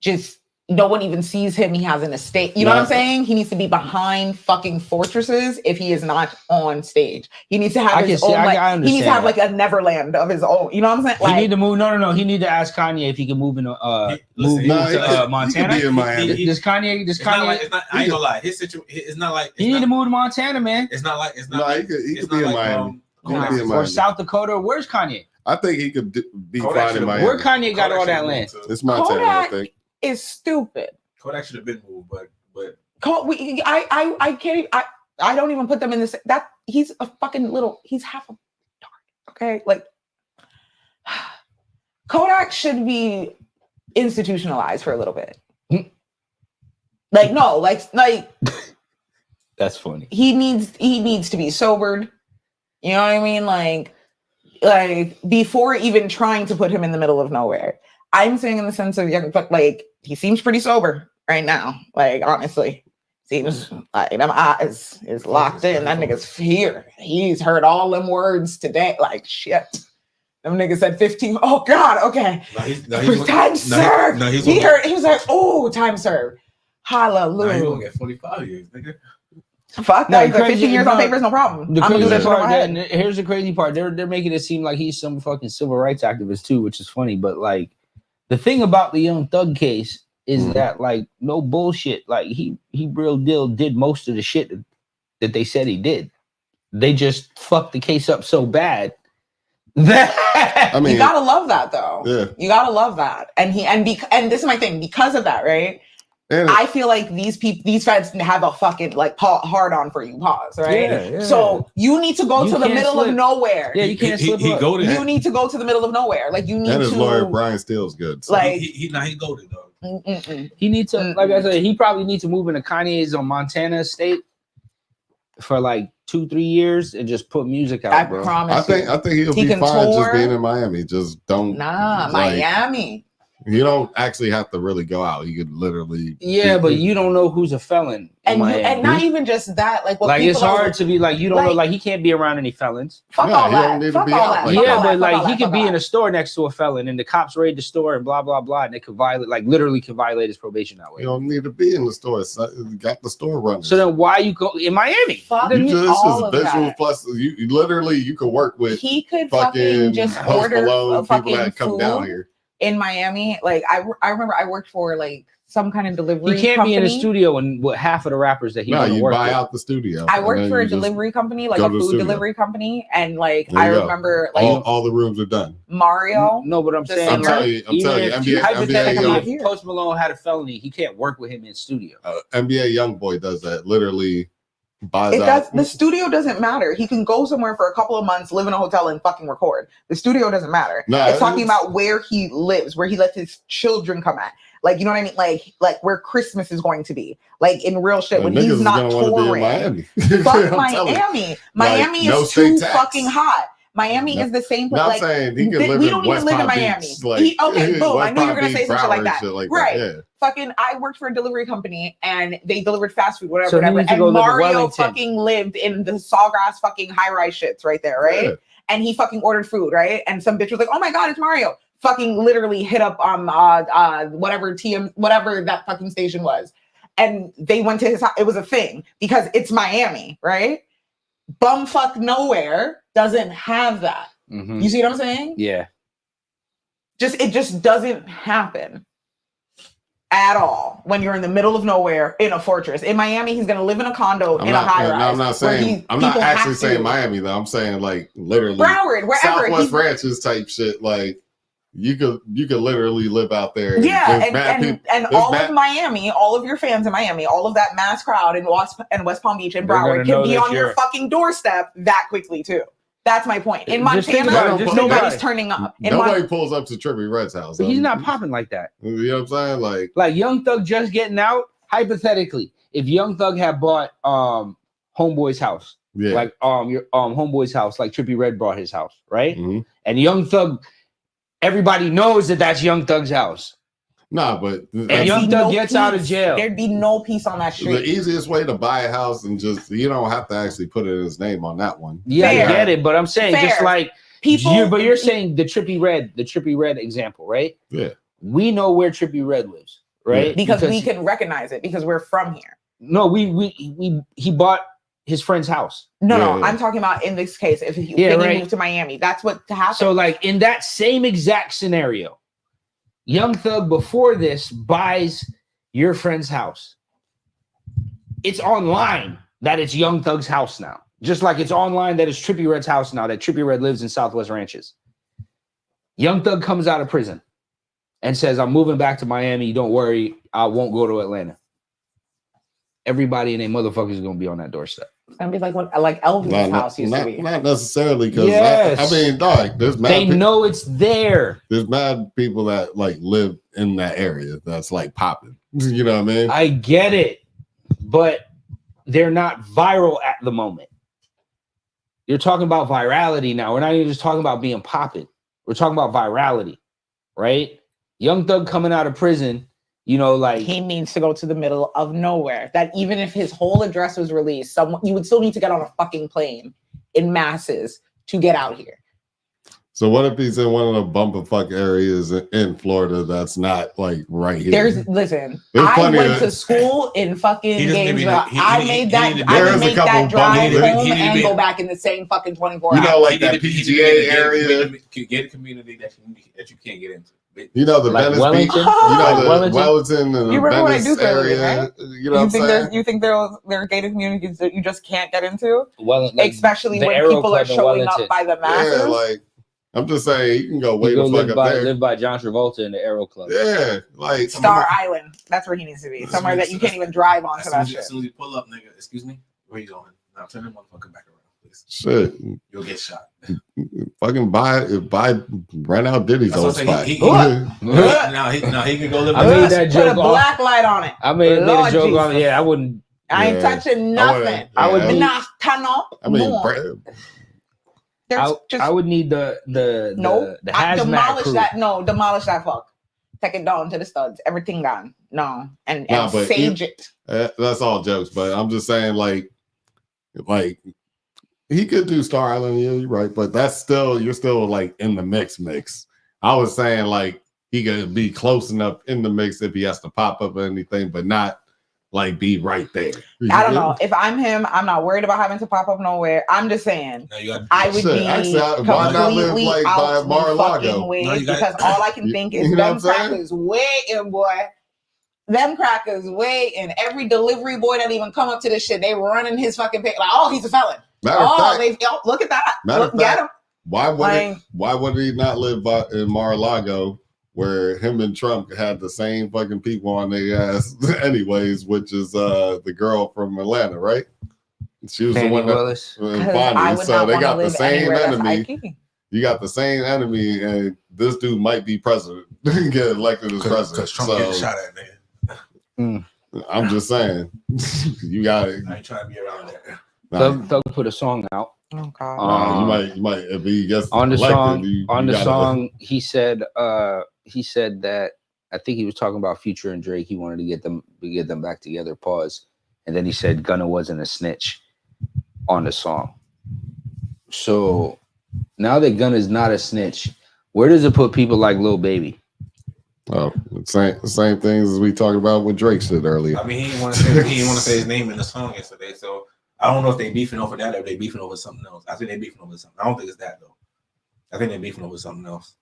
just no one even sees him. He has an estate. You know what I'm saying? He needs to be behind fucking fortresses if he is not on stage. He needs to have I his can see- own I like he needs to have understand like a Neverland of his own. You know what I'm saying? He Like need to move. No. He need to ask Kanye if he can move in Listen, move nah, he to could- he Montana. could be in Miami. He- Does Kanye? It's not like, I ain't gonna lie. His situation. It's not like. He need to move to Montana, man, It's not like. It's not. No, like, he could it's be not in like, Miami. Kodak He could be in is- or Miami. South Dakota. Where's Kanye? I think he could be Kodak fine in should've- Miami. Where Kanye got Kodak all that should've land? moved to- It's Montana, Kodak- I think. is stupid. Kodak should have been moved, but I can't. I don't even put them in this. That he's a fucking little. He's half a dog. Okay, like Kodak should be institutionalized for a little bit. Like no, like That's funny. he needs to be sobered. You know what I mean? Like before even trying to put him in the middle of nowhere. I'm saying in the sense of young, but like he seems pretty sober right now. Like honestly, Seems like them eyes is locked in. That nigga's here. He's heard all them words today. Like shit. Them niggas said 15. Oh God. Okay. Time served. He heard. He was like, oh, time served. Hallelujah. He's gonna get 45 years, nigga. Fuck that. 15 years on paper is no problem. The I'm gonna do crazy that shit on part, my head. here's the crazy part. They're making it seem like he's some fucking civil rights activist too, which is funny. But like, the thing about the Young Thug case is that like no bullshit. Like he real deal did most of the shit that they said he did. They just fucked the case up so bad that I mean, you gotta love that though. Yeah. You gotta love that. And this is my thing because of that, right? and I feel like these feds have a fucking like hard on for you, pause, right? Yeah. So you need to go You to the can't middle slip. of nowhere. Yeah, you can't slip up. Go to You need to go to the middle of nowhere. Like you need and to. his lawyer Brian Steele's good. So. Like he go to though. He needs to, like I said, he probably needs to move into Kanye's on Montana estate for like 2-3 years and just put music out, I bro. promise. I think he'll He be can fine tour. just being in Miami. Just don't like, Miami. You don't actually have to really go out. You could literally Yeah, but you don't know who's a felon. And not even just that, like what like it's people are- hard to be like you don't know, like he can't be around any felons. Fuck No, all he that. don't need to Fuck be all out that. like Fuck Yeah, all but that. like Fuck all he that. could Fuck be all in a store next to a felon and the cops raid the store and blah blah blah and they could violate, like literally could violate his probation that way. You don't need to be in the store. You got the store running. So then why you go in Miami? Fuck you just all is of visual that. plus you literally you could work with He could fucking fucking just Post order Malone, a people fucking that come food down here. in Miami. Like I remember I worked for like some kind of delivery. He can't company. be in a studio and with half of the rappers that he No, want to you work buy with. out the studio. I and worked then for a you just delivery company, like go a to the food studio. delivery company, and like There I you go. remember like all the rooms are done. Mario. No, but I'm The saying, singer. I'm telling you, even NBA hypothetically, young, if Post Malone had a felony, he can't work with him in studio. NBA young boy does that. Literally buys It out. does. The studio doesn't matter. He can go somewhere for a couple of months, live in a hotel, and fucking record. The studio doesn't matter. Nah, it's talking it's- about where he lives, where he lets his children come at. Like, you know what I mean? Like where Christmas is going to be. Like in real shit when niggas he's is not gonna wanna be in touring. Miami. Fuck I'm telling you. Miami. Miami Like, no is state too tax. fucking hot. Miami No- is the same place. No, I'm Like, saying he can live we in don't even West live in Palm Miami. Beach, like, Okay, boom. I West knew you were Palm gonna say Beach, some shit like Broward, that. shit like Right. that. Yeah. Fucking, I worked for a delivery company and they delivered fast food, whatever, So he whatever. needs to And go live in Mario Wellington. fucking lived in the Sawgrass fucking high-rise shits right there, right? Yeah. And he fucking ordered food, right? And some bitch was like, "Oh my god, it's Mario!" Fucking literally hit up whatever that fucking station was, and they went to his house. It was a thing because it's Miami, right? Bumfuck nowhere doesn't have that. Mhm. You see what I'm saying? Yeah. It just doesn't happen at all when you're in the middle of nowhere in a fortress. In Miami, he's gonna live in a condo in a high rise. I'm not saying. I'm not actually saying Miami though. I'm saying like literally Broward, wherever. Southwest Ranches type shit. Like you could literally live out there. Yeah, There's mad and there's all mad- of Miami, all of your fans in Miami, all of that mass crowd in West Palm Beach and They're Broward gonna can know be that on your you're- fucking doorstep that quickly too. That's my point. In Just think Montana, about it, just think about nobody's it. turning up. In Nobody pulls up to Trippie Red's house. But he's not popping like that. You know what I'm saying? Like Young Thug just getting out. Hypothetically, if Young Thug had bought Homeboy's house, yeah. like your Homeboy's house, like Trippie Redd bought his house, right? Mhm. And Young Thug, everybody knows that that's Young Thug's house. Nah, but And Young Thug gets out of jail. There'd be no peace on that the street. easiest way to buy a house and just you don't have to actually put his name on that one. Yeah, Fair. I get it, but I'm saying just Fair. like People, but you're saying the Trippie Redd example, right? Yeah. We know where Trippie Redd lives, right? because we can recognize it because we're from here. No, he bought his friend's house. No, Yeah, no, yeah. I'm talking about in this case, if he right. moved to Miami, that's what happened. So, like in that same exact scenario, Young Thug before this buys your friend's house. It's online that it's Young Thug's house now. Just like it's online that it's Trippie Redd's house now, that Trippie Redd lives in Southwest Ranches. Young Thug comes out of prison and says, "I'm moving back to Miami. Don't worry, I won't go to Atlanta." Everybody in their motherfuckers is gonna be on that doorstep. It's gonna be like what Elvis's house used to be. Not necessarily because Yes. I mean, dog, there's mad They know it's there. there's mad people that like live in that area that's like popping. You know what I mean? I get it, but they're not viral at the moment. You're talking about virality now. We're not even just talking about being popping. We're talking about virality, right? Young Thug coming out of prison You know, like he needs to go to the middle of nowhere. That even if his whole address was released, you would still need to get on a fucking plane in masses to get out here. So what if he's in one of the bumper fuck areas in Florida that's not like right here? Listen, There's I plenty went of- to school in fucking He doesn't even- Gainesville. I made that. I There would is a make couple that drive bumper- home he need to and be- go back in the same fucking 24 You know, hours. like that PGA area. Get a community that you can't get into. You know the Like Venice Wellington? Beach. You know Like the Wellington? Wellington and the You remember what I Venice do for a living, area. right? You know what I'm saying? You think there are gated communities that you just can't get into, well, like especially the when Aero people are Club in showing Wellington. up by the masses. Yeah, like I'm just saying, you can go way You the go fuck up there. live by John Travolta in the Aero Club. Yeah, like Star Island, that's where he needs to be. Somewhere that you can't even drive onto that As shit. soon as you pull up, nigga, excuse me, where you going? Now turn that motherfucker back around, please. shit. You'll get shot. Fucking buy rent out Diddy's That's old what I'm spot. saying. Now he can go live. I made that Put a joke off. black light on it. I made a Lord joke on. Jesus. Yeah, I wouldn't. I ain't Yeah. touching I wouldn't- nothing. I would I would be- not turn up. I mean, more. There's just I would need the I hazmat demolish crew. that. No, demolish that fuck. Take it down to the studs. Everything gone. No, and Nah, but sage it. That's all jokes, but I'm just saying, like he could do Star Island. Yeah, you're right, but that's still you're still like in the mix. I was saying like he could be close enough in the mix if he has to pop up or anything, but not like be right there. I don't know. If I'm him, I'm not worried about having to pop up nowhere. I'm just saying. Now you got. I would Shit, be actually, why not live, completely like, by out the Mar-a-Lago? fucking ways No, you got- because all I can think is You know them what I'm saying? crackers waiting, boy. Them crackers waiting. Every delivery boy that even come up to this shit, they running his fucking page like, oh, he's a felon. Matter of fact, Look at that. Matter of Look, get fact, him. why would he not live in Mar-a-Lago where him and Trump had the same fucking people on their ass anyways, which is the girl from Atlanta, right? She was Fannie the one that Willis. I Bonnie. would So not they want to got the live same anywhere that's enemy. Ike. You got the same enemy, and this dude might be president, get elected as president. Because Trump So getting shot at, nigga. I'm just saying, you got it. I ain't trying to be around there. Thug put a song out. Oh God. You might if he gets On the elected, song, you song, he said that I think he was talking about Future and Drake. He wanted to get them back together. Pause, and then he said Gunna wasn't a snitch on the song. So now that Gunna's not a snitch, where does it put people like Lil Baby? Oh, same things as we talked about with Drake said earlier. I mean, he didn't want to say his name in the song yesterday, so I don't know if they beefing over that or if they beefing over something else. I think they beefing over something. I don't think it's that though. I think they're beefing over something else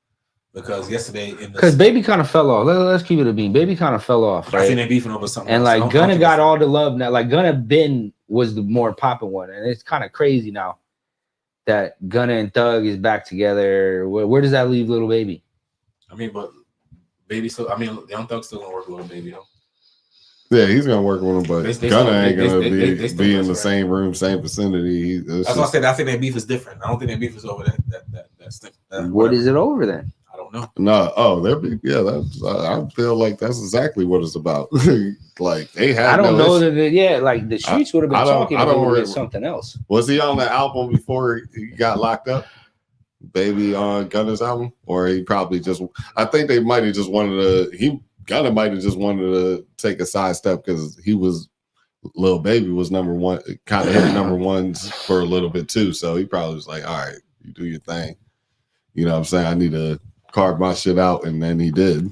because yesterday Because Baby kind of fell off. Let's keep it a bean. Baby kind of fell off, I think right? they're beefing over something. And else. like Gunna got all the love now. Like Gunna was the more popping one, and it's kind of crazy now that Gunna and Thug is back together. Where does that leave Lil Baby? I mean, but Baby still. I mean, Young Thug's still gonna work with Lil Baby though. Yeah, he's gonna work with him, but They Gunna still- ain't they- gonna they be still in best the friends. same room, same vicinity. That's why I said I think their beef is different. I don't think their beef is over that thing. What is it over then? I don't know. No, that's I feel like that's exactly what it's about. Like they had. I don't no know issue. like the streets would have been I don't- talking I don't about really- something else. Was he on the album before he got locked up? Baby on Gunna's album, or he probably just. I think they might have just wanted to. Gunna might have just wanted to take a side step because he was. Lil Baby was number one, kind of hit number ones for a little bit too. So he probably was like, "All right, you do your thing." You know what I'm saying? I need to carve my shit out, and then he did.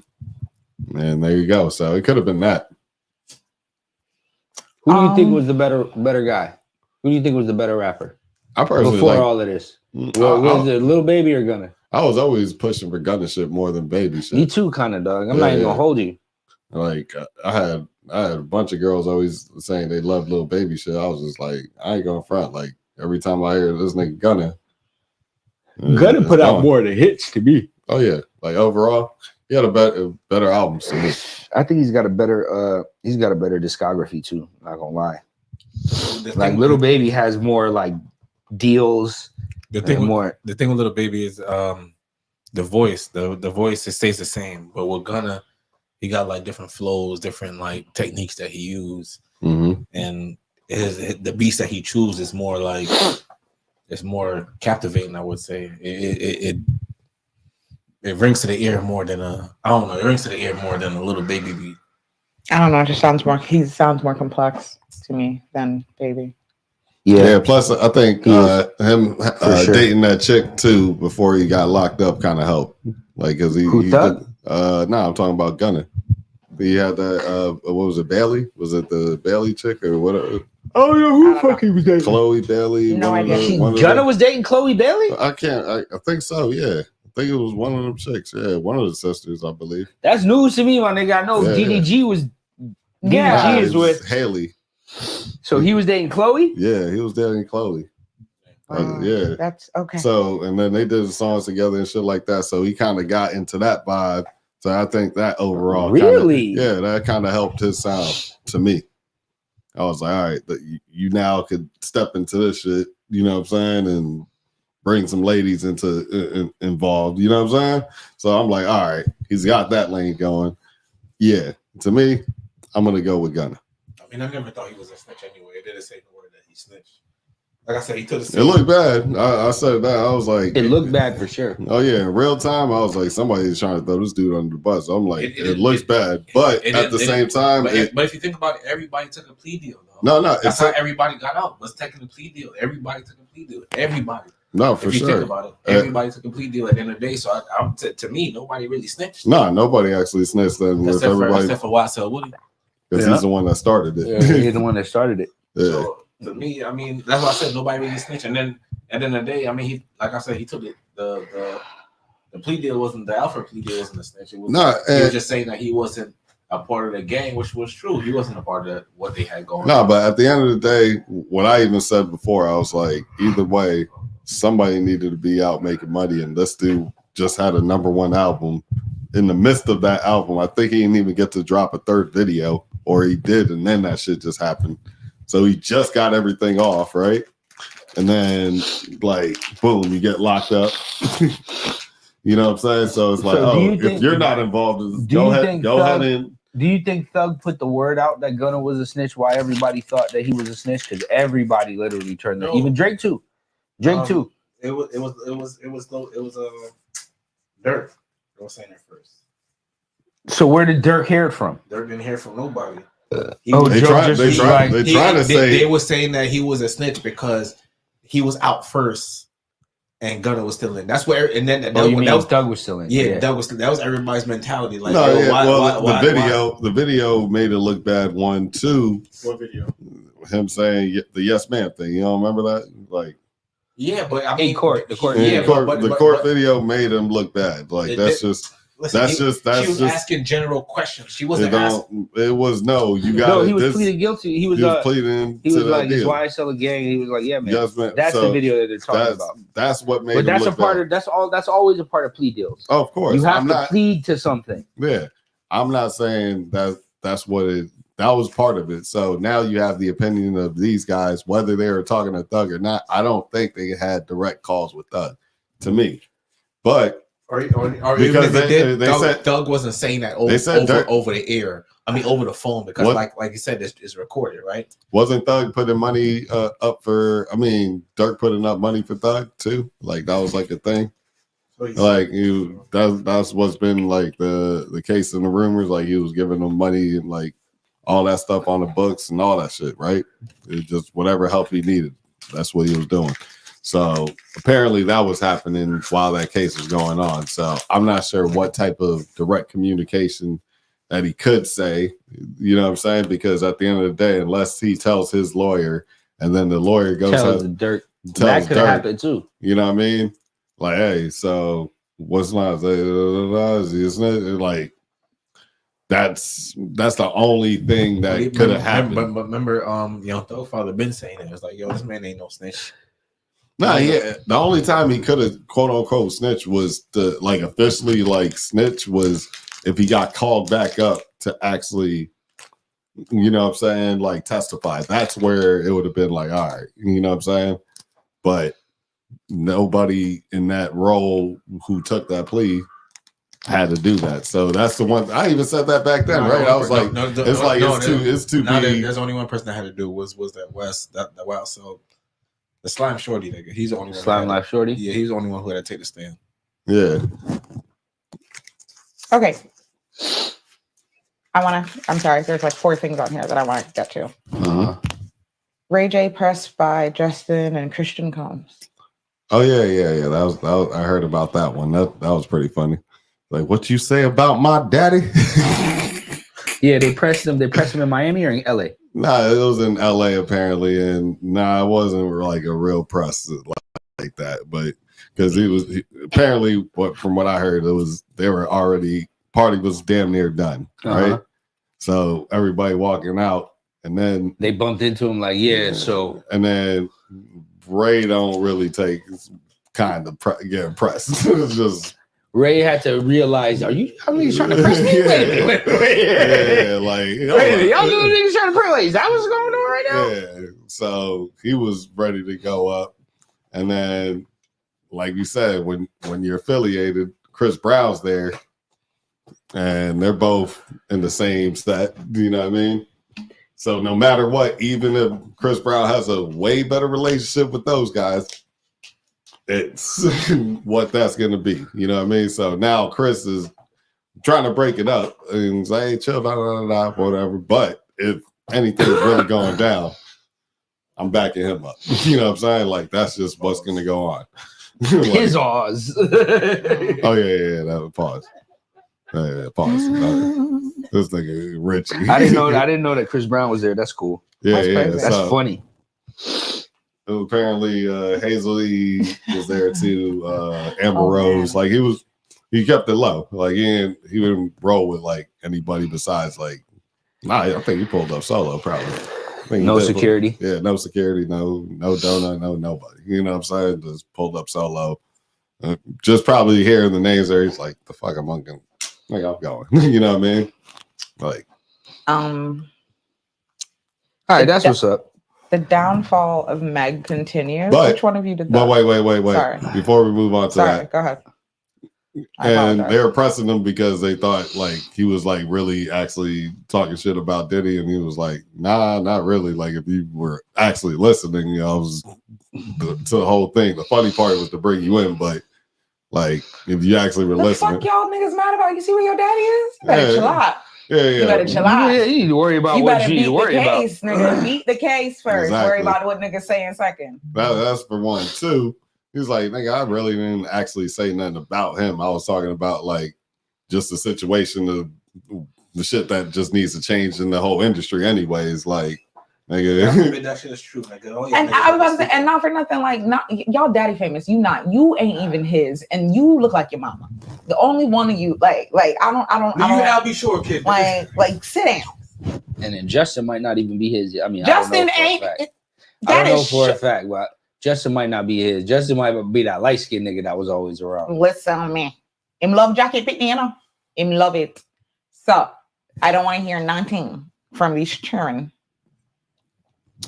And there you go. So it could have been that. Who do you think was the better guy? Who do you think was the better rapper I personally before like. all of this? Was it Lil Baby or Gunna? I was always pushing for Gunna shit more than Baby shit. Me too, kind of, dog. I'm not even Yeah. gonna hold you. Like I had a bunch of girls always saying they love Lil Baby shit. I was just like, I ain't going front. Like every time I hear this nigga Gunna it's put out gone. more of the hits to me. Oh yeah, like overall, he had a better albums to me. I think he's got a better discography too. Not gonna lie. The Like thing- Lil Baby has more like deals. The and thing, more. the thing with Little Baby is the voice. The voice it stays the same, but with Gunna, he got like different flows, different like techniques that he used, Mm-hmm. and the beats that he chooses is more like it's more captivating. I would say it rings to the ear more than it rings to the ear more than a Little Baby beat. I don't know. It just sounds more. He sounds more complex to me than Baby. Yeah. Plus, I think him sure. dating that chick too before he got locked up kind of helped. Like, cause he Thug? did, I'm talking about Gunna. He had that. What was it? Bailey? Was it the Bailey chick or whatever? Oh yeah, who the fuck he was dating? Chloe Bailey. No idea. Gunna was dating Chloe Bailey? I think so. Yeah. I think it was one of them chicks. Yeah, one of the sisters, I believe. That's news to me, my nigga. I know DDG was. Yeah. DDG is with Haley. So he was dating Chloe? Yeah, he was dating Chloe. Yeah. That's okay. So, and then they did the songs together and shit like that. So he kind of got into that vibe. So I think that overall, really, that kind of helped his sound to me. I was like, all right, you now could step into this shit, you know what I'm saying, and bring some ladies involved, you know what I'm saying? So I'm like, all right, he's got that lane going. Yeah, to me, I'm gonna go with Gunna. I mean, I never thought he was a snitch anyway. It didn't say the word that he snitched. Like I said, he took It looked bad. I said that. I was like, it looked bad for sure. Oh yeah, in real time, I was like, somebody's trying to throw this dude under the bus. I'm like, it looks bad, but at the same time, but if you think about it, everybody took a plea deal. Though. No, that's how everybody got out. Was taking a plea deal. Everybody took a plea deal. Everybody. No, for if you sure. Think about it, everybody took a plea deal at the end of the day. So to me, nobody really snitched. No, nobody actually snitched. Then with everybody, except for YSL Woody, because he's the one that started it. Yeah, he's the one that started it. Yeah. So to me, I mean, that's why I said nobody really snitched. And then at the end of the day, I mean, he, like I said, he took it. The plea deal wasn't the Alfred plea deal wasn't a snitch. It was, he was just saying that he wasn't a part of the gang, which was true. He wasn't a part of what they had going on. No, but at the end of the day, what I even said before, I was like, either way, somebody needed to be out making money, and this dude just had a #1 album. In the midst of that album, I think he didn't even get to drop a third video, or he did, and then that shit just happened. So he just got everything off, right? And then, like, boom, you get locked up. You know what I'm saying? So it's like, if you're not involved, go ahead and. Do you think Thug put the word out that Gunna was a snitch? Why everybody thought that he was a snitch? Because everybody literally turned there. Even Drake too. Drake too. It was Dirk. I was saying it first. So where did Dirk hear it from? Dirk didn't hear from nobody. They were saying that he was a snitch because he was out first and Gunna was still in. That's where, and then that was Thug was still in. Yeah, that was everybody's mentality. Like, the video made it look bad. 1, 2. What video? Him saying the yes man thing. You don't remember that? Like, yeah, but I mean, the court video made him look bad. Like she was asking general questions. She wasn't asking. It was you got. No, he was pleading guilty. He was pleading. He was like, "Is why I sell a gang?" He was like, "Yeah, man." Yes, man. That's the video that they're talking about. That's what made. But that's him a part bad. of. That's all. That's always a part of plea deals. Oh, of course, you have to plead to something. Yeah, I'm not saying that's what it. That was part of it. So now you have the opinion of these guys, whether they were talking to Thug or not. I don't think they had direct calls with Thug, to me, but. Or because they said Thug wasn't saying that over the air. I mean, over the phone, because like you said, it's recorded, right? Wasn't Thug putting money up for? I mean, Dirk putting up money for Thug too. Like that was like a thing. Like that's what's been like the case in the rumors. Like he was giving them money and like all that stuff on the books and all that shit, right? It just whatever help he needed. That's what he was doing. So apparently that was happening while that case was going on. So I'm not sure what type of direct communication that he could say, you know what I'm saying? Because at the end of the day, unless he tells his lawyer and then the lawyer goes tells Dirk, that could happen too. You know what I mean? Like, hey, so what's my like? That's the only thing that could have happened. But remember, Young Thug father been saying it. It's like, yo, this man ain't no snitch. Nah, yeah. The only time he could have quote unquote snitch was to like officially like snitch was if he got called back up to actually, you know what I'm saying, like testify. That's where it would have been like, all right, you know what I'm saying? But nobody in that role who took that plea had to do that. So that's the one. I even said that back then, right? I was like, it's too big. There's only one person that had to do was that West, that wow. So the Slime Shorty nigga, he's the only one. Slime Life Shorty? Yeah, he's the only one who had to take the stand. Yeah. Okay. I'm sorry, there's like 4 things on here that I want to get to. Ray J pressed by Justin and Christian Combs. Oh yeah. That was I heard about that one. That was pretty funny. Like, what you say about my daddy? Yeah, they pressed him in Miami or in LA? Nah, it was in LA apparently, and it wasn't like a real press like that. But because apparently, from what I heard, they were already party was damn near done, right? So everybody walking out, and then they bumped into him like, so, and then Ray don't really take kind of get pressed. It's just. Ray had to realize, are you trying to press me? Wait. Yeah, like y'all doing niggas trying to press? Is that what's going on right now? Yeah. So he was ready to go up. And then, like you said, when you're affiliated, Chris Brown's there and they're both in the same set, you know what I mean? So no matter what, even if Chris Brown has a way better relationship with those guys, it's what that's going to be. You know what I mean? So now Chris is trying to break it up and say, hey, chill, whatever. But if anything's really going down, I'm backing him up. You know what I'm saying? Like, that's just what's going to go on. Like, his Oz. Oh, yeah. That was pause. Yeah, pause. This nigga Richie. I didn't know that Chris Brown was there. That's cool. Yeah, That's funny. Apparently Hazel E was there too. Amber Rose, like he kept it low. Like he didn't roll with like anybody besides like. I think he pulled up solo probably. No security. No security. No donut. No nobody. You know what I'm saying? Just pulled up solo. Just probably hearing the names there. He's like, the fuck am I going? Like I'm going. You know what I mean? Like. All right, that's what's up. The downfall of Meg continues. But, which one of you did that? But wait. Sorry. Before we move on to that. Go ahead. And they were pressing him because they thought like he was like really actually talking shit about Diddy, and he was like, nah, not really. Like if you were actually listening, you know, to the whole thing. The funny part was to bring you in, but like if you actually were listening. What the fuck y'all niggas mad about? You see where your daddy is? You better chill out. Yeah. You better chill out. Yeah, you need to worry about what you need to worry about. Nigga. Beat the case first. Exactly. Worry about what niggas saying second. That's for one. Two, he's like, nigga, I really didn't actually say nothing about him. I was talking about like just the situation of the shit that just needs to change in the whole industry anyways. Like, nigga. That shit is true, nigga. And I was about to say, and not for nothing, like y'all daddy famous. You ain't even his, and you look like your mama. The only one of you, like I don't. I'll be sure, kid. Like sit down. And then Justin might not even be his. I mean, Justin I don't know for a fact, but Justin might not be his. Justin might be that light skinned nigga that was always around. Listen to me. Him love Jackie Pitney, you know. Him love it. So I don't want to hear nothing from these children.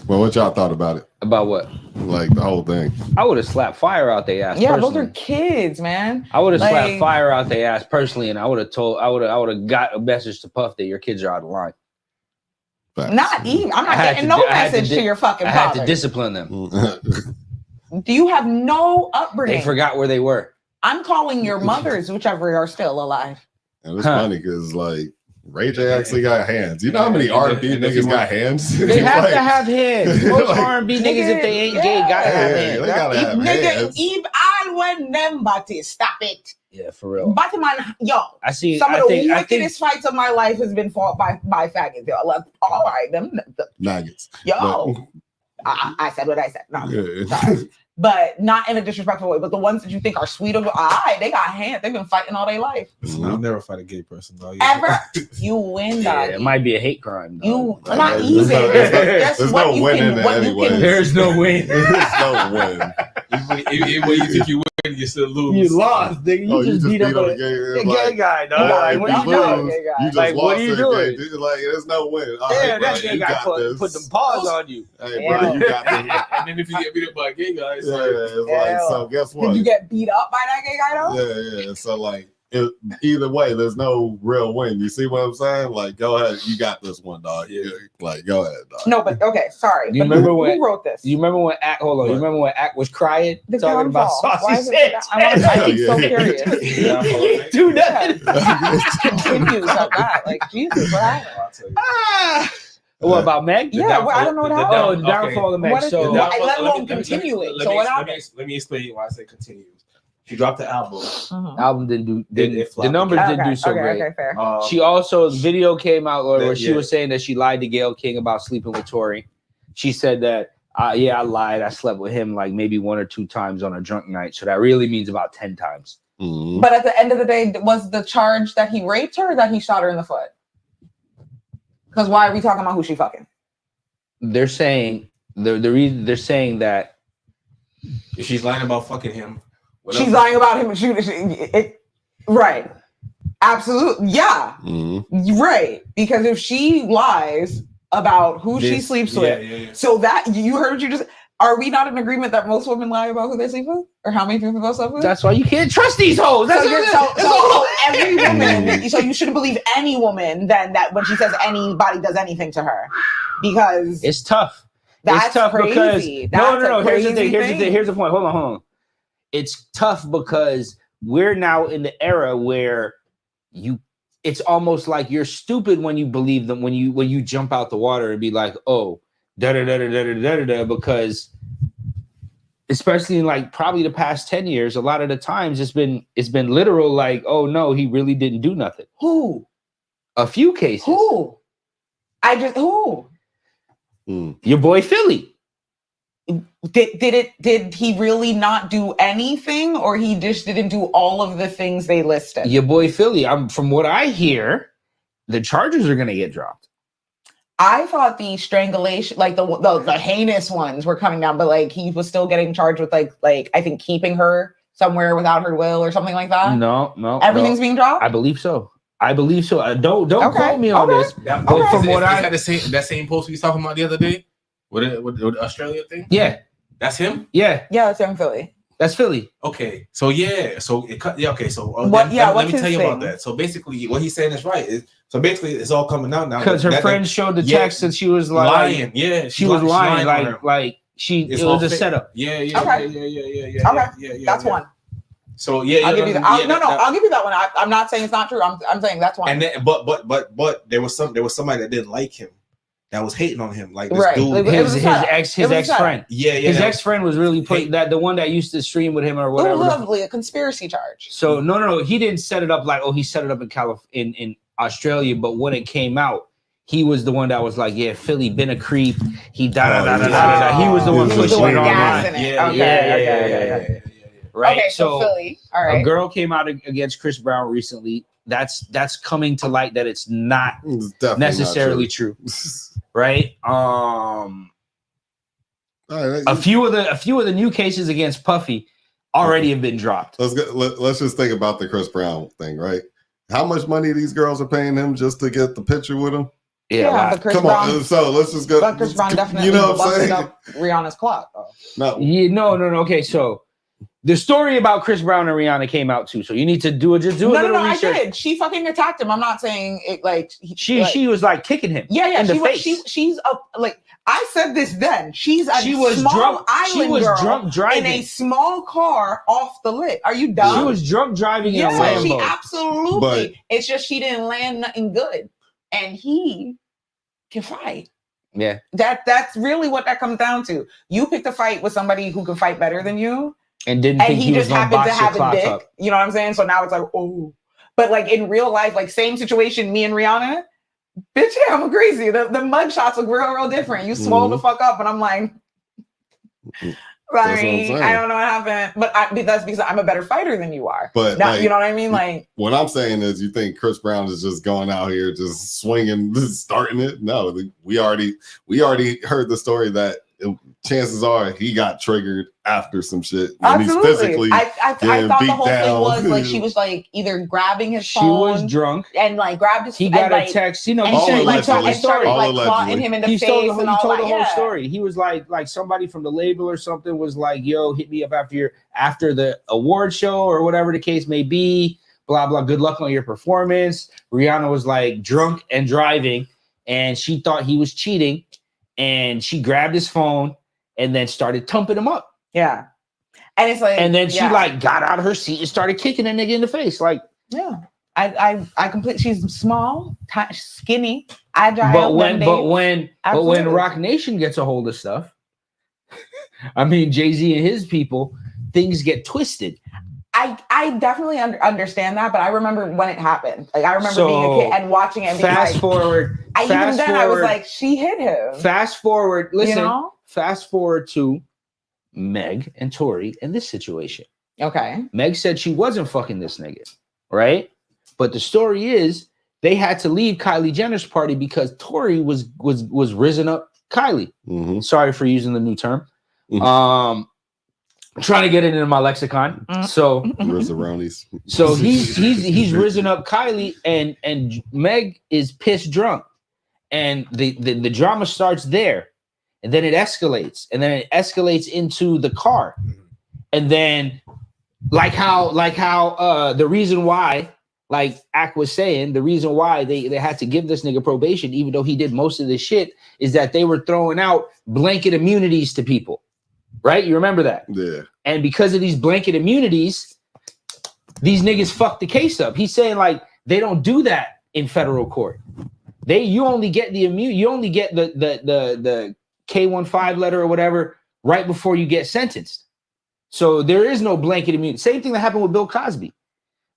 Well, what y'all thought about it? About what? Like the whole thing. I would have slapped fire out their ass. Yeah, personally. those are kids, man. I would have slapped fire out their ass personally, and I would have got a message to Puff that your kids are out of line. Facts. Not even. I'm not getting no message to your fucking father. I had to discipline them. Do you have no upbringing? They forgot where they were. I'm calling your mothers, whichever are still alive. And it's funny because like Ray J actually got hands. You know how many R&B niggas got hands? They have to have hands. Most R&B niggas, if they ain't gay, gotta have hands. They gotta have hands. If I went them, Batty, stop it. Yeah, for real. Batty man, yo. I see. Some of the wickedest fights of my life has been fought by faggots. Yo, like, all right, them nuggets. Yo, I said what I said. No, sorry. But not in a disrespectful way. But the ones that you think are sweet, they got hands. They've been fighting all their life. I'll never fight a gay person, though. Ever? You win, dog. It might be a hate crime, though. Not even. There's no win in it anyway. There's no win. There's no win. When you think you win, you still lose. You lost, nigga. You just beat up a gay guy, dog. Like, what are you doing? You just like, lost what are you doing? Like, there's no win. All yeah, right, that gay guy put them paws on you. Hey, bro, you got this. And then if you get beat up by a gay guy, it's it's like, so guess what? Did you get beat up by that gay guy though? Yeah. So like, either way, there's no real win. You see what I'm saying? Like, go ahead, you got this one, dog. Yeah. Like, go ahead, dog. No, but okay, sorry. You but remember who wrote this? You remember when Act? Hold on. You remember when Act was crying The talking about downfall. Why saucy is it shit? I'm so Yeah. curious. Do nothing. Continues like that. Like Jesus, what happened? What about Meg? Yeah, well, I don't know what happened. Oh, the downfall of Meg. What is- So let alone continuing. So what happened? Let me explain why I say continues. She dropped the album. album didn't It flopped. the numbers didn't do so great. Okay, fair. She also the video came out where she yeah. was saying that she lied to Gayle King about sleeping with Tory. She said that I lied. I slept with him like maybe 1 or 2 times on a drunk night. So that really means about 10 times. Mhm. But at the end of the day, was the charge that he raped her or that he shot her in the foot? Because why are we talking about who she fucking? They're saying the reason they're saying that If she's lying about fucking him, what She's else? lying about him. Right. Absolutely. Yeah. Mhm. Right. Because if she lies about who she This- sleeps Yeah, with, yeah, yeah. so that you heard what you just. Are we not in agreement that most women lie about who they sleep with, or how many people they sleep with? that's why you can't trust these hoes. That's So every woman. So you shouldn't believe any woman then that when she says anybody does anything to her, because it's tough. that's It's tough crazy. because no. That's a Here's the thing. crazy Here's the point. Hold on. It's tough because we're now in the era where it's almost like you're stupid when you believe them when you jump out the water and be like, oh, because especially in like probably the past 10 years, a lot of the times it's been literal like, oh no, he really didn't do nothing. Who? A few cases. Who? Who? Your boy Philly. Did he really not do anything, or he just didn't do all of the things they listed? Your boy Philly. From what I hear, the charges are gonna get dropped. I thought the strangulation, like the heinous ones, were coming down, but like he was still getting charged with like I think keeping her somewhere without her will or something like that. No. Everything's being dropped. I believe so. Don't Okay, quote me on okay. this. That, But from what is that same post we was talking about the other day with the Australia thing? Yeah, That's him. yeah, Yeah, it's young Philly. that's Philly. Okay, so yeah, so it cut. Yeah, okay, so What- let what's me his tell you about thing? that. So basically, what he's saying is right. So basically, it's all coming out now Because her That- friend showed the yeah, text and she was like, lying. Yeah, she was lying, on him. like It's it all was a fake. setup. Yeah. Okay. Yeah. That's one. So yeah, I'll give you that. I'll give you that one. I'm not saying it's not true. I'm saying that's one. And then, but there was somebody that didn't like him, that was hating on him, like this Right. dude. It was a setup. His It was a ex-friend. Yeah. His ex-friend was really putting that the one that used to stream with him or Oh, whatever. lovely, a conspiracy charge. So no, he didn't set it up like, oh, he set it up in Australia, but when it came out, he was the one that was like, yeah, Philly been a creep. He He was the one He was the pushing one it online. gassing it. Yeah, Okay, yeah. Right. Okay, so Philly. All right. A girl came out against Chris Brown recently. That's coming to light that it's not It's definitely necessarily not true. Right? All right, A few of the new cases against Puffy already have been dropped. let's just think about the Chris Brown thing, right? How much money these girls are paying him just to get the picture with him? Yeah, but Chris Come Brown. on, so let's just go. But Chris Brown definitely you know what I'm busted saying? up Rihanna's clock. Though. No, Yeah, no. Okay, so the story about Chris Brown and Rihanna came out too. So you need to do a little I research. did. She fucking attacked him. I'm not saying it like She was like kicking him. Yeah, in the she was. face. She's a like I said this then. She's a She was small drunk. island She was girl drunk driving. in a small car off the lit. Are you dumb? She was drunk driving in a Yeah, she Lambo. absolutely. But- it's just she didn't land nothing good, and he can fight. Yeah. That's really what that comes down to. You picked a fight with somebody who can fight better than you, And didn't and think he was just gonna happened to box your have a clock dick. up. You know what I'm saying? So now it's like, oh. But like in real life, like same situation, me and Rihanna, bitch, yeah, I'm crazy. The mug shots look real different. You swole the fuck up, and I'm like, what I'm sorry, saying. I don't know what happened. But that's because I'm a better fighter than you are. But, Now, like, you know what I mean? Like, what I'm saying is, you think Chris Brown is just going out here, just swinging, just starting it? No, we already heard the story that chances are he got triggered after some shit. And he's absolutely. physically I getting thought the beat whole thing down. was like she was like either grabbing his She phone was drunk. and like grabbed his. He and, got like, a text. You know, and he All she said like he told and the started story. All like allegedly. clawing him in the He face told and all the that. whole Yeah. story. He was like somebody from the label or something was like, "Yo, hit me up after the award show or whatever the case may be, blah, blah. Good luck on your performance. Rihanna was like drunk and driving, and she thought he was cheating, and she grabbed his phone and then started thumping him up. Yeah. And it's like, And then she like got out of her seat and started kicking that nigga in the face. Like, yeah. I completely, she's small, skinny, agile. but when Absolutely. Rock Nation gets a hold of stuff, I mean, Jay-Z and his people, things get twisted. I definitely understand that, but I remember when it happened. Like, I remember being a kid and watching it and being fast like, forward. I was like, she hit him. Fast forward. Listen, You know? fast forward to Meg and Tory in this situation. Okay. Meg said she wasn't fucking this nigga, right? But the story is they had to leave Kylie Jenner's party because Tory was risen up Kylie. Mm-hmm. Sorry for using the new term. Mhm. I'm trying to get it into my lexicon. So Rizzaronis. so he's risen up Kylie, and Meg is pissed drunk, and the drama starts there, and then it escalates, into the car, and then like how the reason why, like Ak was saying, the reason why they had to give this nigga probation, even though he did most of this shit, is that they were throwing out blanket immunities to people. Right? You remember that? Yeah. And because of these blanket immunities, these niggas fucked the case up. He's saying like they don't do that in federal court. You only get the K-15 letter or whatever right before you get sentenced. So there is no blanket immunity. Same thing that happened with Bill Cosby.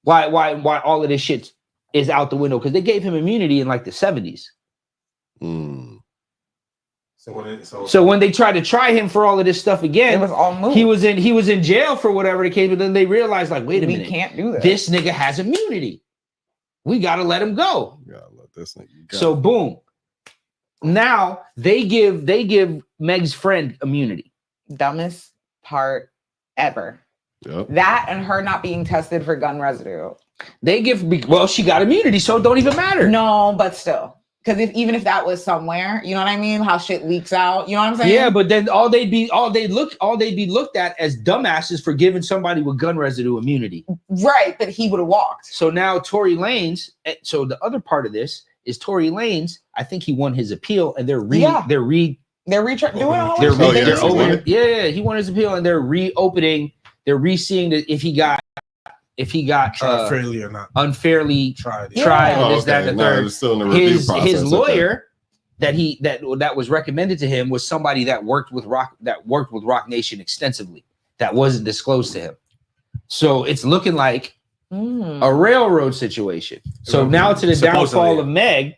Why all of this shit is out the window? Because they gave him immunity in like the 70s. Mm. So when they tried to try him for all of this stuff again, It was all moved. he was in jail for whatever the case, but then they realized, like, wait a minute, We can't do that. this nigga has immunity. We gotta let him go. Gotta let this nigga go. So boom. Now they give Meg's friend immunity. Dumbest part ever. Yep. That and her not being tested for gun residue. She got immunity, so it don't even matter. No, but still. Because even if that was somewhere, you know what I mean? How shit leaks out. You know what I'm saying? Yeah, but then all they'd be looked at as dumbasses for giving somebody with gun residue immunity. Right, but he would have walked. So now Tory Lanez. So the other part of this is Tory Lanez. I think he won his appeal, and they're doing all he won his appeal, and they're reopening. They're re-seeing that if he got tried fairly or not, unfairly tried. and this, that, and the third. It's still in the review process. His lawyer that was recommended to him was somebody that worked with Rock Nation extensively. That wasn't disclosed to him. So it's looking like a railroad situation. So now to the downfall of Meg.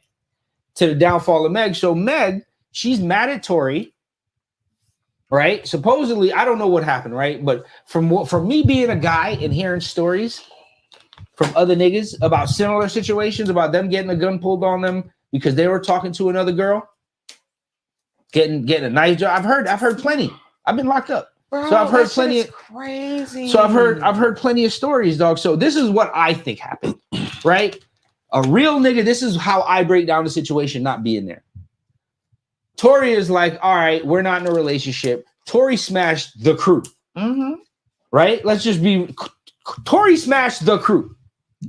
So Meg, she's mad at Tory. Right? Supposedly, I don't know what happened, right? But from me being a guy and hearing stories from other niggas about similar situations, about them getting a gun pulled on them because they were talking to another girl, getting a nice job. I've heard plenty. I've been locked up. Bro, So I've heard plenty of crazy. So I've heard plenty of stories, dog. So this is what I think happened, right? A real nigga, this is how I break down the situation not being there. Tory is like, all right, we're not in a relationship. Tory smashed the crew. Right? Let's just be Tory smashed the crew.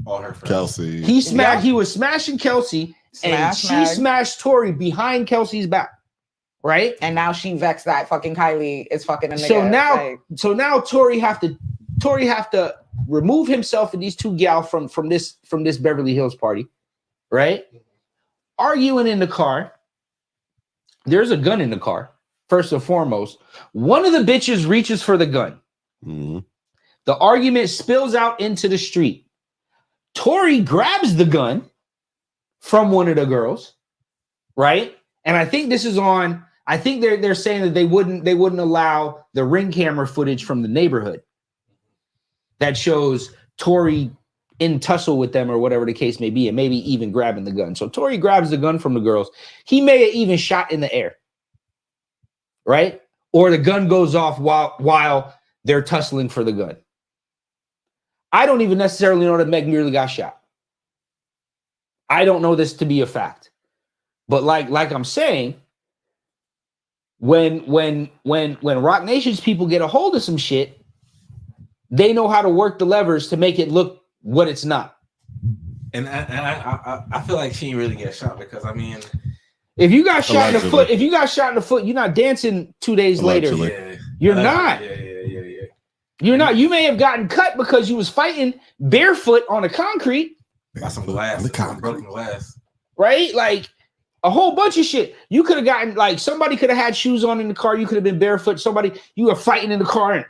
All her friends. Kelsey. He was smashing Kelsey, and she smashed Tory behind Kelsey's back. Right? And now she vexed that fucking Kylie is fucking a nigga. So now Tory have to remove himself and these two gal from this Beverly Hills party, right? Arguing in the car. There's a gun in the car. First and foremost, one of the bitches reaches for the gun. Mm-hmm. The argument spills out into the street. Tory grabs the gun from one of the girls, right? And I think this is on. I think they're saying that they wouldn't allow the ring camera footage from the neighborhood that shows Tory in tussle with them or whatever the case may be, and maybe even grabbing the gun. So Tory grabs the gun from the girls. He may have even shot in the air, right? Or the gun goes off while they're tussling for the gun. I don't even necessarily know that Meg merely got shot. I don't know this to be a fact. But like I'm saying, when Rock Nation's people get a hold of some shit, they know how to work the levers to make it look what it's not. And I feel like she didn't really get shot because I mean, if you got shot in the Allegedly. foot, you're not dancing 2 days Allegedly. later. yeah, You're not. Yeah. You're not. You may have gotten cut because you was fighting barefoot on the concrete, Got some glass, some broken glass. right? Like a whole bunch of shit. You could have gotten like somebody could have had shoes on in the car. You could have been barefoot. You were fighting in the car. And,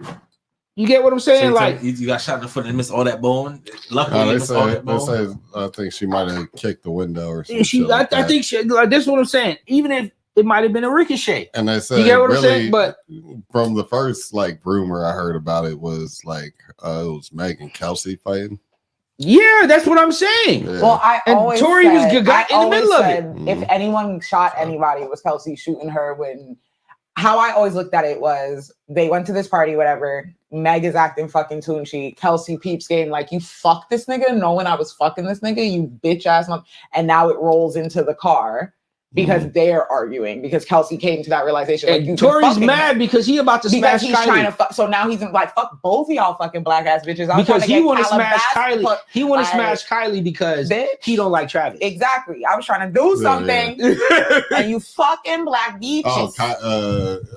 you get what I'm saying? So like you got shot in the foot and missed all that bone. Luckily, you They missed all say, that they bone. say, I think she might have kicked the window or something. I think she, like this is what I'm saying. Even if it might have been a ricochet. And they said, You get what I'm really, saying? But from the first like rumor I heard about it was like it was Meg and Kelsey fighting. yeah, that's what I'm saying. Yeah. Well, I And always Tory was said, got I in the middle always of it. said if anyone shot anybody, it was Kelsey shooting her. When how I always looked at it was they went to this party, whatever. Meg is acting fucking toonchi. Kelsey peeps game like you fucked this nigga, knowing I was fucking this nigga, you bitch ass mom. And now it rolls into the car because they're arguing because Kelsey came to that realization. Like, And Tory's mad because he about to smash he's Kylie. trying to fuck. So now he's like, fuck both of y'all fucking black ass bitches. I'm Because trying to he get want to smash Calabasas Kylie. put- He want to like, smash Kylie because bitch. he don't like Travis. Exactly. I was trying to do something, and you fucking black bitches.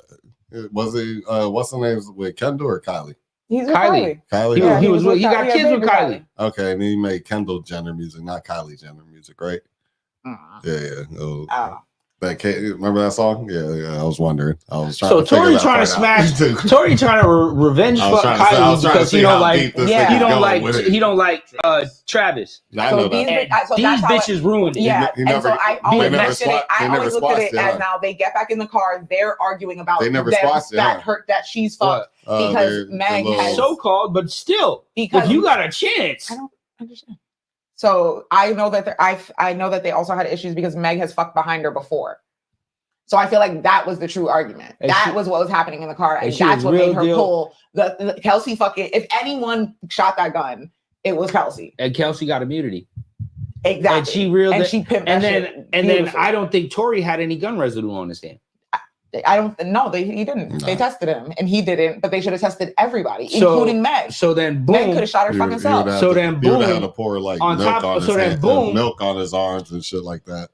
Was it what's the name with Kendall or Kylie? He's with Kylie. Kylie. He, Yeah, he was with he Kylie. got Yeah, kids with baby Kylie. Okay, and then he made Kendall Jenner music, not Kylie Jenner music, right? Yeah. Oh. That remember that song? Yeah. I was wondering. I was trying. So to figure Tory that trying to part out. smash. Tory trying to revenge I was fuck trying to say- I Kylie was trying to because see he don't how like deep this Yeah. nigga's he don't going like with it. he don't like Travis. I know these, that. so These that's how bitches ruined it. Yeah, He and never- so I they always never mention it. squat- they I never always looked at squashed it it, as huh? now they get back in the car. They're arguing about They never them squashed it, that huh? hurt that she's fucked because their Meg little- has So called, but still, because if you got a chance, I don't understand. So I know that I know that they also had issues because Meg has fucked behind her before. So I feel like that was the true argument. And that she- was what was happening in the car, and and she that's was what made real her deal- pull the Kelsey fucking. If anyone shot that gun, it was Kelsey. and Kelsey got immunity, Exactly. and she reeled and it. she pimped And that then shit and then beautifully. I don't think Tory had any gun residue on his hand. I don't know. He didn't. No. They tested him, and he didn't. But they should have tested everybody, So- including Meg. So then Meg boom, could have shot her fucking self. So then he would boom, have had to pour like on milk top- on his so then hand, boom. milk on his arms and shit like that.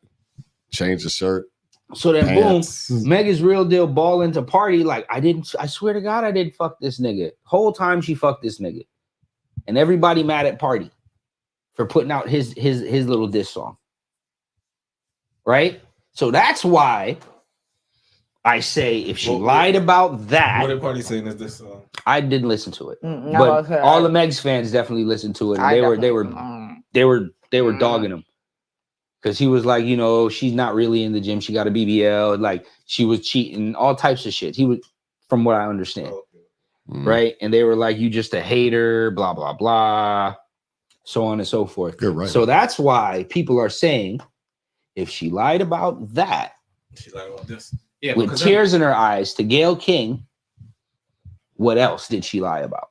Change his shirt. so then Pants. boom, Meg is real deal balling to party like I swear to God I didn't fuck this nigga. Whole time she fucked this nigga, and everybody mad at Party for putting out his little diss song. Right? So that's why I say if she Well, lied about What that, did Party saying is this? I didn't listen to it. No, But okay, all the Megs fans definitely listened to it. And they were dogging him. Because he was like, you know, she's not really in the gym. She got a BBL. Like she was cheating, all types of shit. He was, from what I understand. Right. And they were like, you just a hater, blah, blah, blah, so on and so forth. Good, right? So that's why people are saying if she lied about that She lied about this. Yeah, with because tears in her eyes to Gayle King, what else did she lie about?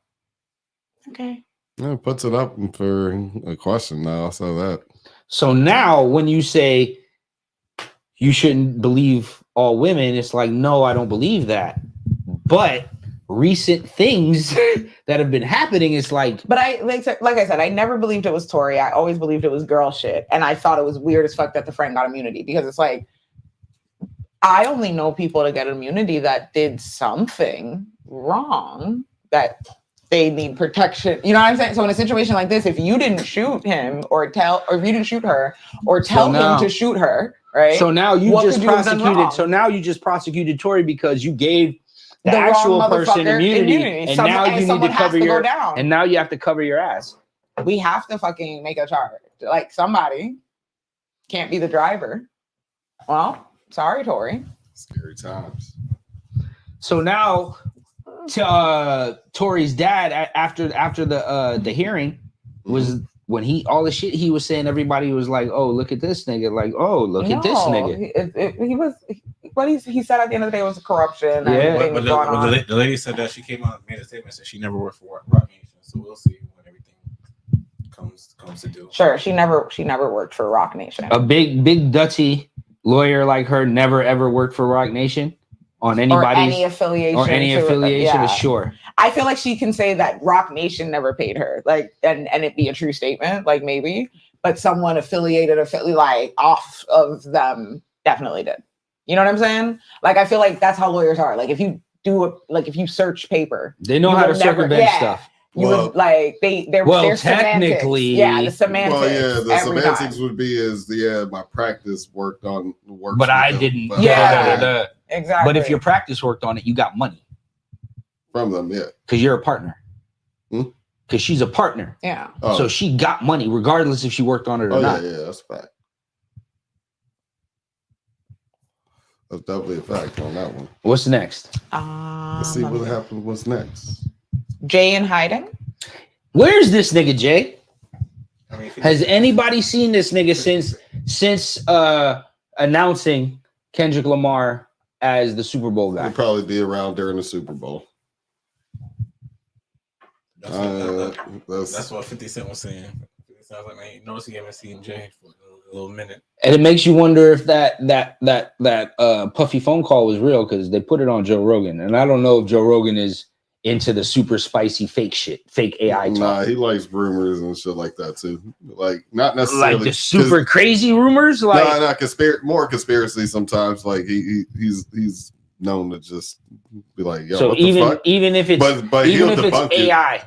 Okay. Yeah, it puts it up for a question now. So that So now when you say you shouldn't believe all women, it's like, no, I don't believe that. But recent things that have been happening, it's like, But like I said, I never believed it was Tory. I always believed it was girl shit. And I thought it was weird as fuck that the friend got immunity because it's like, I only know people to get immunity that did something wrong that they need protection. You know what I'm saying? So in a situation like this, if you didn't shoot him or if you didn't shoot her or tell now- him to shoot her, right? so now you What just could you have done prosecuted. wrong? So now you just prosecuted Tory because you gave the wrong actual person motherfucker immunity, and now you need someone to has cover go your, down. and now you have to cover your ass. We have to fucking make a charge. Like somebody can't be the driver. Well, sorry, Tory. scary times. So now, Tory's dad after the hearing was when all the shit he was saying. Everybody was like, "Oh, look at this nigga!" Like, "Oh, look at this nigga." He was. What he said at the end of the day was corruption. Yeah. And But things going on. the lady said that she came out and made a statement said she never worked for Rock Nation. So we'll see when everything comes to do. Sure, she never worked for Rock Nation. A big Dutchy lawyer like her never ever worked for Rock Nation on Or anybody's any affiliation. or any to- affiliation. yeah. Sure. I feel like she can say that Rock Nation never paid her, like, and it be a true statement, like maybe. but someone affiliated like off of them definitely did. You know what I'm saying? Like, I feel like that's how lawyers are. Like, if you if you search paper, they know how to circumvent stuff. You would like they're technically, the semantics. Well, yeah, the semantics time. would be my practice works but I didn't. Exactly. But if your practice worked on it, you got money from them, because you're a partner. Because she's a partner, so she got money regardless if she worked on it or not. Yeah, that's a fact. That's definitely a fact on that one. What's next? Let's see what happens. What's next? Jay in hiding. Where's this nigga, Jay? Has anybody seen this nigga since announcing Kendrick Lamar as the Super Bowl guy? He'll probably be around during the Super Bowl. That's what 50 Cent was saying. It sounds like, man, notice he haven't seen Jay for a little minute. And it makes you wonder if that puffy phone call was real, because they put it on Joe Rogan, and I don't know if Joe Rogan is into the super spicy fake shit, fake AI talk. Nah, he likes rumors and shit like that too. Like, not necessarily like the super crazy rumors. Like, more conspiracy sometimes. Like he's known to just be like, yo, so what the fuck? even if it's but even he'll if it's debunk AI. It.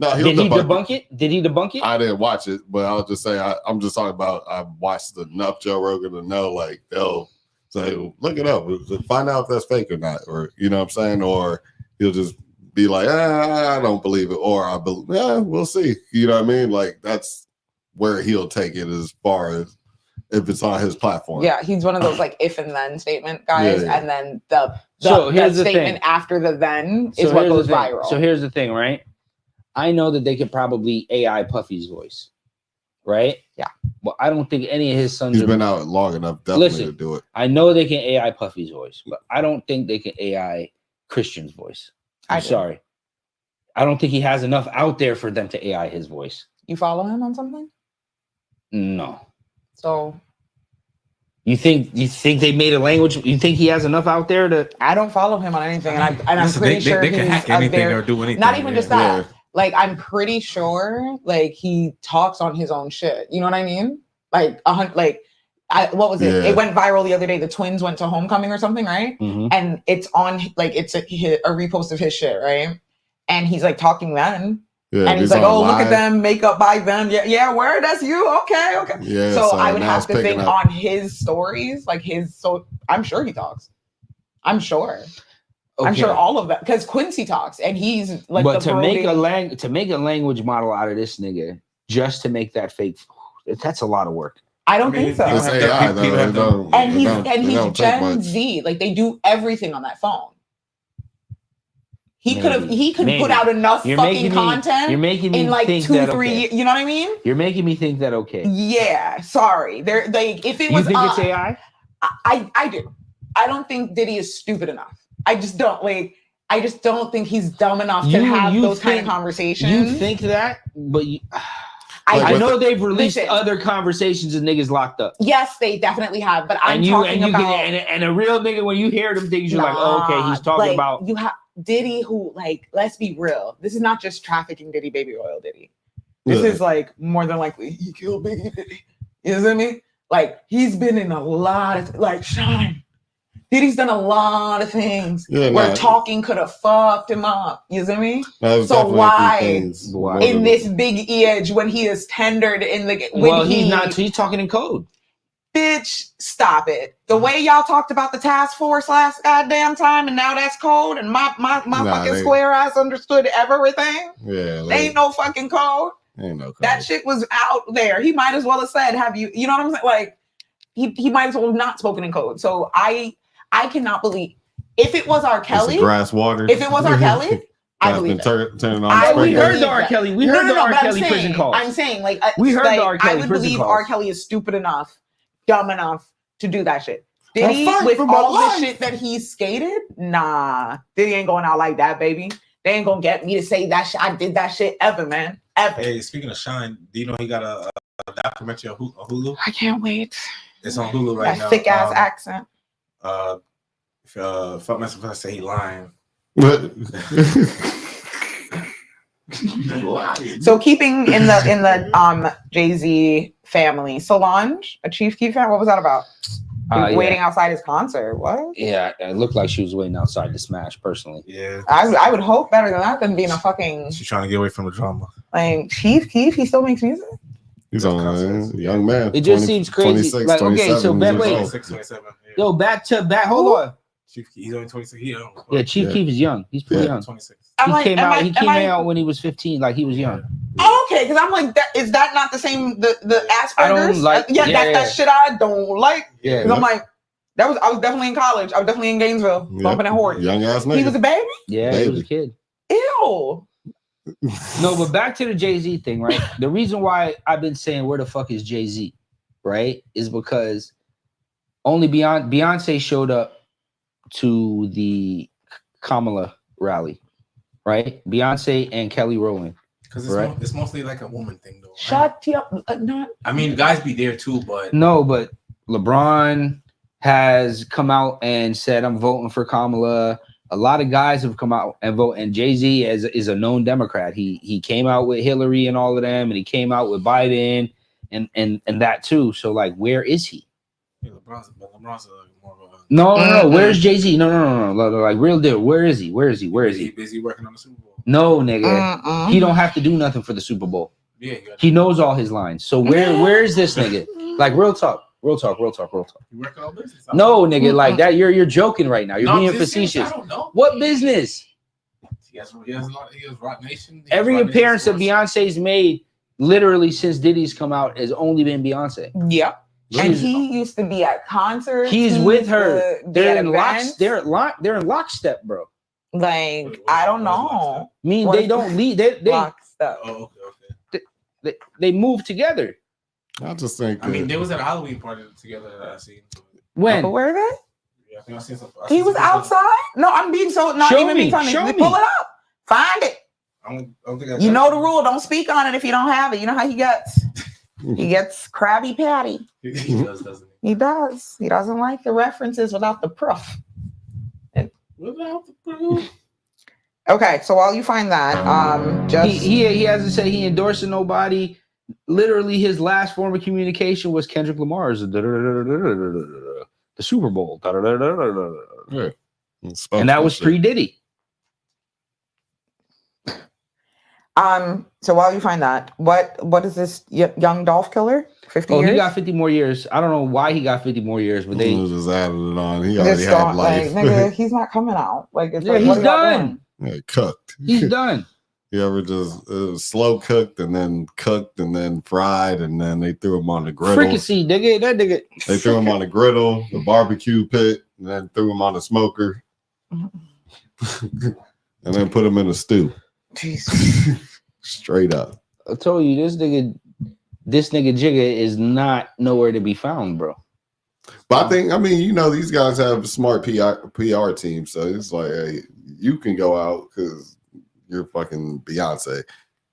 No, Did he debunk it? Did he debunk it? I didn't watch it, but I'll just say I'm just talking about I've watched enough Joe Rogan to know, like, they'll say, look it up, find out if that's fake or not, or you know what I'm saying, or he'll just be like, I don't believe it, or I believe, we'll see. You know what I mean? Like, that's where he'll take it as far as if it's on his platform. Yeah, he's one of those like if and then statement guys, Yeah. and then the here's the statement thing. after the then is what goes viral. So here's the thing, right? I know that they could probably AI Puffy's voice, right? Yeah. But I don't think any of his sons. He's been out long enough, definitely, to do it. I know they can AI Puffy's voice, but I don't think they can AI Christian's voice. I'm sorry. I don't think he has enough out there for them to AI his voice. You follow him on something? No. So you think they made a language? You think he has enough out there to? I don't follow him on anything, and I'm pretty sure they can hack anything or do anything. Not even just that. Yeah. Like, I'm pretty sure, like, he talks on his own shit. You know what I mean? Like, what was it? Yeah. It went viral the other day. The twins went to homecoming or something, right? Mm-hmm. And it's on, like, it's a repost of his shit, right? And he's like talking then. Yeah, and he's like, oh, look at them, makeup by them. Yeah, word, that's you. Okay. Yeah, so I would now have to think on his stories, like so I'm sure he talks. I'm sure. Okay. I'm sure all of that, because Quincy talks, and he's like. But to make a language model out of this nigga just to make that fake, that's a lot of work. I don't think so. It's AI, though. And he's Gen Z. Like, they do everything on that phone. He could put out enough fucking content. You're making me in like think 2-3 years. You know what I mean? You're making me think that okay. Yeah. Sorry. They're like, if it was, you think it's AI? I do. I don't think Diddy is stupid enough. I just don't think he's dumb enough to have those kind of conversations. You think that, but I know they've released other conversations of niggas locked up. Yes, they definitely have. But I'm talking about a real nigga, when you hear them things, you're like, oh, okay, he's talking about you have Diddy, who, like, let's be real. This is not just trafficking Diddy, baby oil Diddy. This is like more than likely he killed Biggie Diddy. You know what I mean? Like, he's been in a lot of Shine. Diddy's done a lot of things where talking could have fucked him up. You know what I mean? So why in this big edge when he is tendered in the he's talking in code. Bitch, stop it. The way y'all talked about the task force last goddamn time, and now that's code, and my fucking square ass understood everything. Yeah. They ain't no fucking code. Ain't no code. That shit was out there. He might as well have said, you know what I'm saying? Like, he might as well have not spoken in code. So I cannot believe, if it was R. Kelly, grass water. If it was R. Kelly, I believe it. We heard the R. Kelly. We heard the R. Kelly prison calls. I'm saying, like, we heard the R. Kelly I would prison believe calls. R. Kelly is stupid enough, dumb enough to do that shit. Diddy, with all the shit that he skated, nah, Diddy ain't going out like that, baby. They ain't gonna get me to say that shit. I did that shit ever, man. Ever. Hey, speaking of Shine, do you know he got a documentary on Hulu? I can't wait. It's on Hulu right now. That thick ass accent. Fuck myself if I say he lying. So keeping in the Jay-Z family, Solange, a Chief Keef fan. What was that about? Waiting outside his concert. What? Yeah, it looked like she was waiting outside to smash. Personally, Yeah, I would hope better than that than being a fucking. She's trying to get away from the drama. Like Chief Keef, he still makes music. He's on a young man. It just seems crazy. 26, Like, okay, so 27. Yo, back. Hold on. Chief Keef, he's only 26. Yeah, Chief Keef is young. He's pretty young. 26. He came out when he was 15. Like he was young. Oh, okay, because I'm like, is that not the same? The Asperger's? I don't like. That shit I don't like. Yeah, because I'm like, I was definitely in college. I was definitely in Gainesville, bumping at Horton. Young ass nigga. He was a baby. Yeah, he was a kid. Ew. No, but back to the Jay-Z thing, right? The reason why I've been saying where the fuck is Jay-Z, right, is because only Beyonce showed up to the Kamala rally, right? Beyonce and Kelly Rowland. Because it's mostly like a woman thing, though. Shut up. Not. I mean, guys be there too, but no, but LeBron has come out and said, "I'm voting for Kamala." A lot of guys have come out and vote, and Jay-Z is a known Democrat. He came out with Hillary and all of them, and he came out with Biden and that too. So like, where is he? Yeah, LeBron's more of a no. Where's Jay-Z? No. Like real deal. Where is he? Where is he? Busy working on the Super Bowl. No, nigga. He don't have to do nothing for the Super Bowl. Yeah, he knows all his lines. So where is this nigga? Like real talk. You working on business? No, nigga, like that. You're joking right now. You're being facetious. I don't know. What business? He has Rock Nation. Every appearance that Beyonce's made, literally since Diddy's come out, has only been Beyonce. Yeah. And he used to be at concerts. He's with her. They're in lockstep, bro. Like, I don't know. I mean, they don't lead. They lockstep. Oh, okay. They move together. I just think. I mean, they was at a Halloween party together that I seen. When? Where are they? Yeah, I think I seen some. He was outside. No, I'm being so not even being funny. Pull it up. Find it. I don't think you know the rule. Don't speak on it if you don't have it. You know how he gets. He gets Krabby Patty. He does, doesn't he? He does. He doesn't like the references without the proof. Without the proof. Okay, so while you find that, just he hasn't said he endorsing nobody. Literally, his last form of communication was Kendrick Lamar's the Super Bowl, Yeah. And that was pre-Diddy. So while you find that, what is this young Dolph killer? 50 years? He got 50 more years. I don't know why he got 50 more years, but they just added it on. He already had life. Like, nigga, he's not coming out. Like, it's like, he's done. Yeah, cooked. He's done. You ever just slow cooked and then fried and then they threw him on the griddle. Fricassee, nigga, that nigga. They threw him on the griddle, the barbecue pit, and then threw him on the smoker, and then put him in a stew. Jesus. Straight up. I told you this nigga Jigga is not nowhere to be found, bro. But I think, these guys have smart PR teams, so it's like, hey, you can go out because you're fucking Beyonce.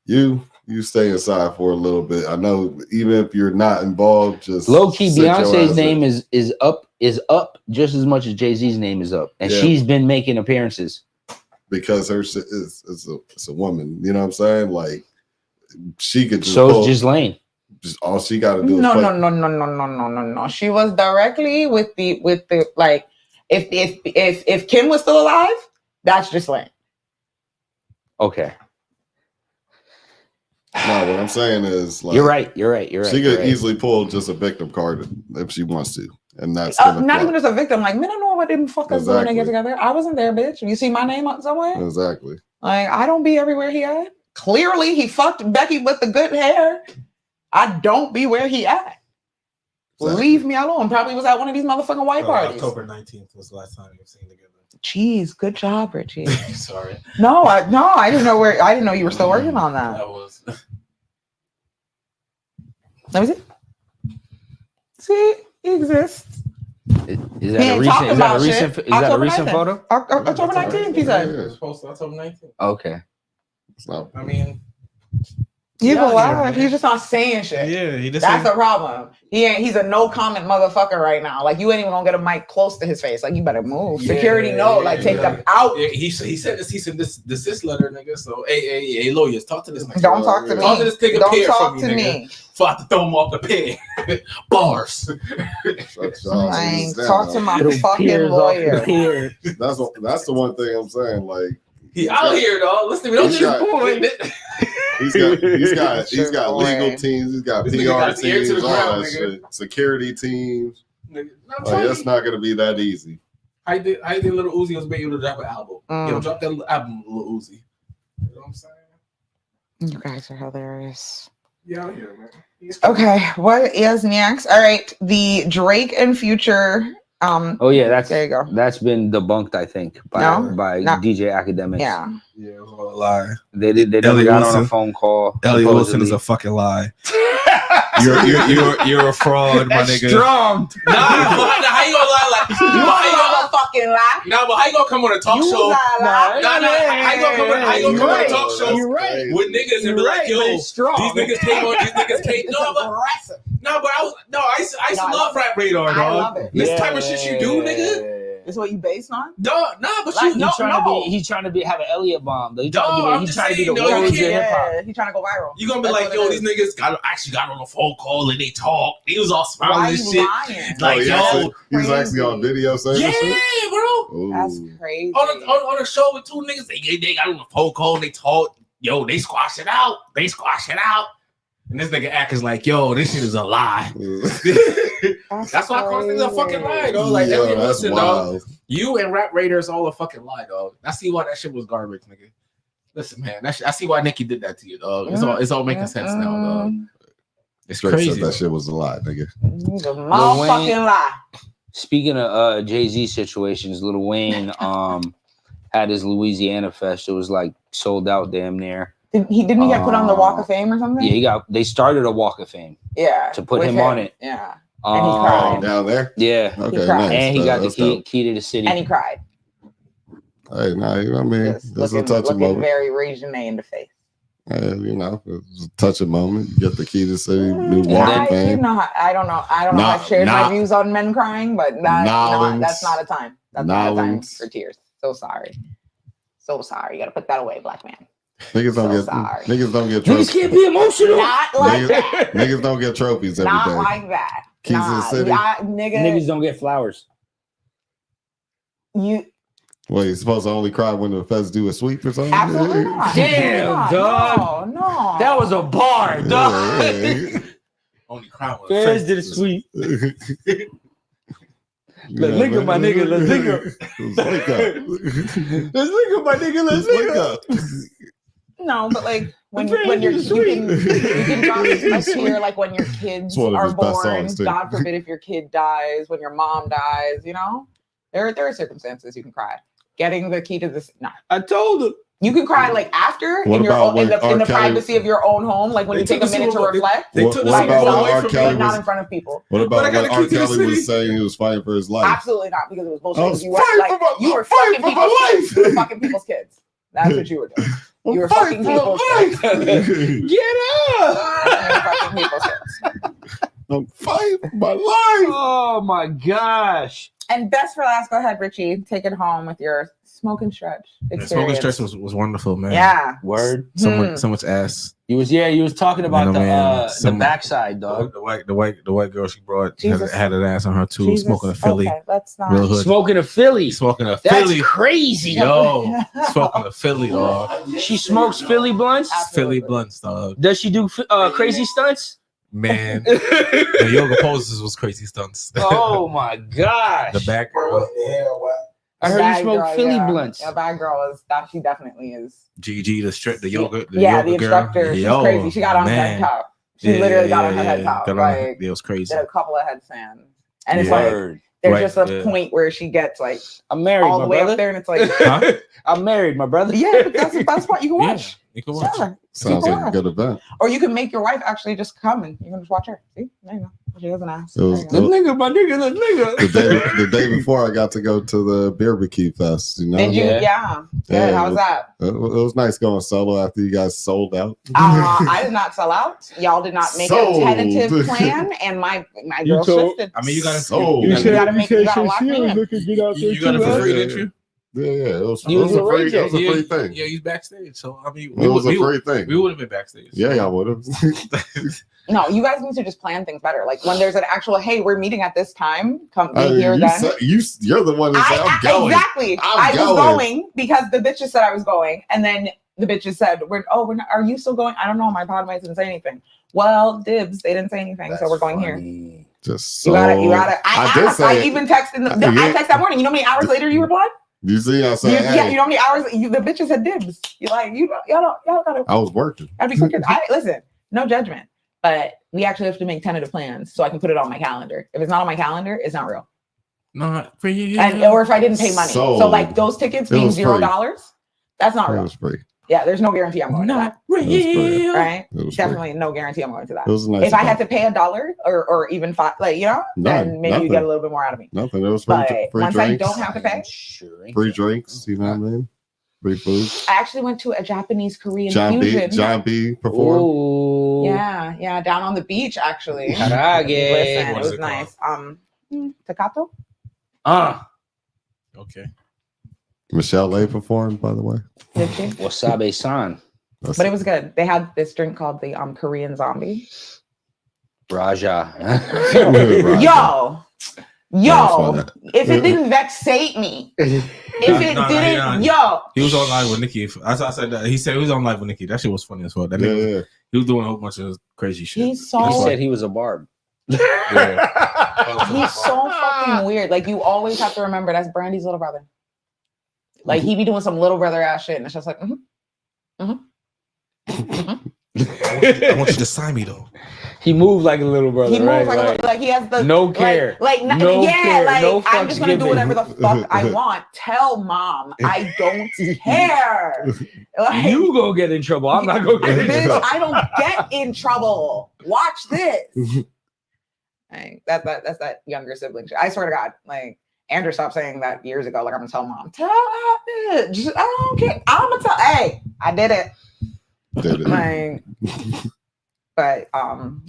You stay inside for a little bit. I know even if you're not involved, just low key, Beyonce's name is up just as much as Jay-Z's name is up, and she's been making appearances because her shit it's a woman. You know what I'm saying? Like she could just so is Ghislaine. Just all she got to do. No. She was directly with the like. If Kim was still alive, that's Ghislaine. Okay. No, what I'm saying is, like, you're right. She could easily pull just a victim card if she wants to, and that's not even just a victim. Like, men don't know what them fuckers do when they get together. I wasn't there, bitch. You see my name up somewhere? Exactly. Like, I don't be everywhere he at. Clearly, he fucked Becky with the good hair. I don't be where he at. Exactly. Leave me alone. Probably was at one of these motherfucking white parties. October 19th was the last time we were seen together. Jeez, good job, Richie. Sorry. No, I didn't know where. I didn't know you were still working on that. That was. Let me see. See, he exists. Is that a recent photo? October 19th, he said. It was posted October 19th. Okay. So, I mean, He's Yeah, alive. yeah, He's just not saying shit. Yeah, he just That's the problem. He's a no comment motherfucker right now. Like you ain't even gonna get a mic close to his face. Like you better move. Security like take them out. Yeah, he sent this cease and desist letter, nigga. So hey, lawyers, talk to this nigga. Don't talk to me. Talk to this nigga. Don't talk from to me. Before I have to throw him off the pin. Bars. Talk to my fucking lawyer. That's the one thing I'm saying. Like he out here, dog. Listen to me. Don't just point. He's got legal teams. He's got PR teams. All that shit. Security teams. Like, that's not gonna be that easy. I did Little Uzi was able to drop an album. Yo, drop that album, Little Uzi. You know what I'm saying? You guys are hilarious. Yeah, out here, man. Okay, what is next? All right, the Drake and Future. Oh yeah, there you go. That's been debunked, I think, by DJ Academics. Yeah, it was all a lie. They never got on a phone call. Elliot Wilson is a fucking lie. You're a fraud, my nigga. Strong. Nah, how you gonna lie? Like, you a fucking lie. Nah, but how you gonna come on a talk show? How you gonna come on a talk show with niggas and be like, yo, these niggas came on. These niggas came. No, but I used to love Rap Radar, dog. I love it. This type of shit you do, nigga. This is what you based on? Nah, but he's trying to have an Elliot bomb. Though. He's trying to be the world of hip hop. He's trying to go viral. You gonna be like, yo, these niggas actually got on a phone call and they talk. They was all smiling and shit. Lying? Like, yo, he was actually on video saying yeah, shit? bro. Ooh. That's crazy. On a show with two niggas, they got on a phone call and they talk. Yo, they squash it out. And this nigga act is like, yo, this shit is a lie. That's why I call this a fucking lie, dog. Like, Elliot Wilson, dog. You and Rap Raiders all a fucking lie, dog. I see why that shit was garbage, nigga. Listen, man, I see why Nicki did that to you, dog. It's all making sense now, dog. It's crazy. Said that shit was a lie, nigga. The motherfucking lie. Speaking of Jay-Z situations, Lil Wayne had his Louisiana Fest. It was like sold out damn near. Didn't he get put on the Walk of Fame or something? Yeah, they started a Walk of Fame. Yeah. To put him on it. Yeah. And he cried. Down there? Yeah. Okay, nice. And he got the key to the city. And he cried. Hey, I mean, that's a touching moment. Very Reginae in the face. It's a touching moment. You get the key to the city, new Walk of Fame. I don't know. I've shared my views on men crying, but that's not a time. That's not a time for tears. So sorry. You gotta put that away, black man. Niggas don't get trophies. Niggas can't be emotional. Not like that. Niggas don't get trophies every day. Not like that. Keys to the city. Niggas don't get flowers. You're supposed to only cry when the feds do a sweep or something? Absolutely not. Damn, dog. No. That was a bar, dog. Yeah. Only cry when feds did a sweep. Let's link up, my nigga. Let's link up. Let's link up, my nigga. Let's link up. No, but like when you can drop a tear like when your kids are born. God forbid if your kid dies, when your mom dies. You know, there are circumstances you can cry. Getting the key to this. No, I told him. You can cry like after in the privacy of your own home, like when you take a minute to reflect. What about when R. Kelly was not in front of people? What about when R. Kelly was saying he was fighting for his life? Absolutely not, because it was bullshit. You were fucking people's kids. You were fucking people's kids. That's what you were doing. You were fucking people's kids. Get up! You were fucking people's kids. I'm fighting for my life. Oh my gosh! And best for last, go ahead, Richie. Take it home with your smoke and stretch experience. Smoke and stretch was wonderful, man. Yeah. Word. So much ass. He was talking about the backside, dog. The white girl she brought had an ass on her too. Smoking a Philly. Okay, let's not. Real hood. Smoking a Philly. That's crazy. Yo, smoking a Philly, dog. She smokes Philly blunts. Absolutely. Philly blunts, dog. Does she do crazy stunts? Man, the yoga poses was crazy stunts. Oh my gosh. The back girl. I heard you smoke Philly blunts. Yeah, bad girl is that. She definitely is. Gigi, the yoga. The instructor. She's crazy. She got on her head top. She literally got on her head top. Like, it was crazy. Did a couple of headstands, and it's like there's just a point where she gets like I'm married, all the way brother. up there, and it's like I'm married, my brother. Yeah, but that's the best part. You can watch. You can watch. Sure. Sounds like a good event. Or you can make your wife actually just come and you can just watch her. See, there you go. She doesn't ask. It was There you go. My nigga. the day before I got to go to the Barbecue Fest. You know, Did you? Yeah. Yeah. Good. Yeah, How was that? it was nice going solo after you guys sold out. I did not sell out. Y'all did not make Sold. a tentative plan, and my You girl told- shifted. I mean, you gotta. Sold. You You gotta, gotta make. You gotta lock me in. you got it for free, didn't you? Yeah, it was You was a free. arranging. It was a free thing. Yeah, he's backstage. So I mean, It was a free thing. we would have been backstage. Yeah, y'all would have. No, you guys need to just plan things better. Like when there's an actual, hey, we're meeting at this time. Come be here you then. you're the one that said, I'm going. Exactly. I was going because the bitches said I was going, and then the bitches said, "We're not, are you still going?" I don't know. My podmates didn't say anything. Well, dibs. They didn't say anything, so we're going here. Just You so. gotta. I did asked. say I it. even texted. I texted that morning. You know how many hours later you replied? You see, I You, said, yeah, hey, you know how many hours the bitches had dibs. You like y'all gotta I was working. be quicker. Listen, no judgment, but we actually have to make tentative plans so I can put it on my calendar. If it's not on my calendar, it's not real. Not for you. And or if I didn't pay money, So, so like those tickets it being was free. $0, that's not It real. was free. Yeah, there's no guarantee I'm going to that. It was free. Right? It was Definitely no guarantee I'm going to that. It was a nice. If I had to pay $1 or even $5, like then maybe you get a little bit more out of me. Nothing. It was free. But Free once drinks. I don't have to pay, Free drinks. You know what I mean? Free food. I actually went to a Japanese Korean John fusion. B. performed. Ooh. Yeah, down on the beach actually. Karage. Listen, it What was is it nice. Takato. Okay. Michelle Lay performed, by the way. Did she? Wasabi-san. That's But it was good. They had this drink called the Korean Zombie. Raja. Right. Yo, Yo, if it didn't vexate me, if it didn't, yo, He was on live with Nikki. As I said that, he said he was on live with Nikki. That shit was funny as well. That Yeah, nigga, yeah. he was doing a whole bunch of crazy shit. he's so He said he was a barb. Yeah. he's so fucking weird. Like you always have to remember that's Brandy's little brother. Like he be doing some little brother ass shit, and it's just like, I want you to sign me though. He moved like a little brother, he moves right? like he has the no care. No No yeah, care, like no I'm just fucks gonna do given. whatever the fuck I want. Tell mom I don't care. Like, You go get in trouble. I'm not gonna get in bitch, trouble. I don't get in trouble. Watch this. Like, that's that younger sibling shit. I swear to God, like Andrew stopped saying that years ago. Like I'm gonna tell mom, tell that bitch. I don't care. I'm gonna tell. Hey, I did it. Did it. Like, but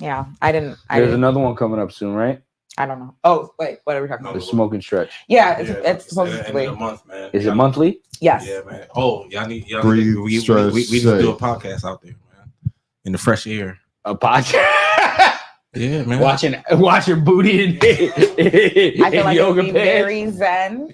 yeah, I didn't. There's another one coming up soon, right? I don't know. Oh wait, what are we talking The about? smoking stretch. Yeah, it's End supposedly of the month, man. Is it monthly? yes. Yeah, man. Oh, y'all need Breathe, we need stretch, to do shake. a podcast out there, man. In the fresh air. A podcast. Yeah, man. watching booty and, I feel like it yoga would be pants. very zen.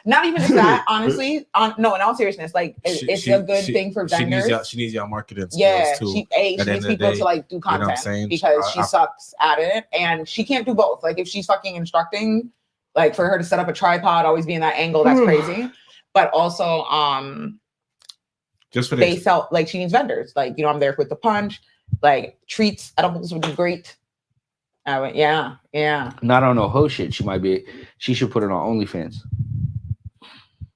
Not even just that, honestly. No, in all seriousness, like it's a good thing for vendors. She needs y'all marketing skills Yeah, too. she At the needs end of the people day, to like do know what I'm content saying? because she I- sucks at it, and she can't do both. Like if she's fucking instructing, like for her to set up a tripod, always be in that angle, that's crazy. But also, just for they this. sell like she needs vendors. Like I'm there with the punch, like treats, edibles would be great. I went, yeah. Not on no hoe shit. She should put it on OnlyFans.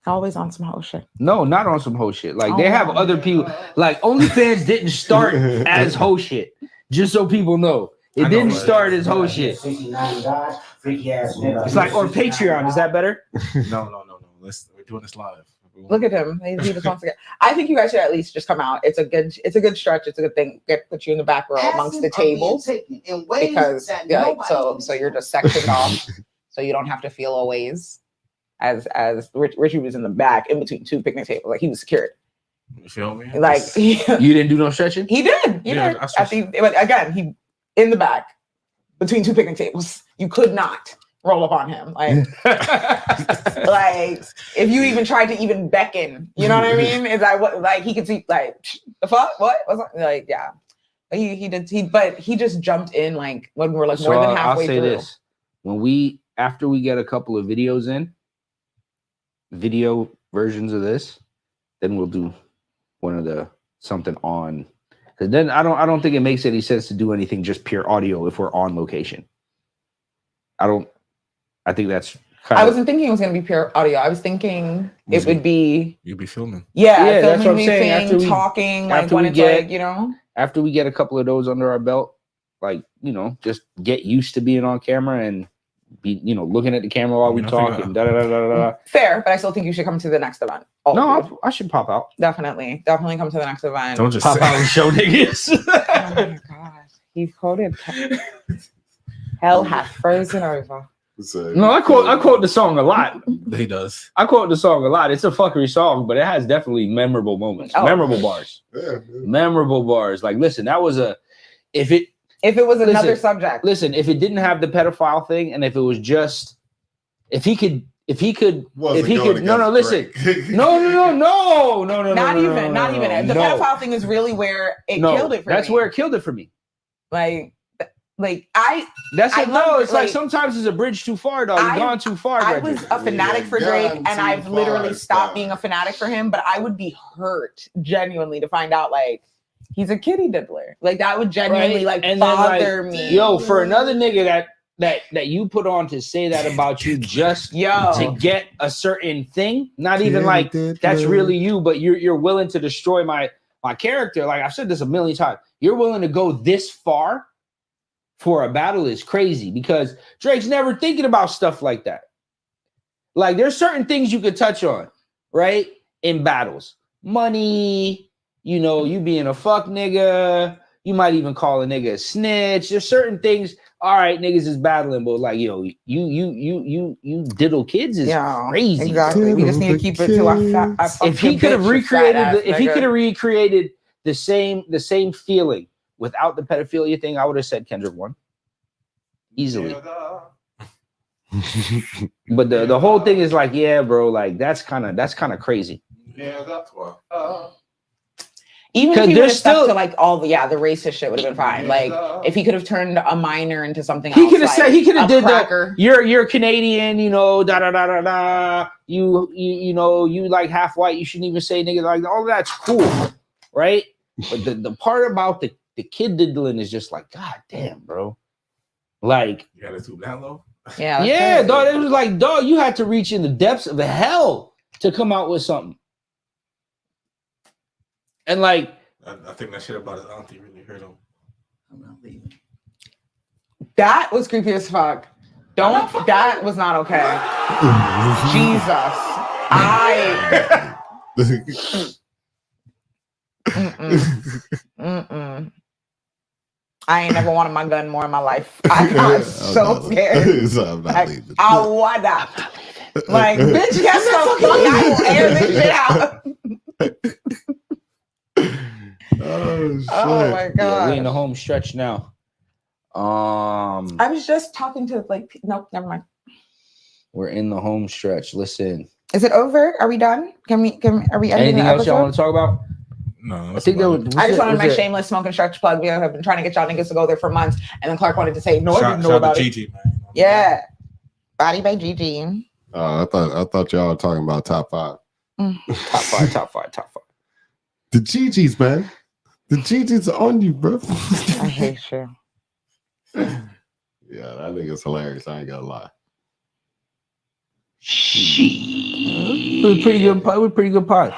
Always on some whole shit. No, not on some hoe shit. Like they Oh, have wow. other people. Like OnlyFans didn't start as hoe shit. Just so people know, it I know, didn't right? start as hoe shit. $69, freaky ass nigga. It's like or Patreon. Is that better? No. We're doing this live. Look at him. He just wants to get. I think you guys should at least just come out. It's a good stretch. It's a good thing. Put you in the back row amongst the tables because so you're just sectioned off, so you don't have to feel a ways. As Richie was in the back in between two picnic tables, like he was secured. You feel me? Like he You didn't do no stretching. did. He Yeah, did. I At the, but again, he in the back between two picnic tables. You could not roll up on him. Like if you even tried to even beckon, you know what I mean? Is that what like he could see like the fuck? What was like yeah. But he just jumped in like when we're like more than halfway I'll say through. this: after we get a couple of videos in, video versions of this, then we'll do one of the something on. Because then I don't think it makes any sense to do anything just pure audio if we're on location. I think that's kind I of. wasn't thinking it was gonna be pure audio. I was thinking it would be You'll be filming. Yeah, that's filming what I'm me saying. thing, After we- talking, like after when we it's get- like, you know. After we get a couple of those under our belt, like, you know, just get used to being on camera and be, you know, looking at the camera while we talk and da da da da da. Fair, but I still think you should come to the next event. No, I should pop out. Definitely come to the next event. Don't just Pop out and show niggas. Oh my god, he quoted "Hell hath frozen over." No, I quote the song a lot. He does. I quote the song a lot. It's a fuckery song, but it has definitely memorable moments, memorable bars, memorable bars. Like, listen, that was if it was another subject. Listen, if it didn't have the pedophile thing, and if it was just, if he could, no, listen, no. Not even. The pedophile thing is really where it killed it for me. That's where it killed it for me. It's like sometimes it's a bridge too far, dog. You've gone too far. I was a fanatic for Drake, and I've literally stopped being a fanatic for him. But I would be hurt genuinely to find out like he's a kitty diddler. Like that would genuinely bother me. Yo, for another nigga that you put on to say that about you just to get a certain thing, not even like that's really you, but you're willing to destroy my character. Like I've said this a million times. You're willing to go this far for a battle is crazy because Drake's never thinking about stuff like that. Like there's certain things you could touch on, right? In battles. Money, you know, you being a fuck nigga, you might even call a nigga a snitch. There's certain things, all right, niggas is battling, but like, yo, you diddle kids is crazy. Exactly. We just need to keep it to a if he could have recreated the same feeling without the pedophilia thing, I would have said Kendrick won easily. But the whole thing is like, yeah, bro, like that's kind of crazy. Yeah, that's why. Even if he would have stuck to like all the racist shit would have been fine. Like if he could have turned a minor into something else. He could have said he could have did cracker. that. You're Canadian, you know, da da da da da. You know, you like half white. You shouldn't even say nigga. Like all that's cool, right? But the part about the kid diddling is just like, god damn, bro. Like you gotta stoop that low. Yeah, dog. It was like, dog, you had to reach in the depths of the hell to come out with something. And like, I think that shit about his auntie really hurt him. I'm not leaving. That was creepy as fuck. That was not okay. Jesus. I ain't never wanted my gun more in my life. I got so scared. I wanna. Like, bitch, guess the fuck I will air this shit out. Oh my god. Yeah, we in the home stretch now. I was just talking to like nope, never mind. We're in the home stretch. Listen. Is it over? Are we done? Are we ending anything else episode? y'all want to talk about? No, I think I just wanted my shameless smoke and stretch plug. We have been trying to get y'all niggas to go there for months, and then Clark wanted to say no, I didn't know about it. Gigi, man. Yeah, Body by Gigi. I thought y'all were talking about top five. Top five. The Gigi's, man. The Gigi's are on you, bro. I hate you. Yeah, that nigga's hilarious. I ain't gonna lie. It was pretty good pod.